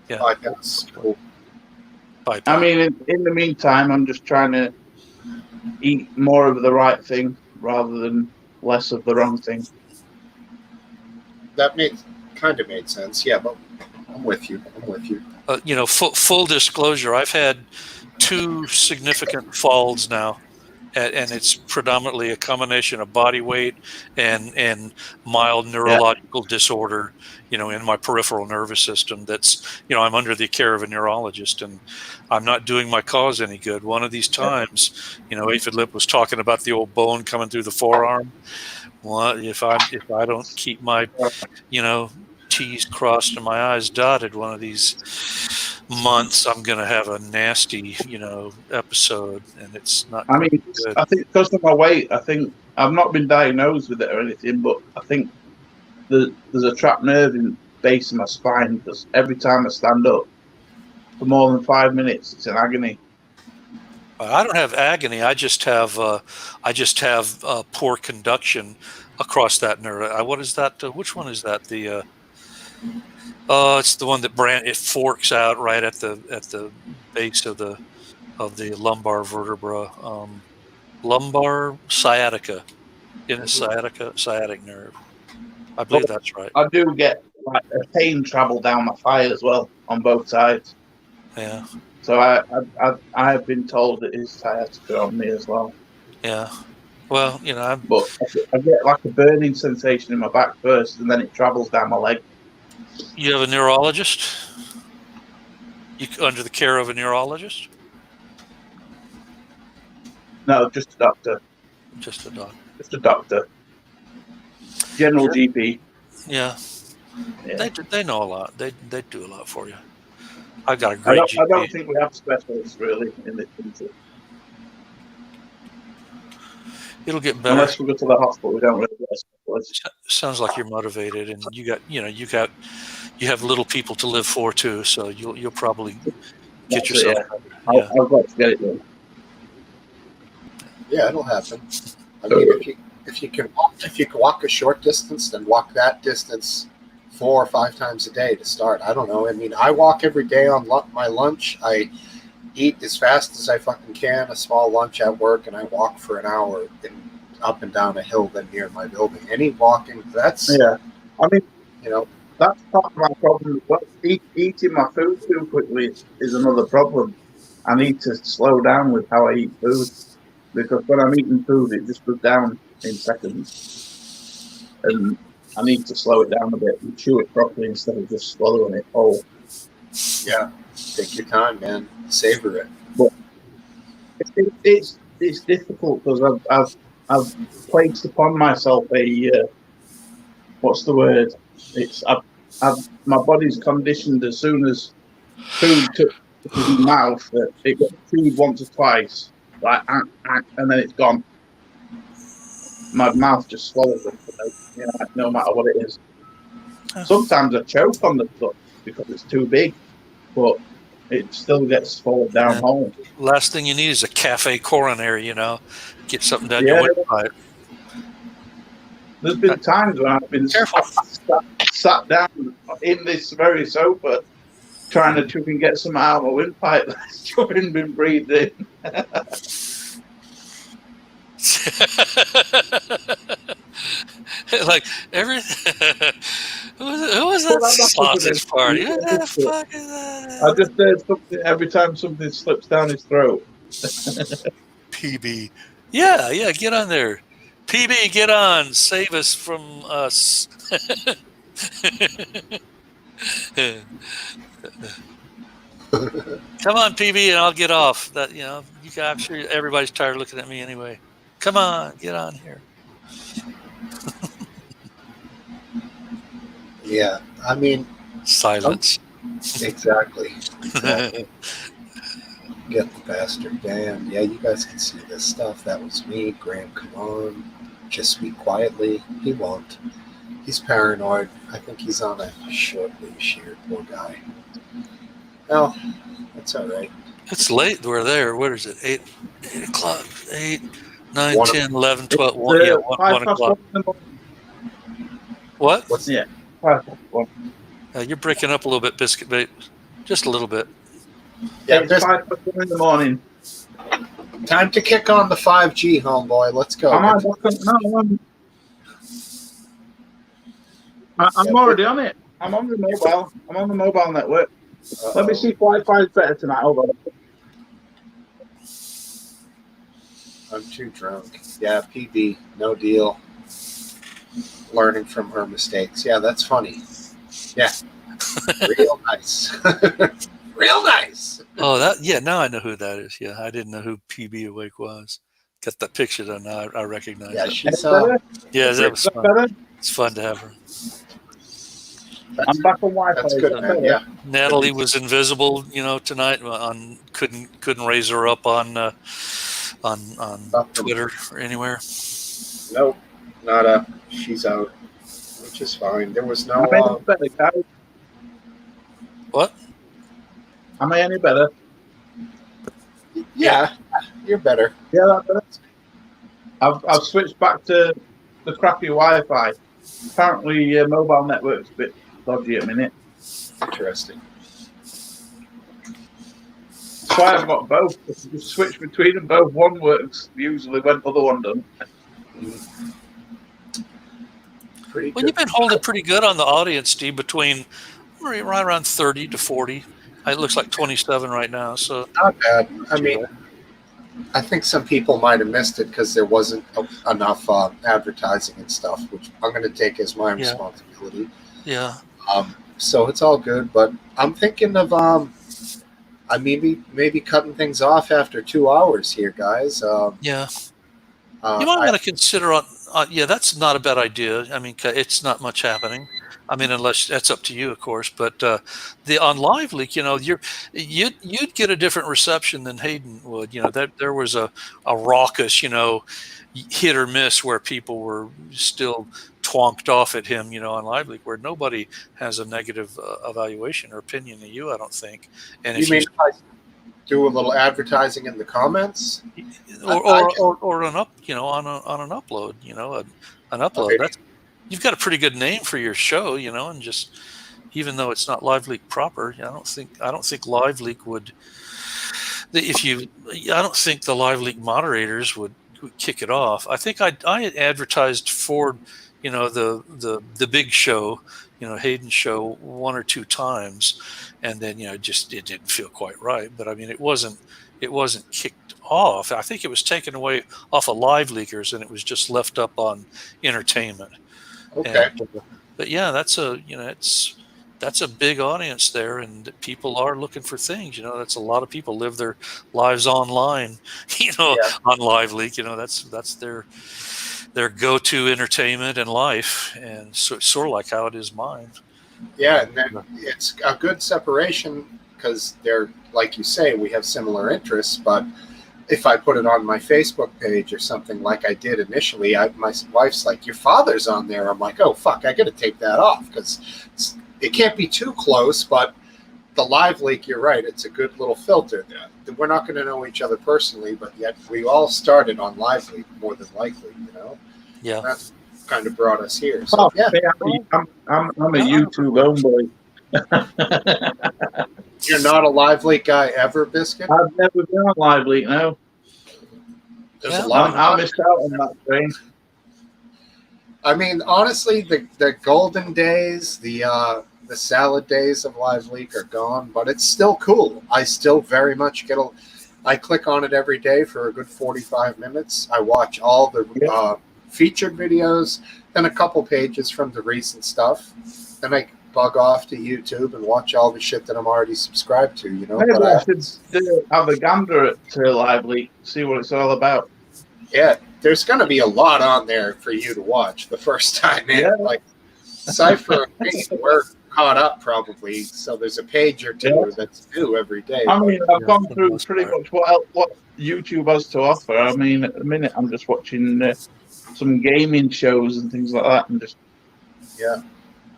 Yeah. That's cool. Bypass. I mean, in the meantime, I'm just trying to eat more of the right thing rather than less of the wrong thing. That kind of made sense. Yeah, but I'm with you. Full disclosure, I've had 2 significant falls now, and it's predominantly a combination of body weight and mild neurological disorder, in my peripheral nervous system. That's, I'm under the care of a neurologist, and I'm not doing my cause any good. One of these times, Aphid Lip was talking about the old bone coming through the forearm. Well, if I don't keep my, T's crossed and my I's dotted one of these months, I'm going to have a nasty, episode, and it's not good. I think because of my weight, I think I've not been diagnosed with it or anything, but I think there's a trapped nerve in the base of my spine, because every time I stand up for more than 5 minutes, it's an agony. I don't have agony. I just have poor conduction across that nerve. What is that? Which one is that? It's the one that it forks out right at the base of the lumbar vertebra, lumbar sciatica, sciatic nerve. I believe that's right. I do get like a pain travel down my thigh as well on both sides. Yeah. So I have been told it is sciatica on me as well. Yeah. Well, but I get like a burning sensation in my back first, and then it travels down my leg. You have a neurologist? Under the care of a neurologist? No, just a doctor. Just a doctor. Just a doctor. General GP. Yeah. They know a lot. They do a lot for you. I've got a great GP. I don't think we have specialists really in this country. It'll get better. Unless we go to the hospital, we don't really get a specialist. Sounds like you're motivated, and you have little people to live for too. So you'll probably get yourself. I've got to get it done. Yeah, it'll happen. I mean, if you can walk a short distance, then walk that distance 4 or 5 times a day to start. I don't know. I mean, I walk every day on my lunch. I eat as fast as I fucking can, a small lunch at work, and I walk for an hour in up and down a hill than near my building. Any walking, that's, Yeah. I mean, you know, that's part of my problem. But eating my food too quickly is another problem. I need to slow down with how I eat food, because when I'm eating food, it just goes down in seconds. And I need to slow it down a bit and chew it properly instead of just swallowing it whole. yeah, take your time, man. Savor it. But it's difficult because I've placed upon myself a what's the word? It's my body's conditioned as soon as food touches my mouth that it gets chewed once or twice, like and then it's gone. My mouth just swallows it, you know, no matter what it is. Sometimes I choke on the stuff because it's too big, but it still gets swallowed down whole. Last thing you need is a cafe coronary, you know, get something down Yeah. your windpipe. There's been times when I've been sat down in this very sofa trying to try and get some out of my windpipe that's just been breathed in. Like who was that sausage party? Who the fuck is that? I just said something every time something slips down his throat. PB. Yeah, get on there. PB, get on. Save us from us. Come on, PB, and I'll get off. That, you know, I'm sure everybody's tired of looking at me anyway. Come on, get on here. Yeah, I mean, Silence. exactly. Get the bastard banned. Yeah, you guys can see this stuff. That was me. Graham, come on. Just speak quietly. He won't. He's paranoid. I think he's on a short leash here. Poor guy. Well, that's all right. It's late. We're there. What is it? 8 o'clock. 8, 9, One- 10, 11, 12. 1, yeah, 1 o'clock. What? What's Yeah. You're breaking up a little bit, Biscuit Bait. Just a little bit. Yeah, It's there's 5:00 in the morning. time to kick on the 5G, homeboy. Let's go. I'm already on it. I'm on the mobile. I'm on the mobile network. Let me see if Wi-Fi is better tonight. Hold on. I'm too drunk. Yeah, PB, no deal. Learning from her mistakes. Yeah, that's funny. Yeah. Real nice. Real nice. Oh, now I know who that is. Yeah, I didn't know who PB Awake was. Got that picture though. Now I recognize Yeah, it. she's Yeah, that was fun. Better? It's fun to have her. I'm back on Wi-Fi. that's good, man. Yeah. Natalie was invisible, you know, tonight. Couldn't raise her up on Twitter or anywhere. Nope. Not she's out. Which is fine. There was no Am I any better, guys? What? Am I any better? yeah, you're better. Yeah, that's better. I've switched back to the crappy Wi-Fi. Apparently, mobile network's a bit dodgy at the minute. Interesting. That's why I've got both. If you just switch between them both, one works usually when the other one doesn't. Pretty Well, good. you've been holding pretty good on the audience, Steve, between right around 30 to 40. It looks like 27 right now. So Not bad. I mean, I think some people might have missed it because there wasn't enough advertising and stuff, which I'm going to take as my responsibility. yeah. So it's all good, but I'm thinking of I maybe cutting things off after 2 hours here, guys. Yeah. You might want to consider that's not a bad idea. I mean, it's not much happening. I mean, unless that's up to you, of course. But on Live Leak, you know, you'd get a different reception than Hayden would. You know, that there was a raucous, you know, hit or miss where people were still twonked off at him, you know, on Live Leak, where nobody has a negative evaluation or opinion of you, I don't think. And you mean if I do a little advertising in the comments, or on an upload, you know, an upload. Okay. You've got a pretty good name for your show, you know, and just even though it's not Live Leak proper, I don't think Live Leak would. I don't think the Live Leak moderators would kick it off. I think I had advertised for, the big show, Hayden's show 1 or 2 times, and then it didn't feel quite right. But I mean, it wasn't kicked off. I think it was taken away off of Live Leakers, and it was just left up on entertainment. Okay. But yeah, that's a big audience there, and people are looking for things. That's a lot of people live their lives online, on Live Leak. That's their go-to entertainment and life, and sort of like how it is mine. Yeah, and then it's a good separation because they're, like you say, we have similar interests. But if I put it on my Facebook page or something like I did initially, my wife's like, "Your father's on there." I'm like, "Oh fuck, I got to take that off because it can't be too close." But the Live Leak, you're right, it's a good little filter. We're not going to know each other personally, but yet we all started on Live Leak more than likely, Yeah. That's kind of brought us here. So yeah, I'm a YouTube homeboy. you're not a Live Leak guy ever, Biscuit? I've never been on Live Leak, no. There's a lot. I missed out on that train. I mean, honestly, the golden days, the salad days of Live Leak are gone, but it's still cool. I still very much I click on it every day for a good 45 minutes. I watch all the featured videos, then a couple pages from the recent stuff. Then I bug off to YouTube and watch all the shit that I'm already subscribed to, Maybe I should have a gander at Live Leak, see what it's all about. Yeah, there's going to be a lot on there for you to watch the first time in. Yeah. Like Cypher and me, we're caught up probably, so there's a page or two that's new every day. I mean, I've gone through pretty much what YouTube has to offer. I mean, at the minute, I'm just watching some gaming shows and things like that, and just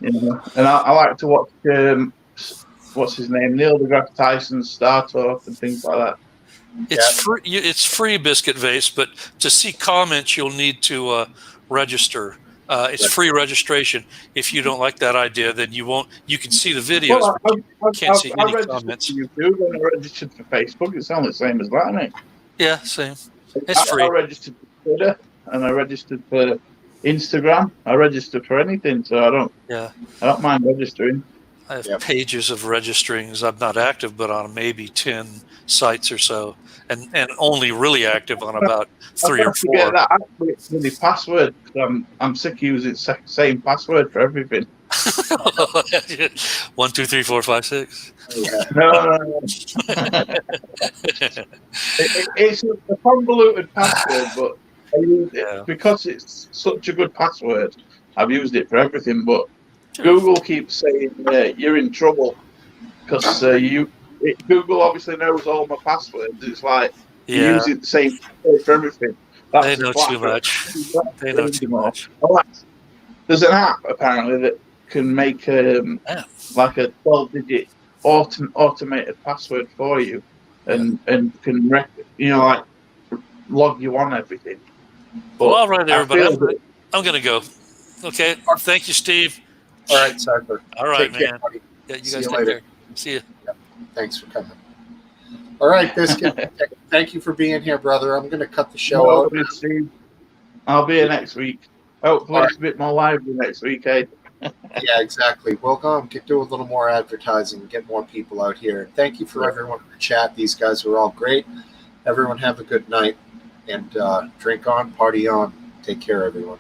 and I like to watch what's his name, Neil deGrasse Tyson's Star Talk and things like that. It's free, Biscuit Vase, but to see comments, you'll need to register. It's free registration. If you don't like that idea, then you won't. You can see the videos, but you can't see any comments. I registered for YouTube and I registered for Facebook. It's all the same as that, isn't it? Yeah, same. It's free. I registered for Twitter and I registered for Instagram. I registered for anything, so I don't mind registering. I have pages of registerings. I'm not active, but on maybe 10 sites or so, and only really active on about 3 or 4. Get that actually password. I'm sick of using the same password for everything. 1, 2, 3, 4, 5, 6. No. It's a convoluted password, but I use it because it's such a good password. I've used it for everything, but Google keeps saying you're in trouble because Google obviously knows all my passwords. It's like you're using the same password for everything. They know too much. They know too much. There's an app apparently that can make like a 12-digit automated password for you, and can like log you on everything. But all right, everybody. I'm gonna go. Okay. Thank you, Steve. All right, Cypher. All right, take man. Care, Yeah, you See guys you take later. care. See you. Yep. Thanks for coming. All right, Biscuit. Thank you for being here, brother. I'm going to cut the show out. I'll be here next week. Hopefully it's a bit more lively next week, eh? Yeah, exactly. We'll go and do a little more advertising, get more people out here. Thank you for everyone in the chat. These guys were all great. Everyone have a good night, and drink on, party on. Take care, everyone.